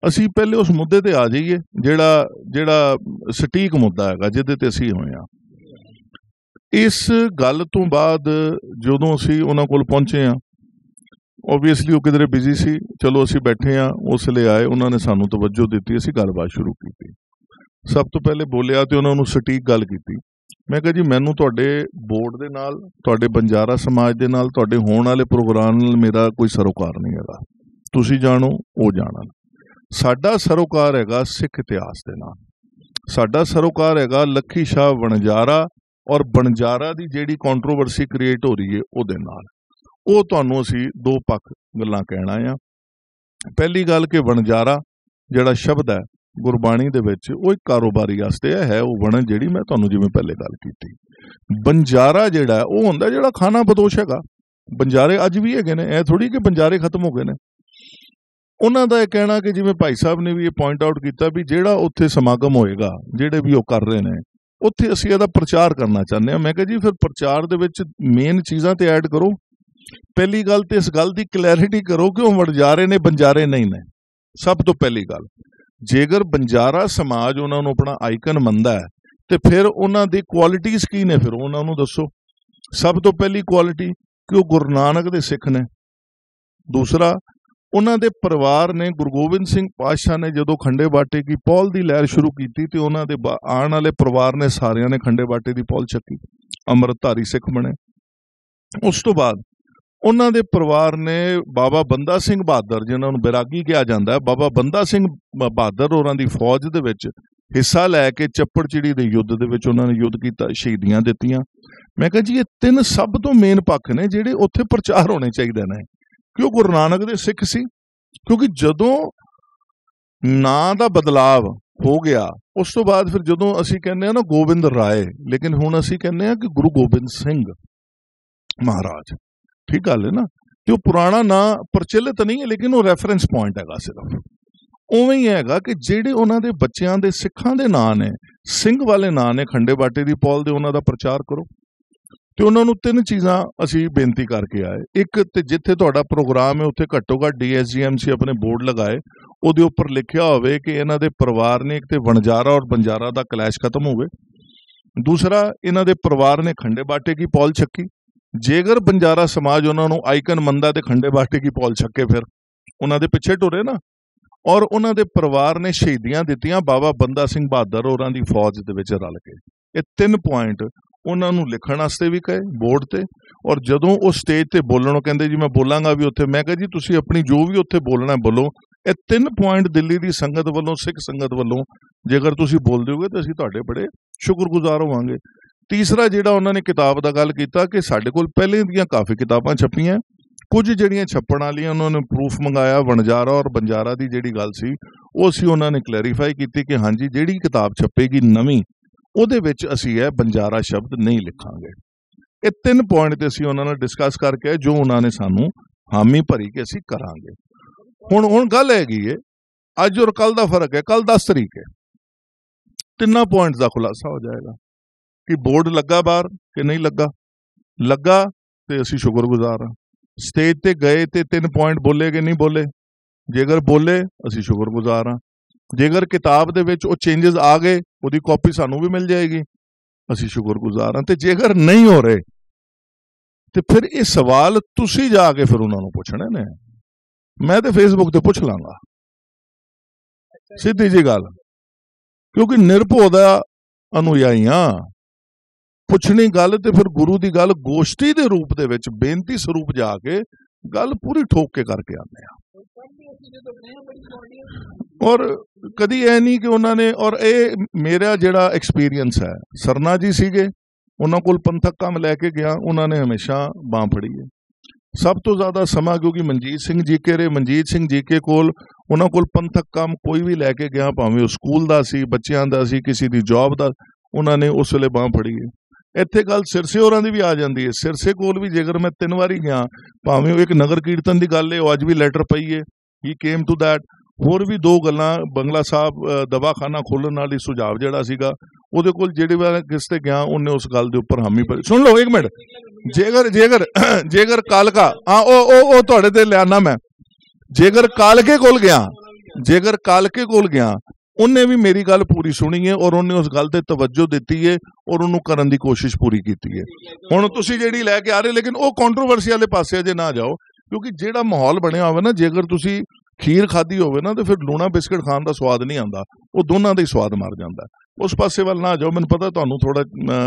ਅਸੀਂ ਪਹਿਲੇ ਉਸ ਮੁੱਦੇ ਤੇ ਆ ਜਾਈਏ ਜਿਹੜਾ ਸਟੀਕ ਮੁੱਦਾ ਹੈਗਾ ਜਿਹਦੇ ਤੇ ਅਸੀਂ ਹੋਏ ਹਾਂ। ਇਸ ਗੱਲ ਤੋਂ ਬਾਅਦ ਜਦੋਂ ਅਸੀਂ ਉਹਨਾਂ ਕੋਲ ਪਹੁੰਚੇ ਹਾਂ, ਓਬਵੀਅਸਲੀ ਉਹ ਕਿਧਰੇ ਬਿਜ਼ੀ ਸੀ, ਚਲੋ ਅਸੀਂ ਬੈਠੇ ਹਾਂ, ਉਸ ਲਈ ਆਏ, ਉਹਨਾਂ ਨੇ ਸਾਨੂੰ ਤਵੱਜੋ ਦਿੱਤੀ, ਅਸੀਂ ਗੱਲਬਾਤ ਸ਼ੁਰੂ ਕੀਤੀ। ਸਭ ਤੋਂ ਪਹਿਲੇ ਬੋਲਿਆ ਤੇ ਉਹਨਾਂ ਨੂੰ ਸਟੀਕ ਗੱਲ ਕੀਤੀ। ਮੈਂ ਕਿਹਾ ਜੀ ਮੈਨੂੰ ਤੁਹਾਡੇ ਬੋਰਡ ਦੇ ਨਾਲ, ਤੁਹਾਡੇ ਬੰਜਾਰਾ ਸਮਾਜ ਦੇ ਨਾਲ, ਤੁਹਾਡੇ ਹੋਣ ਵਾਲੇ ਪ੍ਰੋਗਰਾਮ ਨਾਲ ਮੇਰਾ ਕੋਈ ਸਰੋਕਾਰ ਨਹੀਂ ਹੈਗਾ। ਤੁਸੀਂ ਜਾਣੋ, ਉਹ ਜਾਣਨ। ਸਾਡਾ ਸਰੋਕਾਰ ਹੈਗਾ ਸਿੱਖ ਇਤਿਹਾਸ ਦੇ ਨਾਲ, ਸਾਡਾ ਸਰੋਕਾਰ ਹੈਗਾ ਲੱਖੀ ਸ਼ਾਹ ਵਣਜਾਰਾ ਔਰ ਵਣਜਾਰਾ ਦੀ ਜਿਹੜੀ ਕੰਟਰੋਵਰਸੀ ਕ੍ਰੀਏਟ ਹੋ ਰਹੀ ਹੈ ਉਹਦੇ ਨਾਲ। ਉਹ ਤੁਹਾਨੂੰ ਅਸੀਂ ਦੋ ਪੱਖ ਗੱਲਾਂ ਕਹਿਣਾ ਆ। ਪਹਿਲੀ ਗੱਲ ਕਿ ਵਣਜਾਰਾ ਜਿਹੜਾ ਸ਼ਬਦ ਹੈ ਗੁਰਬਾਣੀ ਦੇ ਵਿੱਚ ਉਹ ਇੱਕ ਕਾਰੋਬਾਰੀ ਵਾਸਤੇ ਹੈ ਉਹ ਵਣ ਜਿਹੜੀ ਮੈਂ ਤੁਹਾਨੂੰ ਜਿਵੇਂ ਪਹਿਲੇ ਗੱਲ ਕੀਤੀ। ਬੰਜਾਰਾ ਜਿਹੜਾ ਉਹ ਹੁੰਦਾ ਜਿਹੜਾ ਖਾਨਾ ਬਦੋਸ਼ ਹੈਗਾ। ਬੰਜਾਰੇ ਅੱਜ ਵੀ ਹੈਗੇ ਨੇ, ਇਹ ਥੋੜੀ ਕਿ ਬੰਜਾਰੇ ਖਤਮ ਹੋ ਗਏ ਨੇ। ਉਹਨਾਂ ਦਾ ਇਹ ਕਹਿਣਾ ਕਿ ਜਿਵੇਂ ਭਾਈ ਸਾਹਿਬ ਨੇ ਵੀ ਇਹ ਪੁਆਇੰਟ ਆਊਟ ਕੀਤਾ ਵੀ ਜਿਹੜਾ ਉੱਥੇ ਸਮਾਗਮ ਹੋਏਗਾ, ਜਿਹੜੇ ਵੀ ਉਹ ਕਰ ਰਹੇ ਨੇ, ਉੱਥੇ ਅਸੀਂ ਇਹਦਾ ਪ੍ਰਚਾਰ ਕਰਨਾ ਚਾਹੁੰਦੇ ਹਾਂ। ਮੈਂ ਕਿਹਾ ਜੀ ਫਿਰ ਪ੍ਰਚਾਰ ਦੇ ਵਿੱਚ ਮੇਨ ਚੀਜ਼ਾਂ ਤੇ ਐਡ ਕਰੋ। ਪਹਿਲੀ ਗੱਲ ਤੇ ਇਸ ਗੱਲ ਦੀ ਕਲੈਰਿਟੀ ਕਰੋ ਕਿ ਉਹ ਵਣਜਾਰੇ ਨੇ, ਬੰਜਾਰੇ ਨਹੀਂ ਨੇ। ਸਭ ਤੋਂ ਪਹਿਲੀ ਗੱਲ, ਜੇਕਰ ਬੰਜਾਰਾ ਸਮਾਜ ਉਹਨਾਂ ਨੂੰ ਆਪਣਾ ਆਈਕਨ ਮੰਨਦਾ ਹੈ ਤੇ ਫਿਰ ਉਹਨਾਂ ਦੀ ਕੁਆਲਿਟੀਜ਼ ਕੀ ਨੇ, ਫਿਰ ਉਹਨਾਂ ਨੂੰ ਦੱਸੋ। ਸਭ ਤੋਂ ਪਹਿਲੀ ਕੁਆਲਿਟੀ ਕਿ ਉਹ ਗੁਰੂ ਨਾਨਕ ਦੇ ਸਿੱਖ ਨੇ। ਦੂਸਰਾ, ਉਹਨਾਂ ਦੇ ਪਰਿਵਾਰ ਨੇ, ਗੁਰੂ ਗੋਬਿੰਦ ਸਿੰਘ ਪਾਤਸ਼ਾਹ ਨੇ ਜਦੋਂ ਖੰਡੇ ਬਾਟੇ ਕੀ ਪੌਲ ਦੀ ਲਹਿਰ ਸ਼ੁਰੂ ਕੀਤੀ ਤੇ ਉਹਨਾਂ ਦੇ ਆਉਣ ਵਾਲੇ ਪਰਿਵਾਰ ਨੇ ਸਾਰਿਆਂ ਨੇ ਖੰਡੇ ਬਾਟੇ ਦੀ ਪੌਲ ਚੱਕੀ, ਅੰਮ੍ਰਿਤਧਾਰੀ ਸਿੱਖ ਬਣੇ। ਉਸ ਤੋਂ ਬਾਅਦ ਉਹਨਾਂ ਦੇ ਪਰਿਵਾਰ ਨੇ ਬਾਬਾ ਬੰਦਾ ਸਿੰਘ ਬਹਾਦਰ, ਜਿਨ੍ਹਾਂ ਨੂੰ ਬੈਰਾਗੀ ਕਿਹਾ ਜਾਂਦਾ ਹੈ, ਬਾਬਾ ਬੰਦਾ ਸਿੰਘ ਬਹਾਦਰ ਹੋਰਾਂ ਦੀ ਫੌਜ ਦੇ ਵਿੱਚ ਹਿੱਸਾ ਲੈ ਕੇ ਚੱਪੜਚਿੜੀ ਦੇ ਯੁੱਧ ਦੇ ਵਿੱਚ ਉਹਨਾਂ ਨੇ ਯੁੱਧ ਕੀਤਾ, ਸ਼ਹੀਦੀਆਂ ਦਿੱਤੀਆਂ। ਮੈਂ ਕਿਹਾ ਜੀ ਇਹ ਤਿੰਨ ਸਭ ਤੋਂ ਮੇਨ ਪੱਖ ਨੇ ਜਿਹੜੇ ਉੱਥੇ ਪ੍ਰਚਾਰ ਹੋਣੇ ਚਾਹੀਦੇ ਨੇ ਕਿ ਉਹ ਗੁਰੂ ਨਾਨਕ ਦੇ ਸਿੱਖ ਸੀ। ਕਿਉਂਕਿ ਜਦੋਂ ਨਾਂ ਦਾ ਬਦਲਾਵ ਹੋ ਗਿਆ ਉਸ ਤੋਂ ਬਾਅਦ ਫਿਰ ਜਦੋਂ ਅਸੀਂ ਕਹਿੰਦੇ ਹਾਂ ਨਾ ਗੋਬਿੰਦ ਰਾਏ, ਲੇਕਿਨ ਹੁਣ ਅਸੀਂ ਕਹਿੰਦੇ ਹਾਂ ਕਿ ਗੁਰੂ ਗੋਬਿੰਦ ਸਿੰਘ ਮਹਾਰਾਜ। ਠੀਕ ਗੱਲ ਹੈ ਨਾ, ਤੇ ਉਹ ਪੁਰਾਣਾ ਨਾਂ ਪ੍ਰਚਲਿਤ ਨਹੀਂ ਹੈ ਲੇਕਿਨ ਉਹ ਰੈਫਰੈਂਸ ਪੁਆਇੰਟ ਹੈਗਾ ਸਿਰਫ। ਉਵੇਂ ਹੀ ਹੈਗਾ ਕਿ ਜਿਹੜੇ ਉਹਨਾਂ ਦੇ ਬੱਚਿਆਂ ਦੇ ਸਿੱਖਾਂ ਦੇ ਨਾਂ ਨੇ, ਸਿੰਘ ਵਾਲੇ ਨਾਂ ਨੇ, ਖੰਡੇ ਬਾਟੇ ਦੀ ਪੌਲ ਦੇ, ਉਹਨਾਂ ਦਾ ਪ੍ਰਚਾਰ ਕਰੋ। ਤੇ ਉਹਨਾਂ ਨੂੰ ਤਿੰਨ ਚੀਜ਼ਾਂ ਅਸੀਂ ਬੇਨਤੀ ਕਰਕੇ ਆਏ। ਇੱਕ ਤੇ ਜਿੱਥੇ ਤੁਹਾਡਾ ਪ੍ਰੋਗਰਾਮ ਹੈ ਉੱਥੇ ਘੱਟੋ ਘੱਟ DSGMC ਆਪਣੇ ਬੋਰਡ ਲਗਾਏ, ਉਹਦੇ ਉੱਪਰ ਲਿਖਿਆ ਹੋਵੇ ਕਿ ਇਹਨਾਂ ਦੇ ਪਰਿਵਾਰ ਨੇ ਇੱਕ ਤੇ ਵਣਜਾਰਾ ਔਰ ਬੰਜਾਰਾ ਦਾ ਕਲੈਸ਼ ਖਤਮ ਹੋਵੇ। ਦੂਸਰਾ, ਇਹਨਾਂ ਦੇ ਪਰਿਵਾਰ ਨੇ ਖੰਡੇ ਬਾਟੇ ਕੀ ਪੌਲ ਚੱਕੀ। ਜੇਕਰ ਬੰਜਾਰਾ ਸਮਾਜ ਉਹਨਾਂ ਨੂੰ ਆਈਕਨ ਮੰਨਦਾ ਤੇ ਖੰਡੇ ਬਾਟੇ ਕੀ ਪੌਲ ਚੱਕੇ, ਫਿਰ ਉਹਨਾਂ ਦੇ ਪਿੱਛੇ ਟੁਰੇ ਨਾ। ਔਰ ਉਹਨਾਂ ਦੇ ਪਰਿਵਾਰ ਨੇ ਸ਼ਹੀਦੀਆਂ ਦਿੱਤੀਆਂ ਬਾਬਾ ਬੰਦਾ ਸਿੰਘ ਬਹਾਦਰ ਹੋਰਾਂ ਦੀ ਫੌਜ ਦੇ ਵਿੱਚ ਰਲ ਕੇ। ਇਹ ਤਿੰਨ ਪੁਆਇੰਟ ਉਹਨਾਂ ਨੂੰ ਲਿਖਣ ਵਾਸਤੇ ਵੀ ਕਹੇ ਬੋਰਡ ਤੇ, ਔਰ ਜਦੋਂ ਉਹ ਸਟੇਜ ਤੇ ਬੋਲਣੋਂ ਕਹਿੰਦੇ ਜੀ ਮੈਂ ਬੋਲਾਂਗਾ ਵੀ ਉੱਥੇ, ਮੈਂ ਕਿਹਾ ਜੀ ਤੁਸੀਂ ਆਪਣੀ ਜੋ ਵੀ ਉੱਥੇ ਬੋਲਣਾ ਬੋਲੋ। ਇਹ ਤਿੰਨ ਪੁਆਇੰਟ ਦਿੱਲੀ ਦੀ ਸੰਗਤ ਵੱਲੋਂ, ਸਿੱਖ ਸੰਗਤ ਵੱਲੋਂ ਜੇਕਰ ਤੁਸੀਂ ਬੋਲ ਦਿਓਗੇ ਤਾਂ ਅਸੀਂ ਤੁਹਾਡੇ ਬੜੇ ਸ਼ੁਕਰਗੁਜ਼ਾਰ ਹੋਵਾਂਗੇ। ਤੀਸਰਾ, ਜਿਹੜਾ ਉਹਨਾਂ ਨੇ ਕਿਤਾਬ ਦਾ ਗੱਲ ਕੀਤਾ ਕਿ ਸਾਡੇ ਕੋਲ ਪਹਿਲੇ ਦੀਆਂ ਕਾਫੀ ਕਿਤਾਬਾਂ ਛਪੀਆਂ, ਕੁਝ ਜਿਹੜੀਆਂ ਛਪਣ ਵਾਲੀਆਂ ਉਹਨਾਂ ਨੇ ਪ੍ਰੂਫ ਮੰਗਾਇਆ। ਵਣਜਾਰਾ ਔਰ ਬੰਜਾਰਾ ਦੀ ਜਿਹੜੀ ਗੱਲ ਸੀ ਉਹ ਅਸੀਂ ਉਹਨਾਂ ਨੇ ਕਲੈਰੀਫਾਈ ਕੀਤੀ ਕਿ ਹਾਂਜੀ ਜਿਹੜੀ ਕਿਤਾਬ ਛਪੇਗੀ ਨਵੀਂ, ਉਹਦੇ ਵਿੱਚ ਅਸੀਂ ਇਹ ਬੰਜਾਰਾ ਸ਼ਬਦ ਨਹੀਂ ਲਿਖਾਂਗੇ। ਇਹ ਤਿੰਨ ਪੁਆਇੰਟ ਤੇ ਅਸੀਂ ਉਹਨਾਂ ਨਾਲ ਡਿਸਕਸ ਕਰਕੇ ਜੋ ਉਹਨਾਂ ਨੇ ਸਾਨੂੰ ਹਾਮੀ ਭਰੀ ਕਿ ਅਸੀਂ ਕਰਾਂਗੇ। ਹੁਣ ਗੱਲ ਹੈਗੀ ਹੈ ਅੱਜ ਔਰ ਕੱਲ ਦਾ ਫਰਕ ਹੈ। ਕੱਲ 10 ਤਰੀਕ ਹੈ, ਤਿੰਨਾਂ ਪੁਆਇੰਟਸ ਦਾ ਖੁਲਾਸਾ ਹੋ ਜਾਏਗਾ ਕਿ ਬੋਰਡ ਲੱਗਾ ਬਾਹਰ ਕਿ ਨਹੀਂ ਲੱਗਾ ਤੇ ਅਸੀਂ ਸ਼ੁਕਰਗੁਜ਼ਾਰ ਹਾਂ। ਸਟੇਜ ਤੇ ਗਏ ਤੇ ਤਿੰਨ ਪੁਆਇੰਟ ਬੋਲੇ ਕਿ ਨਹੀਂ ਬੋਲੇ, ਜੇਕਰ ਬੋਲੇ ਅਸੀਂ ਸ਼ੁਕਰਗੁਜ਼ਾਰ ਹਾਂ। ਜੇਕਰ ਕਿਤਾਬ ਦੇ ਵਿੱਚ ਉਹ ਚੇਂਜਸ ਆ ਗਏ, ਉਹਦੀ ਕਾਪੀ ਸਾਨੂੰ ਵੀ ਮਿਲ ਜਾਏਗੀ, ਅਸੀਂ ਸ਼ੁਕਰਗੁਜ਼ਾਰ ਹਾਂ। ਤੇ ਜੇਕਰ ਨਹੀਂ ਹੋ ਰਹੇ ਤੇ ਫਿਰ ਇਹ ਸਵਾਲ ਤੁਸੀਂ ਜਾ ਕੇ ਫਿਰ ਉਹਨਾਂ ਨੂੰ ਪੁੱਛਣੇ ਨੇ। ਮੈਂ ਤੇ ਫੇਸਬੁੱਕ ਤੇ ਪੁੱਛ ਲਾਂਗਾ, ਸਿੱਧੀ ਜੀ ਗੱਲ, ਕਿਉਂਕਿ ਨਿਰਭਉ ਦਾ ਅਨੁਯਾਈ ਹਾਂ। ਪੁੱਛਣੀ ਗੱਲ ਤੇ ਫਿਰ ਗੁਰੂ ਦੀ ਗੱਲ ਗੋਸ਼ਟੀ ਦੇ ਰੂਪ ਦੇ ਵਿੱਚ ਬੇਨਤੀ ਸਰੂਪ ਜਾ ਕੇ ਗੱਲ ਪੂਰੀ ਠੋਕ ਕੇ ਕਰਕੇ ਆਉਂਦੇ ਆ। ਔਰ ਕਦੀ ਇਹ ਨਹੀਂ ਕਿ ਉਹਨਾਂ ਨੇ, ਔਰ ਇਹ ਮੇਰਾ ਜਿਹੜਾ ਐਕਸਪੀਰੀਅੰਸ ਹੈ, ਸਰਨਾ ਜੀ ਸੀਗੇ, ਉਹਨਾਂ ਕੋਲ ਪੰਥਕ ਕੰਮ ਲੈ ਕੇ ਗਿਆ, ਉਹਨਾਂ ਨੇ ਹਮੇਸ਼ਾ ਬਾਂਹ ਫੜੀ ਹੈ। ਸਭ ਤੋਂ ਜ਼ਿਆਦਾ ਸਮਾਂ ਕਿਉਂਕਿ ਮਨਜੀਤ ਸਿੰਘ ਜੀਕੇ ਰਹੇ, ਮਨਜੀਤ ਸਿੰਘ ਜੀਕੇ ਕੋਲ, ਉਹਨਾਂ ਕੋਲ ਪੰਥਕ ਕੰਮ ਕੋਈ ਵੀ ਲੈ ਕੇ ਗਿਆ, ਭਾਵੇਂ ਉਹ ਸਕੂਲ ਦਾ ਸੀ, ਬੱਚਿਆਂ ਦਾ ਸੀ, ਕਿਸੇ ਦੀ ਜੌਬ ਦਾ, ਉਹਨਾਂ ਨੇ ਉਸ ਵੇਲੇ ਬਾਂਹ ਫੜੀ ਹੈ। ਇੱਥੇ ਗੱਲ ਸਿਰਸੇ ਹੋਰਾਂ ਦੀ ਵੀ ਆ ਜਾਂਦੀ ਹੈ। ਸਿਰਸੇ ਕੋਲ ਵੀ ਜੇਕਰ ਮੈਂ 3 ਵਾਰੀ ਗਿਆ, ਭਾਵੇਂ ਉਹ ਇੱਕ ਨਗਰ ਕੀਰਤਨ ਦੀ ਗੱਲ ਹੈ, ਉਹ ਅੱਜ ਵੀ ਲੈਟਰ ਪਈ ਹੈ, ਹੀ ਕੇਮ ਟੂ ਦੈਟ। ਹੋਰ ਵੀ 2 ਗੱਲਾਂ, ਬੰਗਲਾ ਸਾਹਿਬ ਦਵਾਖਾਨਾ ਖੋਲ੍ਹਣ ਨਾਲ ਹੀ ਸੁਝਾਵ ਜਿਹੜਾ ਸੀਗਾ ਉਹਦੇ ਕੋਲ, ਜਿਹੜੇ ਵਾਰ ਕਿਸ ਤੇ ਗਿਆ ਉਹਨੇ ਉਸ ਗੱਲ ਦੇ ਉੱਪਰ ਹਾਮੀ ਭਰੀ। ਸੁਣ ਲਓ 1 ਮਿੰਟ, ਜੇਕਰ ਕਾਲਕਾ, ਹਾਂ ਉਹ ਤੁਹਾਡੇ ਤੇ ਲਿਆਣਾ ਮੈਂ, ਜੇਕਰ ਕਾਲਕੇ ਕੋਲ ਗਿਆ ਉਹਨੇ ਵੀ ਮੇਰੀ ਗੱਲ ਪੂਰੀ ਸੁਣੀ ਹੈ ਔਰ ਉਹਨੇ ਉਸ ਗੱਲ ਤੇ ਤਵੱਜੋ ਦਿੱਤੀ ਹੈ ਔਰ ਉਹਨੂੰ ਕਰਨ ਦੀ ਕੋਸ਼ਿਸ਼ ਪੂਰੀ ਕੀਤੀ ਹੈ। ਹੁਣ ਤੁਸੀਂ ਜਿਹੜੀ ਲੈ ਕੇ ਆ ਰਹੇ ਲੇਕਿਨ ਉਹ ਕੰਟਰੋਵਰਸੀ ਵਾਲੇ ਪਾਸੇ ਅਜੇ ਨਾ ਜਾਓ, ਕਿਉਂਕਿ ਜਿਹੜਾ ਮਾਹੌਲ ਬਣਿਆ ਹੋਵੇ ਨਾ, ਜੇਕਰ ਤੁਸੀਂ ਖੀਰ ਖਾਧੀ ਹੋਵੇ ਨਾ ਤੇ ਫਿਰ ਲੂਣਾ ਬਿਸਕਟ ਖਾਣ ਦਾ ਸਵਾਦ ਨਹੀਂ ਆਉਂਦਾ, ਉਹ ਦੋਨਾਂ ਦਾ ਹੀ ਸਵਾਦ ਮਰ ਜਾਂਦਾ। ਉਸ ਪਾਸੇ ਵੱਲ ਨਾ ਜਾਓ, ਮੈਨੂੰ ਪਤਾ ਤੁਹਾਨੂੰ ਥੋੜਾ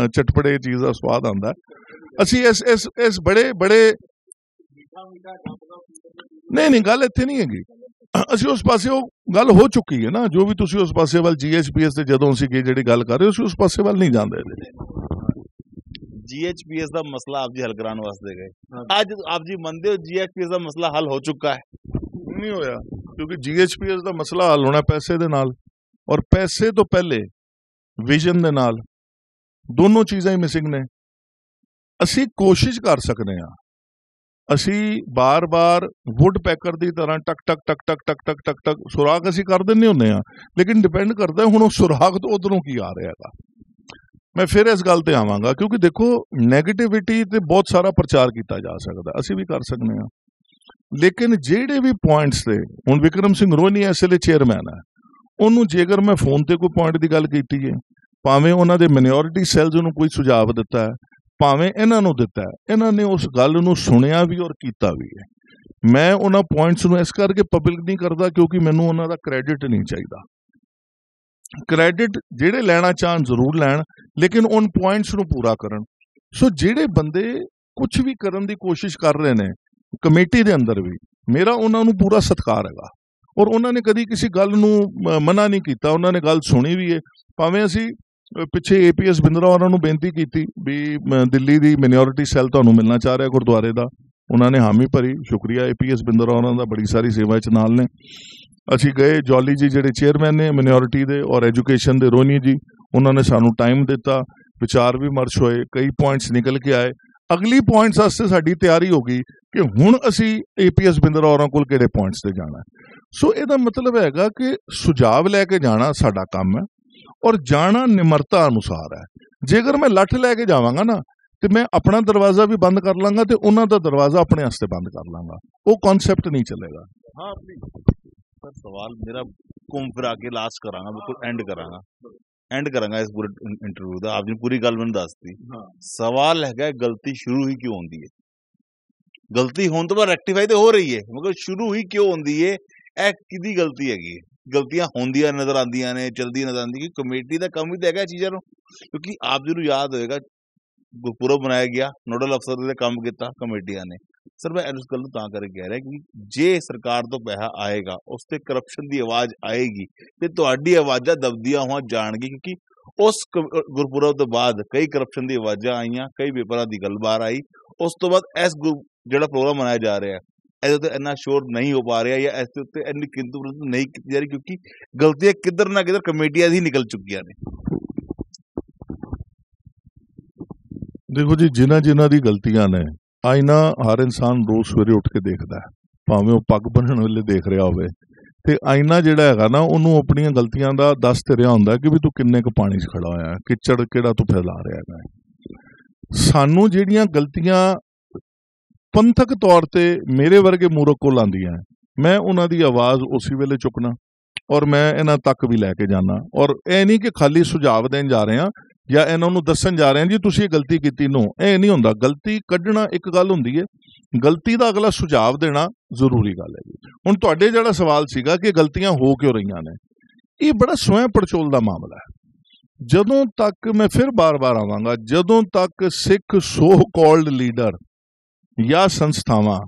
ਚਟਪੜੇ ਚੀਜ਼ ਦਾ ਸਵਾਦ ਆਉਂਦਾ। ਅਸੀਂ ਇਸ ਬੜੇ ਨਹੀਂ ਗੱਲ ਇੱਥੇ ਨਹੀਂ ਹੈਗੀ। ਅਸੀਂ ਉਸ ਪਾਸੇ ਉਹ ਗੱਲ ਹੋ ਚੁੱਕੀ ਹੈ ਨਾ, ਜੋ ਵੀ ਤੁਸੀਂ ਉਸ ਪਾਸੇ ਵੱਲ GHPS ਤੇ ਜਦੋਂ ਅਸੀਂ ਜਿਹੜੀ ਗੱਲ ਕਰ ਰਹੇ ਹੋ ਅਸੀਂ ਉਸ ਪਾਸੇ ਵੱਲ ਨਹੀਂ ਜਾਂਦੇ। GHPS ਦਾ ਮਸਲਾ ਆਪ ਜੀ ਹੱਲ ਕਰਾਉਣ ਵਾਸਤੇ ਗਏ, ਅੱਜ ਆਪ ਜੀ ਮੰਨਦੇ ਹੋ GHPS ਦਾ ਮਸਲਾ ਹੱਲ ਹੋ ਚੁੱਕਾ ਹੈ? ਨਹੀਂ ਹੋਇਆ, ਕਿਉਂਕਿ GHPS ਦਾ ਮਸਲਾ ਹੱਲ ਹੋਣਾ ਪੈਸੇ ਦੇ ਨਾਲ, ਔਰ ਪੈਸੇ ਤੋਂ ਪਹਿਲੇ ਵਿਜ਼ਨ ਦੇ ਨਾਲ। ਦੋਨੋਂ ਚੀਜ਼ਾਂ ਹੀ ਮਿਸਿੰਗ ਨੇ। ਅਸੀਂ ਕੋਸ਼ਿਸ਼ ਕਰ ਸਕਦੇ ਹਾਂ, ਅਸੀਂ ਬਾਰ-ਬਾਰ ਵੁੱਡ ਪੈਕਰ ਦੀ ਤਰ੍ਹਾਂ ਟਕ ਸੁਰਾਖ ਅਸੀਂ ਕਰ ਦਿੰਦੇ ਹੁੰਦੇ ਹਾਂ, ਲੇਕਿਨ ਡਿਪੈਂਡ ਕਰਦਾ ਹੁਣ ਉਹ ਸੁਰਾਖ ਤੋਂ ਉਧਰੋਂ ਕੀ ਆ ਰਿਹਾ ਹੈਗਾ। ਮੈਂ ਫਿਰ ਇਸ ਗੱਲ ਤੇ ਆਵਾਂਗਾ, ਕਿਉਂਕਿ ਦੇਖੋ ਨੈਗੇਟਿਵਿਟੀ ਤੇ ਬਹੁਤ ਸਾਰਾ ਪ੍ਰਚਾਰ ਕੀਤਾ ਜਾ ਸਕਦਾ, ਅਸੀਂ ਵੀ ਕਰ ਸਕਦੇ ਹਾਂ, ਲੇਕਿਨ ਜਿਹੜੇ ਵੀ ਪੁਆਇੰਟਸ ਤੇ ਹੁਣ ਵਿਕਰਮ ਸਿੰਘ ਰੋਹਨੀ ਇਸ ਵੇਲੇ ਚੇਅਰਮੈਨ ਹੈ, ਉਹਨੂੰ ਜੇਕਰ ਮੈਂ ਫੋਨ ਤੇ ਕੋਈ ਪੁਆਇੰਟ ਦੀ ਗੱਲ ਕੀਤੀ ਹੈ, ਭਾਵੇਂ ਉਹਨਾਂ ਦੇ ਮਿਨੋਰਿਟੀ ਸੈੱਲਸ ਨੂੰ ਕੋਈ ਸੁਝਾਅ ਦਿੱਤਾ ਹੈ, ਭਾਵੇਂ ਇਹਨਾਂ ਨੂੰ ਦਿੱਤਾ ਹੈ, ਇਹਨਾਂ ਨੇ ਉਸ ਗੱਲ ਨੂੰ ਸੁਣਿਆ ਵੀ ਔਰ ਕੀਤਾ ਵੀ ਹੈ। ਮੈਂ ਉਹਨਾਂ ਪੁਆਇੰਟਸ ਨੂੰ ਇਸ ਕਰਕੇ ਪਬਲਿਕ ਨਹੀਂ ਕਰਦਾ ਕਿਉਂਕਿ ਮੈਨੂੰ ਉਹਨਾਂ ਦਾ ਕ੍ਰੈਡਿਟ ਨਹੀਂ ਚਾਹੀਦਾ। ਕ੍ਰੈਡਿਟ ਜਿਹੜੇ ਲੈਣਾ ਚਾਹਣ ਜ਼ਰੂਰ ਲੈਣ, ਲੇਕਿਨ ਉਨ ਪੁਆਇੰਟਸ ਨੂੰ ਪੂਰਾ ਕਰਨ। ਸੋ ਜਿਹੜੇ ਬੰਦੇ ਕੁਝ ਵੀ ਕਰਨ ਦੀ ਕੋਸ਼ਿਸ਼ ਕਰ ਰਹੇ ਨੇ ਕਮੇਟੀ ਦੇ ਅੰਦਰ ਵੀ, ਮੇਰਾ ਉਹਨਾਂ ਨੂੰ ਪੂਰਾ ਸਤਿਕਾਰ ਹੈਗਾ ਔਰ ਉਹਨਾਂ ਨੇ ਕਦੀ ਕਿਸੇ ਗੱਲ ਨੂੰ ਮਨਾ ਨਹੀਂ ਕੀਤਾ, ਉਹਨਾਂ ਨੇ ਗੱਲ ਸੁਣੀ ਵੀ ਹੈ। ਭਾਵੇਂ ਅਸੀਂ ਪਿੱਛੇ APS ਬਿੰਦਰਾ ਉਹਨਾਂ ਨੂੰ ਬੇਨਤੀ ਕੀਤੀ ਵੀ ਦਿੱਲੀ ਦੀ ਮਿਨੋਰਿਟੀ ਸੈੱਲ ਤੁਹਾਨੂੰ ਮਿਲਣਾ ਚਾਹ ਰਿਹਾ ਗੁਰਦੁਆਰੇ ਦਾ, ਉਹਨਾਂ ਨੇ ਹਾਮੀ ਭਰੀ, ਸ਼ੁਕਰੀਆ APS ਬਿੰਦਰਾ ਉਹਨਾਂ ਦਾ, ਬੜੀ ਸਾਰੀ ਸੇਵਾ 'ਚ ਨਾਲ ਨੇ। ਅਸੀਂ ਗਏ, ਜੌਲੀ ਜੀ ਜਿਹੜੇ ਚੇਅਰਮੈਨ ਨੇ ਮਿਨੋਰਿਟੀ ਦੇ ਔਰ ਐਜੂਕੇਸ਼ਨ ਦੇ, ਰੋਨੀ ਜੀ, ਉਹਨਾਂ ਨੇ ਸਾਨੂੰ ਟਾਈਮ ਦਿੱਤਾ, ਵਿਚਾਰ ਵਿਮਰਸ਼ ਹੋਏ, ਕਈ ਪੁਆਇੰਟਸ ਨਿਕਲ ਕੇ ਆਏ। ਅਗਲੀ ਪੁਆਇੰਟਸ ਵਾਸਤੇ ਸਾਡੀ ਤਿਆਰੀ ਹੋ ਗਈ ਕਿ ਹੁਣ ਅਸੀਂ APS ਬਿੰਦਰਾ ਹੋਰਾਂ ਕੋਲ ਕਿਹੜੇ ਪੁਆਇੰਟਸ ਤੇ ਜਾਣਾ। ਸੋ ਇਹਦਾ ਮਤਲਬ ਹੈਗਾ ਕਿ ਸੁਝਾਅ ਲੈ ਕੇ ਜਾਣਾ ਸਾਡਾ ਕੰਮ ਹੈ ਔਰ ਜਾਣਾ ਨਿਮਰਤਾ ਅਨੁਸਾਰ ਹੈ। ਜੇਕਰ ਮੈਂ ਲੱਠ ਲੈ ਕੇ ਜਾਵਾਂਗਾ ਨਾ ਤੇ ਮੈਂ ਆਪਣਾ ਦਰਵਾਜ਼ਾ ਵੀ ਬੰਦ ਕਰ ਲਾਂਗਾ ਤੇ ਉਹਨਾਂ ਦਾ ਦਰਵਾਜ਼ਾ ਆਪਣੇ ਵਾਸਤੇ ਬੰਦ ਕਰ ਲਾਂਗਾ, ਉਹ ਕਨਸੈਪਟ ਨਹੀਂ ਚੱਲੇਗਾ। ਹਾਂ ਸਰ, ਸਵਾਲ ਮੇਰਾ ਘੁੰਮ ਫਿਰਾ ਕੇ ਲਾਸਟ ਕਰਾਂਗਾ, ਬਿਲਕੁਲ ਐਂਡ ਕਰਾਂਗਾ ਇਸ ਪੂਰੇ ਇੰਟਰਵਿਊ ਦਾ। ਆਪ ਜੀ ਪੂਰੀ ਗੱਲ ਮੈਨੂੰ ਦੱਸਤੀ। ਸਵਾਲ ਹੈਗਾ ਗਲਤੀ ਸ਼ੁਰੂ ਹੀ ਕਿਉਂ ਹੁੰਦੀ ਹੈ? ਗਲਤੀ ਹੋਣ ਤੋਂ ਬਾਅਦ ਰੈਕਟੀਫਾਈ ਤੇ ਹੋ ਰਹੀ ਹੈ, ਮਗਰ ਸ਼ੁਰੂ ਹੀ ਕਿਉਂ ਹੁੰਦੀ ਹੈ? ਇਹ ਕਿਹਦੀ ਗਲਤੀ ਹੈਗੀ? ਗਲਤੀਆਂ ਹੁੰਦੀਆਂ ਨਜ਼ਰ ਆਉਂਦੀਆਂ ਨੇ, ਚਲਦੀ ਨਜ਼ਰ ਆਉਂਦੀ, ਕਿ ਕਮੇਟੀ ਦਾ ਕੰਮ ਵੀ ਤਾਂ ਹੈਗਾ ਚੀਜ਼ਾਂ ਨੂੰ। ਕਿਉਂਕਿ ਆਪ ਜੀ ਨੂੰ ਯਾਦ ਹੋਏਗਾ ਗੁਰਪੁਰਬ ਬਣਾਇਆ ਗਿਆ, ਨੋਡਲ ਅਫਸਰ ਦੇ ਕੰਮ ਕੀਤਾ ਕਮੇਟੀਆਂ ਨੇ। ਸਰ ਮੈਂ ਇਸ ਗੱਲ ਨੂੰ ਤਾਂ ਕਰਕੇ ਕਹਿ ਰਿਹਾ ਕਿ ਜੇ ਸਰਕਾਰ ਤੋਂ ਪੈਸਾ ਆਏਗਾ ਉਸ ਤੇ ਕਰਪਸ਼ਨ ਦੀ ਆਵਾਜ਼ ਆਏਗੀ ਤੇ ਤੁਹਾਡੀ ਆਵਾਜ਼ਾਂ ਦਬਦੀਆਂ ਹੋਈਆਂ ਜਾਣਗੀ, ਕਿਉਂਕਿ ਉਸ ਗੁਰਪੁਰਬ ਤੋਂ ਬਾਅਦ ਕਈ ਕਰਪਸ਼ਨ ਦੀ ਆਵਾਜ਼ਾਂ ਆਈਆਂ, ਕਈ ਪੇਪਰਾਂ ਦੀ ਗੱਲ ਬਾਹਰ ਆਈ। ਉਸ ਤੋਂ ਬਾਅਦ ਇਸ ਜਿਹੜਾ ਪ੍ਰੋਗਰਾਮ ਮਨਾਇਆ ਜਾ ਰਿਹਾ ਇਹਦੇ ਉੱਤੇ ਇੰਨਾ ਸ਼ੋਰ ਨਹੀਂ ਹੋ ਪਾ ਰਿਹਾ ਜਾਂ ਇਸ ਦੇ ਉੱਤੇ ਇੰਨੀ ਕਿੰਤੂ ਨਹੀਂ ਕੀਤੀ ਜਾ ਰਹੀ, ਕਿਉਂਕਿ ਗਲਤੀਆਂ ਕਿੱਧਰ ਨਾ ਕਿੱਧਰ ਕਮੇਟੀਆਂ ਦੀ ਨਿਕਲ ਚੁੱਕੀਆਂ ਨੇ। ਦੇਖੋ ਜੀ, ਜਿਨ੍ਹਾਂ ਦੀ ਗਲਤੀਆਂ ਨੇ, ਆਈਨਾ ਹਰ ਇਨਸਾਨ ਰੋਜ਼ ਸਵੇਰੇ ਉੱਠ ਕੇ ਦੇਖਦਾ ਹੈ, ਭਾਵੇਂ ਉਹ ਪੱਗ ਬੰਨ੍ਹਣ ਵੇਲੇ ਦੇਖ ਰਿਹਾ ਹੋਵੇ, ਤੇ ਆਈਨਾ ਜਿਹੜਾ ਹੈਗਾ ਨਾ ਉਹਨੂੰ ਆਪਣੀਆਂ ਗਲਤੀਆਂ ਦਾ ਦੱਸ ਤੇ ਰਿਹਾ ਹੁੰਦਾ ਕਿ ਵੀ ਤੂੰ ਕਿੰਨੇ ਕੁ ਪਾਣੀ 'ਚ ਖੜਾ ਹੋਇਆ, ਕਿੱਚੜ ਕਿਹੜਾ ਤੂੰ ਫੈਲਾ ਰਿਹਾ ਹੈਗਾ। ਸਾਨੂੰ ਜਿਹੜੀਆਂ ਗਲਤੀਆਂ ਪੰਥਕ ਤੌਰ ਤੇ ਮੇਰੇ ਵਰਗੇ ਮੂਰਖ ਕੋਲ ਆਉਂਦੀਆਂ, ਮੈਂ ਉਹਨਾਂ ਦੀ ਆਵਾਜ਼ ਉਸੇ ਵੇਲੇ ਚੁੱਕਣਾ ਔਰ ਮੈਂ ਇਹਨਾਂ ਤੱਕ ਵੀ ਲੈ ਕੇ ਜਾਣਾ। ਔਰ ਇਹ ਨਹੀਂ ਕਿ ਖਾਲੀ ਸੁਝਾਅ ਦੇਣ ਜਾ ਰਹੇ ਹਾਂ ਜਾਂ ਇਹਨਾਂ ਨੂੰ ਦੱਸਣ ਜਾ ਰਹੇ ਹਾਂ ਜੀ ਤੁਸੀਂ ਇਹ ਗਲਤੀ ਕੀਤੀ। ਨੋ, ਇਹ ਨਹੀਂ ਹੁੰਦਾ। ਗਲਤੀ ਕੱਢਣਾ ਇੱਕ ਗੱਲ ਹੁੰਦੀ ਹੈ, ਗਲਤੀ ਦਾ ਅਗਲਾ ਸੁਝਾਅ ਦੇਣਾ ਜ਼ਰੂਰੀ ਗੱਲ ਹੈ ਜੀ। ਹੁਣ ਤੁਹਾਡੇ ਜਿਹੜਾ ਸਵਾਲ ਸੀਗਾ ਕਿ ਗਲਤੀਆਂ ਹੋ ਕਿਉਂ ਰਹੀਆਂ ਨੇ, ਇਹ ਬੜਾ ਸਵੈਂ ਪੜਚੋਲ ਦਾ ਮਾਮਲਾ ਹੈ। ਜਦੋਂ ਤੱਕ, ਮੈਂ ਫਿਰ ਬਾਰ-ਬਾਰ ਆਵਾਂਗਾ, ਜਦੋਂ ਤੱਕ ਸਿੱਖ ਸੋ ਕਾਲਡ ਲੀਡਰ ਜਾਂ ਸੰਸਥਾਵਾਂ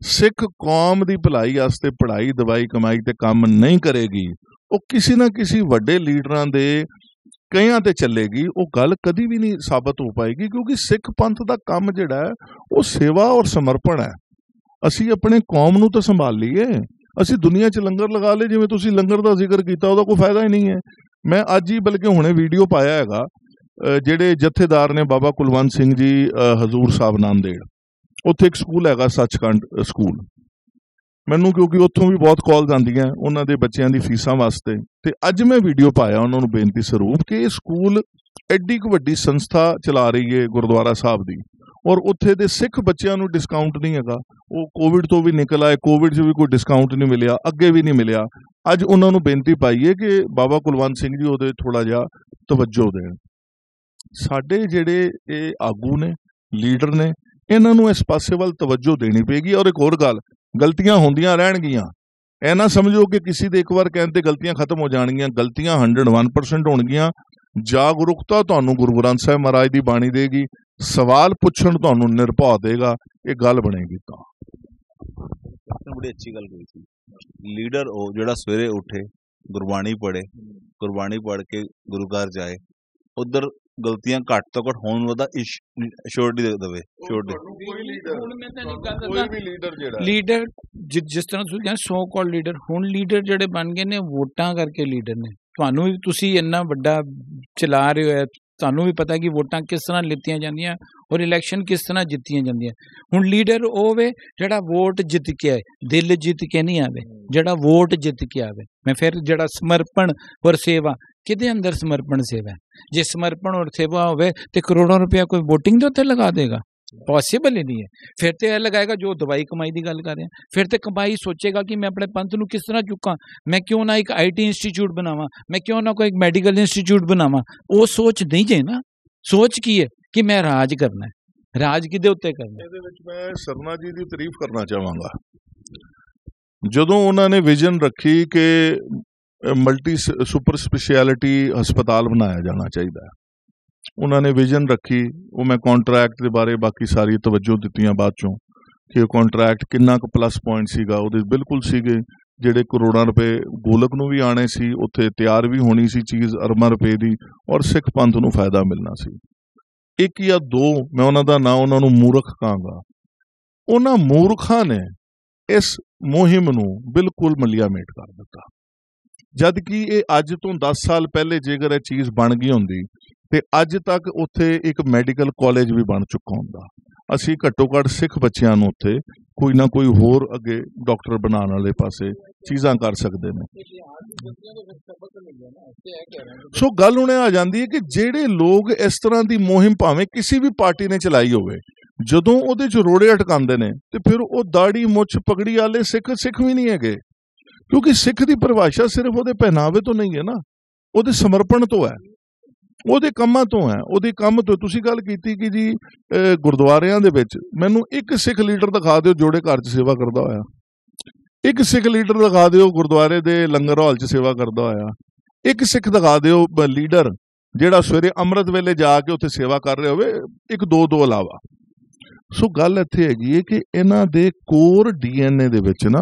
ਸਿੱਖ ਕੌਮ ਦੀ ਭਲਾਈ ਵਾਸਤੇ ਪੜ੍ਹਾਈ, ਦਵਾਈ, ਕਮਾਈ ਤੇ ਕੰਮ ਨਹੀਂ ਕਰੇਗੀ, ਉਹ ਕਿਸੇ ਨਾ ਕਿਸੇ ਵੱਡੇ ਲੀਡਰਾਂ ਦੇ ਕਈਆਂ ਤੇ ਚੱਲੇਗੀ, ਉਹ ਗੱਲ ਕਦੀ ਵੀ ਨਹੀਂ ਸਾਬਤ ਹੋ ਪਾਏਗੀ। ਕਿਉਂਕਿ ਸਿੱਖ ਪੰਥ ਦਾ ਕੰਮ ਜਿਹੜਾ ਹੈ ਉਹ ਸੇਵਾ ਔਰ ਸਮਰਪਣ ਹੈ। ਅਸੀਂ ਆਪਣੇ ਕੌਮ ਨੂੰ ਤਾਂ ਸੰਭਾਲ ਲਈਏ, ਅਸੀਂ ਦੁਨੀਆ 'ਚ ਲੰਗਰ ਲਗਾ ਲਏ। ਜਿਵੇਂ ਤੁਸੀਂ ਲੰਗਰ ਦਾ ਜ਼ਿਕਰ ਕੀਤਾ, ਉਹਦਾ ਕੋਈ ਫਾਇਦਾ ਹੀ ਨਹੀਂ ਹੈ। ਮੈਂ ਅੱਜ ਹੀ ਬਲਕਿ ਹੁਣੇ ਵੀਡੀਓ ਪਾਇਆ ਹੈਗਾ, ਜਿਹੜੇ ਜਥੇਦਾਰ ਨੇ ਬਾਬਾ ਕੁਲਵੰਤ ਸਿੰਘ ਜੀ ਹਜ਼ੂਰ ਸਾਹਿਬ ਨਾਂਦੇੜ, ਉੱਥੇ ਇੱਕ ਸਕੂਲ ਹੈਗਾ ਸੱਚਖੰਡ ਸਕੂਲ। ਮੈਨੂੰ ਕਿਉਂਕਿ ਉੱਥੋਂ ਵੀ ਬਹੁਤ ਕਾਲਸ ਆਉਂਦੀਆਂ ਉਹਨਾਂ ਦੇ ਬੱਚਿਆਂ ਦੀ ਫੀਸਾਂ ਵਾਸਤੇ, ਤੇ ਅੱਜ ਮੈਂ ਵੀਡੀਓ ਪਾਇਆ ਉਹਨਾਂ ਨੂੰ ਬੇਨਤੀ ਸਰੂਪ ਕਿ ਇਹ ਸਕੂਲ ਐਡੀ ਕੁ ਵੱਡੀ ਸੰਸਥਾ ਚਲਾ ਰਹੀ ਹੈ ਗੁਰਦੁਆਰਾ ਸਾਹਿਬ ਦੀ, ਔਰ ਉੱਥੇ ਦੇ ਸਿੱਖ ਬੱਚਿਆਂ ਨੂੰ ਡਿਸਕਾਊਂਟ ਨਹੀਂ ਹੈਗਾ। ਉਹ ਕੋਵਿਡ ਤੋਂ ਵੀ ਨਿਕਲ ਆਏ, ਕੋਵਿਡ 'ਚ ਵੀ ਕੋਈ ਡਿਸਕਾਊਂਟ ਨਹੀਂ ਮਿਲਿਆ, ਅੱਗੇ ਵੀ ਨਹੀਂ ਮਿਲਿਆ। ਅੱਜ ਉਹਨਾਂ ਨੂੰ ਬੇਨਤੀ ਪਾਈਏ ਕਿ ਬਾਬਾ ਕੁਲਵੰਤ ਸਿੰਘ ਜੀ ਉਹਦੇ ਥੋੜ੍ਹਾ ਜਿਹਾ ਤਵੱਜੋ ਦੇਣ। ਸਾਡੇ ਜਿਹੜੇ ਇਹ ਆਗੂ ਨੇ, ਲੀਡਰ ਨੇ, ਇਹਨਾਂ ਨੂੰ ਇਸ ਪਾਸੇ ਵੱਲ ਤਵੱਜੋ ਦੇਣੀ ਪਏਗੀ। ਔਰ ਇੱਕ ਹੋਰ ਗੱਲ, ਗਲਤੀਆਂ ਹੁੰਦੀਆਂ ਰਹਿਣਗੀਆਂ। ਇਹ ਨਾ ਸਮਝੋ ਕਿ ਕਿਸੇ ਦੇ ਇੱਕ ਵਾਰ ਕਹਿਣ ਤੇ ਗਲਤੀਆਂ ਖਤਮ ਹੋ ਜਾਣਗੀਆਂ। ਗਲਤੀਆਂ 101% ਹੋਣਗੀਆਂ। ਜਾਗਰੂਕਤਾ ਤੁਹਾਨੂੰ ਗੁਰੂ ਗ੍ਰੰਥ ਸਾਹਿਬ ਮਹਾਰਾਜ ਦੀ ਬਾਣੀ ਦੇਗੀ, ਸਵਾਲ ਪੁੱਛਣ ਤੁਹਾਨੂੰ ਨਿਰਭਉ ਦੇਗਾ। ਇਹ ਗੱਲ ਬਣੇਗੀ ਤਾਂ ਬੜੀ ਅੱਛੀ ਗੱਲ ਕਹੀ ਸੀ। ਲੀਡਰ ਉਹ ਜਿਹੜਾ ਸਵੇਰੇ ਉੱਠੇ, ਗੁਰਬਾਣੀ ਪੜ੍ਹੇ, ਗੁਰਬਾਣੀ ਪੜ੍ਹ ਕੇ ਗੁਰੂ ਘਰ ਜਾਏ, ਉਧਰ ਗਲਤੀਆਂ ਘੱਟ ਤੋਂ ਘੱਟ ਹੋਣ ਉਹਦਾ ਸ਼ੋਰਟੀ ਦੇਵੇ। ਲੀਡਰ ਜਿਸ ਤਰ੍ਹਾਂ ਤੁਸੀਂ ਕਹਿੰਦੇ ਸੋ ਕਾਲ ਲੀਡਰ, ਹੁਣ ਲੀਡਰ ਜਿਹੜੇ ਬਣ ਗਏ ਨੇ ਵੋਟਾਂ ਕਰਕੇ ਲੀਡਰ ਨੇ। ਤੁਹਾਨੂੰ ਵੀ, ਤੁਸੀਂ ਇੰਨਾ ਵੱਡਾ ਚਲਾ ਰਹੇ ਹੋ, ਤੁਹਾਨੂੰ ਵੀ ਪਤਾ ਕਿ ਵੋਟਾਂ ਕਿਸ ਤਰ੍ਹਾਂ ਲਿੱਤੀਆਂ ਜਾਂਦੀਆਂ ਔਰ ਇਲੈਕਸ਼ਨ ਕਿਸ ਤਰ੍ਹਾਂ ਜਿੱਤੀਆਂ ਜਾਂਦੀਆਂ। ਹੁਣ ਲੀਡਰ ਉਹ ਵੇ ਜਿਹੜਾ ਵੋਟ ਜਿੱਤ ਕੇ ਆਏ, ਦਿਲ ਜਿੱਤ ਕੇ ਨਹੀਂ ਆਵੇ, ਜਿਹੜਾ ਵੋਟ ਜਿੱਤ ਕੇ ਆਵੇ। ਮੈਂ ਫਿਰ ਜਿਹੜਾ ਸਮਰਪਣ ਔਰ ਸੇਵਾ, ਕਿਹਦੇ ਅੰਦਰ ਸਮਰਪਣ ਸੇਵਾ ਹੈ? ਜੇ ਸਮਰਪਣ ਔਰ ਸੇਵਾ ਹੋਵੇ ਤੇ ਕਰੋੜਾਂ ਰੁਪਇਆ ਕੋਈ ਵੋਟਿੰਗ ਦੇ ਉੱਤੇ ਲਗਾ ਦੇਗਾ? ਪੋਸੀਬਲ ਹੀ ਨਹੀਂ ਹੈ। ਫਿਰ ਤੇ ਇਹ ਲਗਾਏਗਾ ਜੋ ਦਵਾਈ ਕਮਾਈ ਦੀ ਗੱਲ ਕਰ ਰਹੇ ਹਾਂ। ਫਿਰ ਤੇ ਕਮਾਈ ਸੋਚੇਗਾ ਕਿ ਮੈਂ ਆਪਣੇ ਪੰਥ ਨੂੰ ਕਿਸ ਤਰ੍ਹਾਂ ਚੁੱਕਾਂ, ਮੈਂ ਕਿਉਂ ਨਾ ਇੱਕ IT ਇੰਸਟੀਚਿਊਟ ਬਣਾਵਾਂ, ਮੈਂ ਕਿਉਂ ਨਾ ਕੋਈ ਇੱਕ ਮੈਡੀਕਲ ਇੰਸਟੀਚਿਊਟ ਬਣਾਵਾਂ। ਉਹ ਸੋਚ ਨਹੀਂ ਜੇ ਨਾ। ਸੋਚ ਕੀ ਹੈ ਕਿ ਮੈਂ ਰਾਜ ਕਰਨਾ ਹੈ। ਰਾਜ ਕਿਹਦੇ ਉੱਤੇ ਕਰਨਾ? ਇਹਦੇ ਵਿੱਚ ਮੈਂ ਸਰਨਾ ਜੀ ਦੀ ਤਾਰੀਫ ਕਰਨਾ ਚਾਹਾਂਗਾ। ਜਦੋਂ ਉਹਨਾਂ ਨੇ ਵਿਜ਼ਨ ਰੱਖੀ ਕਿ ਮਲਟੀ ਸੁਪਰ ਸਪੈਸ਼ਲਿਟੀ ਹਸਪਤਾਲ ਬਣਾਇਆ ਜਾਣਾ ਚਾਹੀਦਾ, ਉਹਨਾਂ ਨੇ ਵਿਜ਼ਨ ਰੱਖੀ। ਉਹ ਮੈਂ ਕੌਂਟਰੈਕਟ ਦੇ ਬਾਰੇ ਬਾਕੀ ਸਾਰੀ ਤਵੱਜੋ ਦਿੱਤੀਆਂ ਬਾਅਦ ਚੋਂ ਕਿ ਉਹ ਕੌਂਟਰੈਕਟ ਕਿੰਨਾ ਕੁ ਪਲੱਸ ਪੁਆਇੰਟ ਸੀਗਾ। ਉਹਦੇ ਬਿਲਕੁਲ ਸੀਗੇ ਜਿਹੜੇ ਕਰੋੜਾਂ ਰੁਪਏ ਗੋਲਕ ਨੂੰ ਵੀ ਆਣੇ ਸੀ, ਉੱਥੇ ਤਿਆਰ ਵੀ ਹੋਣੀ ਸੀ ਚੀਜ਼ ਅਰਬਾਂ ਰੁਪਏ ਦੀ, ਔਰ ਸਿੱਖ ਪੰਥ ਨੂੰ ਫਾਇਦਾ ਮਿਲਣਾ ਸੀ। ਇੱਕ ਜਾਂ ਦੋ, ਮੈਂ ਉਹਨਾਂ ਦਾ ਨਾਂ ਉਹਨਾਂ ਨੂੰ ਮੂਰਖ ਕਹਾਂਗਾ, ਉਹਨਾਂ ਮੂਰਖਾਂ ਨੇ ਇਸ ਮੁਹਿੰਮ ਨੂੰ ਬਿਲਕੁਲ ਮਲੀਆਮੇਟ ਕਰ ਦਿੱਤਾ। ਜਦ ਕਿ ਇਹ ਅੱਜ ਤੋਂ 10 ਸਾਲ ਪਹਿਲੇ ਜੇਕਰ ਇਹ ਚੀਜ਼ ਬਣ ਗਈ ਹੁੰਦੀ ਤੇ ਅੱਜ ਤੱਕ ਉੱਥੇ ਇੱਕ ਮੈਡੀਕਲ ਕਾਲਜ ਵੀ ਬਣ ਚੁੱਕਾ ਹੁੰਦਾ। ਅਸੀਂ ਘੱਟੋ ਘੱਟ ਸਿੱਖ ਬੱਚਿਆਂ ਨੂੰ ਉੱਥੇ ਕੋਈ ਨਾ ਕੋਈ ਹੋਰ ਅੱਗੇ ਡਾਕਟਰ ਬਣਾਉਣ ਵਾਲੇ ਪਾਸੇ ਚੀਜ਼ਾਂ ਕਰ ਸਕਦੇ ਨੇ। ਸੋ ਗੱਲ ਹੁਣ ਆ ਜਾਂਦੀ ਹੈ ਕਿ ਜਿਹੜੇ ਲੋਕ ਇਸ ਤਰ੍ਹਾਂ ਦੀ ਮੁਹਿੰਮ ਭਾਵੇਂ ਕਿਸੇ ਵੀ ਪਾਰਟੀ ਨੇ ਚਲਾਈ ਹੋਵੇ, ਜਦੋਂ ਉਹਦੇ 'ਚ ਰੋੜੇ ਅਟਕਾਉਂਦੇ ਨੇ ਤੇ ਫਿਰ ਉਹ ਦਾੜੀ ਮੁੱਛ ਪਗੜੀ ਵਾਲੇ ਸਿੱਖ ਵੀ ਨਹੀਂ ਹੈਗੇ। ਕਿਉਂਕਿ ਸਿੱਖ ਦੀ ਪਰਿਭਾਸ਼ਾ ਸਿਰਫ ਉਹਦੇ ਪਹਿਨਾਵੇ ਤੋਂ ਨਹੀਂ ਹੈ ਨਾ, ਉਹਦੇ ਸਮਰਪਣ ਤੋਂ ਹੈ, ਉਹਦੇ ਕੰਮਾਂ ਤੋਂ ਹੈ, ਉਹਦੇ ਕੰਮ ਤੋਂ। ਤੁਸੀਂ ਗੱਲ ਕੀਤੀ ਕਿ ਜੀ ਗੁਰਦੁਆਰਿਆਂ ਦੇ ਵਿੱਚ ਮੈਨੂੰ ਇੱਕ ਸਿੱਖ ਲੀਡਰ ਦਿਖਾ ਦਿਓ ਜੋੜੇ ਘਰ 'ਚ ਸੇਵਾ ਕਰਦਾ ਹੋਇਆ, ਇੱਕ ਸਿੱਖ ਲੀਡਰ ਦਿਖਾ ਦਿਓ ਗੁਰਦੁਆਰੇ ਦੇ ਲੰਗਰ ਹਾਲ 'ਚ ਸੇਵਾ ਕਰਦਾ ਹੋਇਆ, ਇੱਕ ਸਿੱਖ ਦਿਖਾ ਦਿਓ ਲੀਡਰ ਜਿਹੜਾ ਸਵੇਰੇ ਅੰਮ੍ਰਿਤ ਵੇਲੇ ਜਾ ਕੇ ਉੱਥੇ ਸੇਵਾ ਕਰ ਰਿਹਾ ਹੋਵੇ, ਇੱਕ ਦੋ ਇਲਾਵਾ। ਸੋ ਗੱਲ ਇੱਥੇ ਹੈਗੀ ਹੈ ਕਿ ਇਹਨਾਂ ਦੇ ਕੋਰ DNA ਦੇ ਵਿੱਚ ਨਾ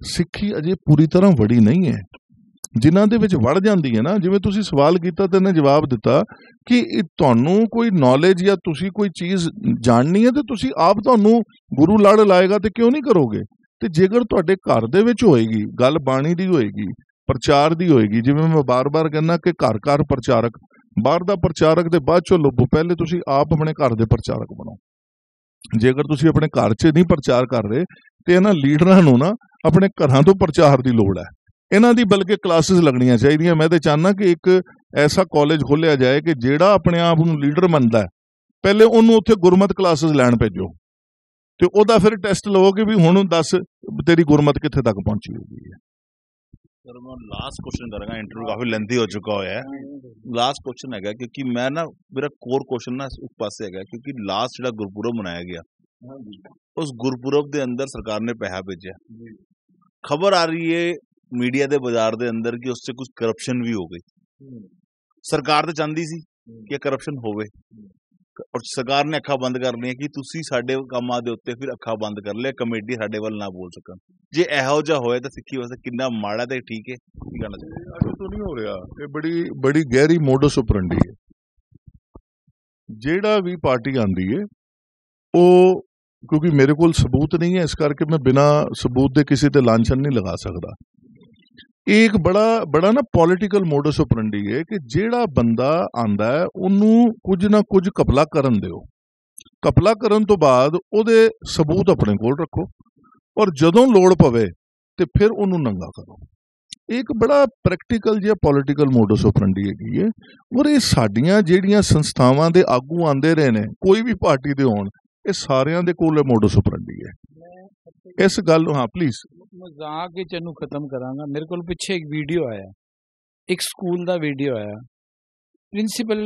ਸਿੱਖੀ ਅਜੇ ਪੂਰੀ ਤਰ੍ਹਾਂ ਵੜੀ ਨਹੀਂ ਹੈ। ਜਿਨ੍ਹਾਂ ਦੇ ਵਿੱਚ ਵੜ ਜਾਂਦੀ ਹੈ ਨਾ, ਜਿਵੇਂ ਤੁਸੀਂ ਸਵਾਲ ਕੀਤਾ ਤੇ ਇਹਨੇ ਜਵਾਬ ਦਿੱਤਾ ਕਿ ਤੁਹਾਨੂੰ ਕੋਈ ਨੌਲੇਜ ਜਾਂ ਤੁਸੀਂ ਕੋਈ ਚੀਜ਼ ਜਾਣਨੀ ਹੈ ਤੇ ਤੁਸੀਂ ਆਪ ਤੁਹਾਨੂੰ ਗੁਰੂ ਲੜ ਲਾਏਗਾ ਤੇ ਕਿਉਂ ਨਹੀਂ ਕਰੋਗੇ। ਤੇ ਜੇਕਰ ਤੁਹਾਡੇ ਘਰ ਦੇ ਵਿੱਚ ਹੋਏਗੀ, ਗੱਲ ਬਾਣੀ ਦੀ ਹੋਏਗੀ, ਪ੍ਰਚਾਰ ਦੀ ਹੋਏਗੀ, ਜਿਵੇਂ ਮੈਂ ਬਾਰ-ਬਾਰ ਕਹਿੰਦਾ ਕਿ ਘਰ ਘਰ ਪ੍ਰਚਾਰਕ, ਬਾਹਰ ਦਾ ਪ੍ਰਚਾਰਕ ਦੇ ਬਾਅਦ ਚੋਂ ਲੱਭੋ, ਪਹਿਲੇ ਤੁਸੀਂ ਆਪ ਆਪਣੇ ਘਰ ਦੇ ਪ੍ਰਚਾਰਕ ਬਣੋ। ਜੇਕਰ ਤੁਸੀਂ ਆਪਣੇ ਘਰ 'ਚ ਨਹੀਂ ਪ੍ਰਚਾਰ ਕਰ ਰਹੇ ਤੇ ਇਹਨਾਂ ਲੀਡਰਾਂ ਨੂੰ ਨਾ ਆਪਣੇ ਘਰਾਂ ਤੋਂ ਪ੍ਰਚਾਰ ਦੀ ਲੋੜ ਹੈ। ਇਹਨਾਂ ਦੀ ਬਲਕਿ ਕਲਾਸਿਸ ਲੱਗਣੀਆਂ ਚਾਹੀਦੀਆਂ। ਮੈਂ ਤੇ ਚਾਹੁੰਦਾ ਕਿ ਇੱਕ ਐਸਾ ਕਾਲਜ ਖੋਲ੍ਹਿਆ ਜਾਏ ਕਿ ਜਿਹੜਾ ਆਪਣੇ ਆਪ ਨੂੰ ਲੀਡਰ ਮੰਨਦਾ, ਪਹਿਲੇ ਉਹਨੂੰ ਉੱਥੇ ਗੁਰਮਤ ਕਲਾਸਿਸ ਲੈਣ ਭੇਜੋ ਤੇ ਉਹਦਾ ਫਿਰ ਟੈਸਟ ਲਵੋ ਕਿ ਵੀ ਹੁਣ ਦੱਸ ਤੇਰੀ ਗੁਰਮਤ ਕਿੱਥੇ ਤੱਕ ਪਹੁੰਚੀ ਹੋਈ ਹੈ। ਸਰ ਮੈਂ ਲਾਸਟ ਕੁਐਸਚਨ ਕਰਾਂਗਾ, ਇੰਟਰਵਿਊ ਕਾਫੀ ਲੈਂਥੀ ਹੋ ਚੁੱਕਾ ਹੋਇਆ ਹੈ। ਲਾਸਟ ਕੁਐਸਚਨ ਹੈਗਾ ਕਿਉਂਕਿ ਮੈਂ ਨਾ ਮੇਰਾ ਕੋਰ ਕੁਐਸਚਨ ਨਾ ਉਸ ਪਾਸੇ ਹੈਗਾ ਕਿਉਂਕਿ ਲਾਸਟ ਜਿਹੜਾ ਗੁਰਪੁਰਬ ਮਨਾਇਆ ਗਿਆ, ਉਸ ਗੁਰਪੁਰਬ ਦੇ ਅੰਦਰ ਸਰਕਾਰ ਨੇ ਪੈਸਾ ਭੇਜਿਆ। ਖਬਰ ਆ ਰਹੀ ਹੈ मीडिया ਦੇ ਬਾਜ਼ਾਰ ਦੇ ਅੰਦਰ ਕਿ उससे कुछ करप्शन भी हो गई। ਸਰਕਾਰ ਤਾਂ ਚਾਹੁੰਦੀ ਸੀ ਕਿ ਕਰਪਸ਼ਨ ਹੋਵੇ ਔਰ ਸਰਕਾਰ ਨੇ ਅੱਖਾਂ ਬੰਦ ਕਰ ਲਈਆਂ ਕਿ ਤੁਸੀਂ ਸਾਡੇ ਕੰਮਾਂ ਦੇ ਉੱਤੇ ਫਿਰ ਅੱਖਾਂ ਬੰਦ ਕਰ ਲਿਆ, ਕਮੇਟੀ ਸਾਡੇ ਵੱਲ ਨਾ ਬੋਲ ਸਕਣ। ਜੇ ਇਹੋ ਜਿਹਾ ਹੋਇਆ ਤਾਂ ਸਿੱਖੀ ਵਾਸਤੇ ਕਿੰਨਾ ਮਾੜਾ ਤੇ ਠੀਕ ਹੈ, ਕੀ ਕਹਿਣਾ ਚਾਹੀਦਾ? ਅੱਜ ਤੋਂ ਨਹੀਂ ਹੋ ਰਿਹਾ, ਇਹ ਬੜੀ ਗਹਿਰੀ ਮੋਡਸ ਆਪਰੈਂਡੀ ਹੈ। ਜਿਹੜਾ ਵੀ ਪਾਰਟੀ ਆਂਦੀ ਹੈ ਉਹ, ਕਿਉਂਕਿ ਮੇਰੇ ਕੋਲ ਸਬੂਤ ਨਹੀਂ ਹੈ, ਇਸ ਕਰਕੇ ਮੈਂ ਬਿਨਾਂ ਸਬੂਤ ਦੇ ਕਿਸੇ ਤੇ ਲਾਂਛਨ ਨਹੀਂ ਲਗਾ ਸਕਦਾ। ਇਹ ਇੱਕ ਬੜਾ ਨਾ ਪੋਲੀਟੀਕਲ ਮੋਡਸ ਆਪਰੈਂਡੀ ਹੈ ਕਿ ਜਿਹੜਾ ਬੰਦਾ ਆਂਦਾ ਹੈ ਉਹਨੂੰ ਕੁਝ ਨਾ ਕੁਝ ਘਪਲਾ ਕਰਨ ਦਿਓ, ਘਪਲਾ ਕਰਨ ਤੋਂ ਬਾਅਦ ਉਹਦੇ ਸਬੂਤ ਆਪਣੇ ਕੋਲ ਰੱਖੋ ਔਰ ਜਦੋਂ ਲੋੜ ਪਵੇ ਤੇ ਫਿਰ ਉਹਨੂੰ ਨੰਗਾ ਕਰੋ। ਇੱਕ ਬੜਾ ਪ੍ਰੈਕਟੀਕਲ ਜਿਹਾ ਪੋਲੀਟੀਕਲ ਮੋਡਸ ਆਪਰੈਂਡੀ ਹੈਗੀ ਹੈ। ਔਰ ਇਹ ਸਾਡੀਆਂ ਜਿਹੜੀਆਂ ਸੰਸਥਾਵਾਂ ਦੇ ਆਗੂ ਆਂਦੇ ਰਹੇ ਨੇ, ਕੋਈ ਵੀ ਪਾਰਟੀ ਦੇ ਹੋਣ, ਇਹ ਸਾਰਿਆਂ ਦੇ ਕੋਲ ਮੋਡਸ ਆਪਰੈਂਡੀ ਹੈ। ਇਸ ਗੱਲ ਨੂੰ, ਹਾਂ ਪਲੀਜ਼, ਮਜ਼ਾਕ ਵਿੱਚ ਇਹਨੂੰ ਖਤਮ ਕਰਾਂਗਾ। ਮੇਰੇ ਕੋਲ ਪਿੱਛੇ ਇੱਕ ਵੀਡੀਓ ਆਇਆ, ਇੱਕ ਸਕੂਲ ਦਾ ਵੀਡੀਓ ਆਇਆ। ਪ੍ਰਿੰਸੀਪਲ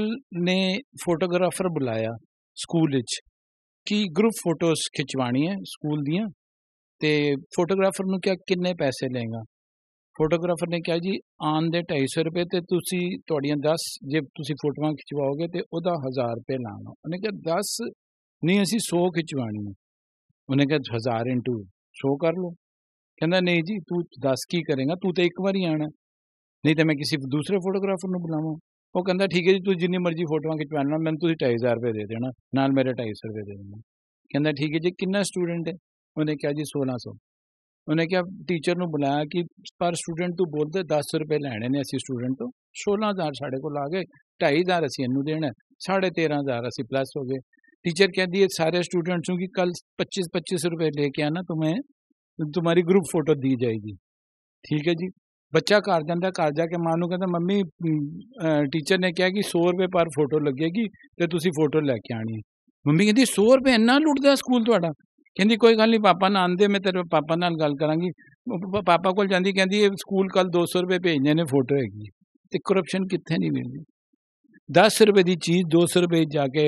ਨੇ ਫੋਟੋਗ੍ਰਾਫਰ ਬੁਲਾਇਆ ਸਕੂਲ ਵਿੱਚ ਕਿ ਗਰੁੱਪ ਫੋਟੋਜ਼ ਖਿਚਵਾਣੀ ਹੈ ਸਕੂਲ ਦੀਆਂ, ਤੇ ਫੋਟੋਗ੍ਰਾਫਰ ਨੂੰ ਕਿਹਾ ਕਿੰਨੇ ਪੈਸੇ ਲਏਗਾ। ਫੋਟੋਗ੍ਰਾਫਰ ਨੇ ਕਿਹਾ ਜੀ ਆਨ ਦੇ 250 ਰੁਪਏ, ਤੇ ਤੁਸੀਂ ਤੁਹਾਡੀਆਂ 10 ਜੇ ਤੁਸੀਂ ਫੋਟੋਆਂ ਖਿਚਵਾਓਗੇ ਤੇ ਉਹਦਾ 1000 ਰੁਪਏ ਲਾਣਾ। ਉਹਨੇ ਕਿਹਾ 10 ਨਹੀਂ, ਅਸੀਂ 100 ਖਿਚਵਾਣੀ ਹੈ। ਉਹਨੇ ਕਿਹਾ 1000 × 100 ਕਰ ਲਓ। ਕਹਿੰਦਾ ਨਹੀਂ ਜੀ, ਤੂੰ 10 ਕੀ ਕਰੇਗਾ, ਤੂੰ ਤਾਂ ਇੱਕ ਵਾਰੀ ਆਣਾ, ਨਹੀਂ ਤਾਂ ਮੈਂ ਕਿਸੇ ਦੂਸਰੇ ਫੋਟੋਗ੍ਰਾਫਰ ਨੂੰ ਬੁਲਾਵਾਂ। ਉਹ ਕਹਿੰਦਾ ਠੀਕ ਹੈ ਜੀ, ਤੁਸੀਂ ਜਿੰਨੀ ਮਰਜ਼ੀ ਫੋਟੋਆਂ ਖਿਚਵਾਉਣਾ, ਮੈਨੂੰ ਤੁਸੀਂ 2500 ਰੁਪਏ ਦੇ ਦੇਣਾ, ਨਾਲ ਮੇਰੇ 250 ਰੁਪਏ ਦੇ ਦੇਣਾ। ਕਹਿੰਦਾ ਠੀਕ ਹੈ ਜੀ, ਕਿੰਨਾ ਸਟੂਡੈਂਟ ਹੈ? ਉਹਨੇ ਕਿਹਾ ਜੀ 1600। ਉਹਨੇ ਕਿਹਾ ਟੀਚਰ ਨੂੰ ਬੁਲਾਇਆ ਕਿ ਪਰ ਸਟੂਡੈਂਟ ਤੂੰ ਬੋਲਦੇ 10 ਰੁਪਏ ਲੈਣੇ ਨੇ ਅਸੀਂ ਸਟੂਡੈਂਟ ਤੋਂ, 16000 ਸਾਡੇ ਕੋਲ ਆ ਗਏ, 2500 ਅਸੀਂ ਇਹਨੂੰ ਦੇਣਾ, 13500 ਅਸੀਂ प्लस हो गए। टीचर कहती है सारे स्टूडेंट्स की कल 25-25 रुपए लेके आना, तुम्हें तुम्हारी ग्रुप फोटो दी जाएगी। ठीक है जी। बच्चा घर जाता, घर जाके मां नूं कहता मम्मी टीचर ने कहा कि 100 रुपए पर फोटो लगेगी ते तुसी फोटो लैके आनी है। मम्मी कहती 100 रुपए इन्ना लुटदा स्कूल तुहाडा? कहती कोई गल नहीं पापा नाल आंदे, मैं तेरे पापा नाल गल करांगी। पापा कोल जांदी, कहती स्कूल कल 200 रुपए भेजने ने, फोटो हैगी। ते करप्शन कित्थे नहीं मिलदी। 10 रुपए की चीज़ 200 रुपए जाके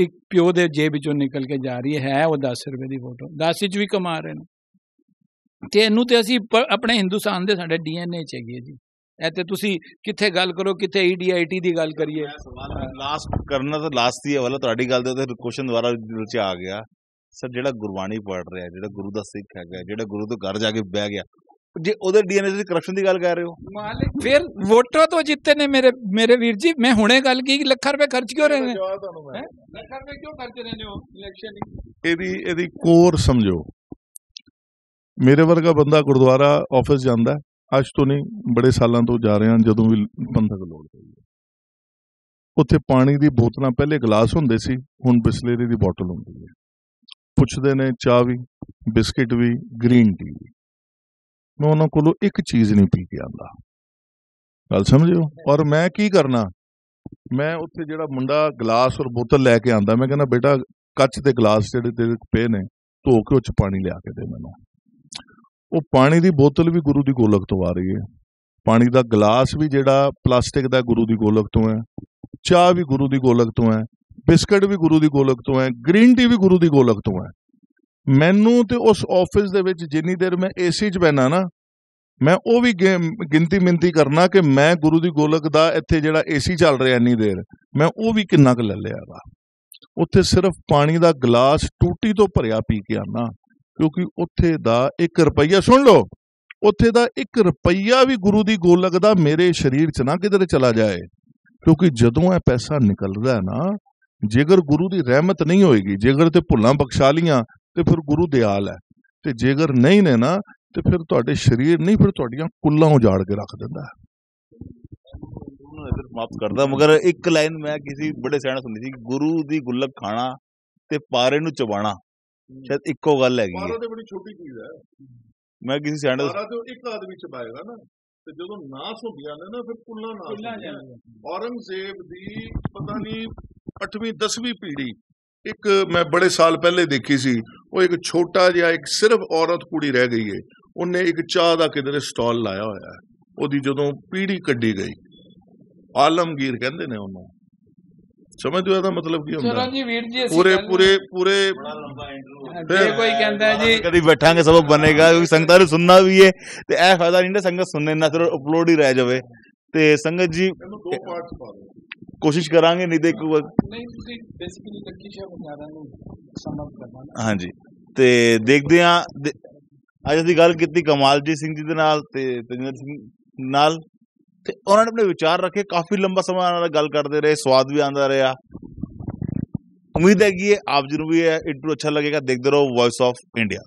एक प्यो दे जेब विचों निकल के जा रही है वो 10 रुपए की फोटो, 10 भी कमा रहे हैं। ते इनू ते असी अपने हिंदुस्तान दे साडे DNA च हैगी है जी। ए ते तुसी कित्थे गल करो, कित्थे EDIT दी गल करिए। लास्ट करना तो लास्ट ही है वाला, तुहाडी गल ते क्वेश्चन दोबारा दिल च आ गया। सर जेड़ा गुरबाणी पढ़ रहा है, जेड़ा गुरु दा सिख हैगा, जेड़ा गुरु दे घर जाके बह गया, जे ओदे DNA दी करप्शन दी गल कर रहे हो। मालिक फिर वोटर तो जितने ने मेरे वीर जी, मैं हुणे गल की लाख रुपए खर्च क्यों रहे हैं? लाख रुपए क्यों खर्च रहे हो इलेक्शन? एदी कोर समझो। मेरे वर्गा बंदा गुरुद्वारा ऑफिस जांदा है, अज तो नहीं बड़े सालों तो जा रहे हैं, जदों भी पंथक लोड़ पई उत्थे पानी दी बोतलां पहले गिलास हुंदे सी, हुण बिस्लेरी दी बोतल हुंदी है। पुछदे ने चाह भी, बिस्किट भी, ग्रीन टी भी। मैं उन्होंने कोलों एक चीज़ नहीं पी के आंदा, गल समझो। और मैं की करना, मैं उत्थे जिहड़ा मुंडा गिलास और बोतल लैके आंदा, मैं कहना बेटा कच दे गिलास जिहड़े तेरे पे ने धो के उच पानी लिया के दे मैनूं। वो पानी दी बोतल भी गुरु दी गोलक तो आ रही है, पानी दा गिलास भी जिहड़ा प्लास्टिक दा गुरु दी गोलक तो है, चाह भी गुरु दी गोलक तो है, बिस्किट भी गुरु दी गोलक तो है, ग्रीन टी भी गुरु दी गोलक तो है। मैनू ते उस ऑफिस दे विच जिन्नी देर मैं AC च बैठना ना, मैं वो भी गिनती मिनती करना कि मैं गुरु दी गोलक दा इत्थे जिहड़ा AC चल रहा इन्नी देर, मैं वो भी किन्ना क ले लिया। उत्थे सिर्फ पानी दा गिलास टूटी तो भरिया पी के आना, क्योंकि उत्थे दा 1 रुपया, सुन लो, उत्थे दा 1 रुपया भी गुरु दी गोलक दा मेरे शरीर च ना किधर चला जाए। क्योंकि जदों यह पैसा निकलदा है ना, जेकर गुरु दी रहमत नहीं होएगी, जेकर ते भुल्लां बख्शा लियां ते फिर गुरु दयाल है, ते जेकर नहीं ने ना ते फिर तुहाडे शरीर नहीं, फिर तुहाडियां कुल्लां उजाड़ के रख दिंदा है। माफ करदा, मगर एक लाइन मैं किसी बड़े सियाणे सुनी थी, गुरु दी गुल्लक खाना ते पारे नूं चबाना शायद इक्को गल हैगी है। बड़ी छोटी चीज है। मैं किसी सियाणे तो एक आदमी चबाएगा ना, ते जदों नास होंदियां ने ना, फिर कुल्लां नास। औरंगजेब दी पता नहीं 8वीं 10वीं पीढ़ी एक मैं बड़े साल पहले देखी सी, वो एक छोटा जिहा एक सिर्फ औरत कुड़ी रह गई है, उन्हें एक चाह का किधरे स्टॉल लाया होया है, ओदी जदों पीढ़ी कड्डी गई, आलमगीर कहंदे ने उन्होंने, समझदे हो मतलब की हुंदा? पूरे पूरे पूरे कोई कहंदा है जी कदी बैठांगे सब बनेगा, क्योंकि संगतां ने सुनना भी है ते ए फायदा नहीं ना संगत सुनने ना, सिर्फ अपलोड ही रह जावे। ते संगत जी कोशिश करांगे, नहीं तो हाँ जी। ते देखते हैं अज असीं गल कीती कमालजीत सिंह जी दे नाल ते तजिंदर सिंह नाल, ते उन्होंने अपने विचार रखे, काफी लंबा समय उन्होंने गल करते रहे, स्वाद भी आंदा रहा। उम्मीद है कि आप जिन्होंने भी इंटरव्यू अच्छा लगेगा। देखते रहो वॉइस ऑफ इंडिया।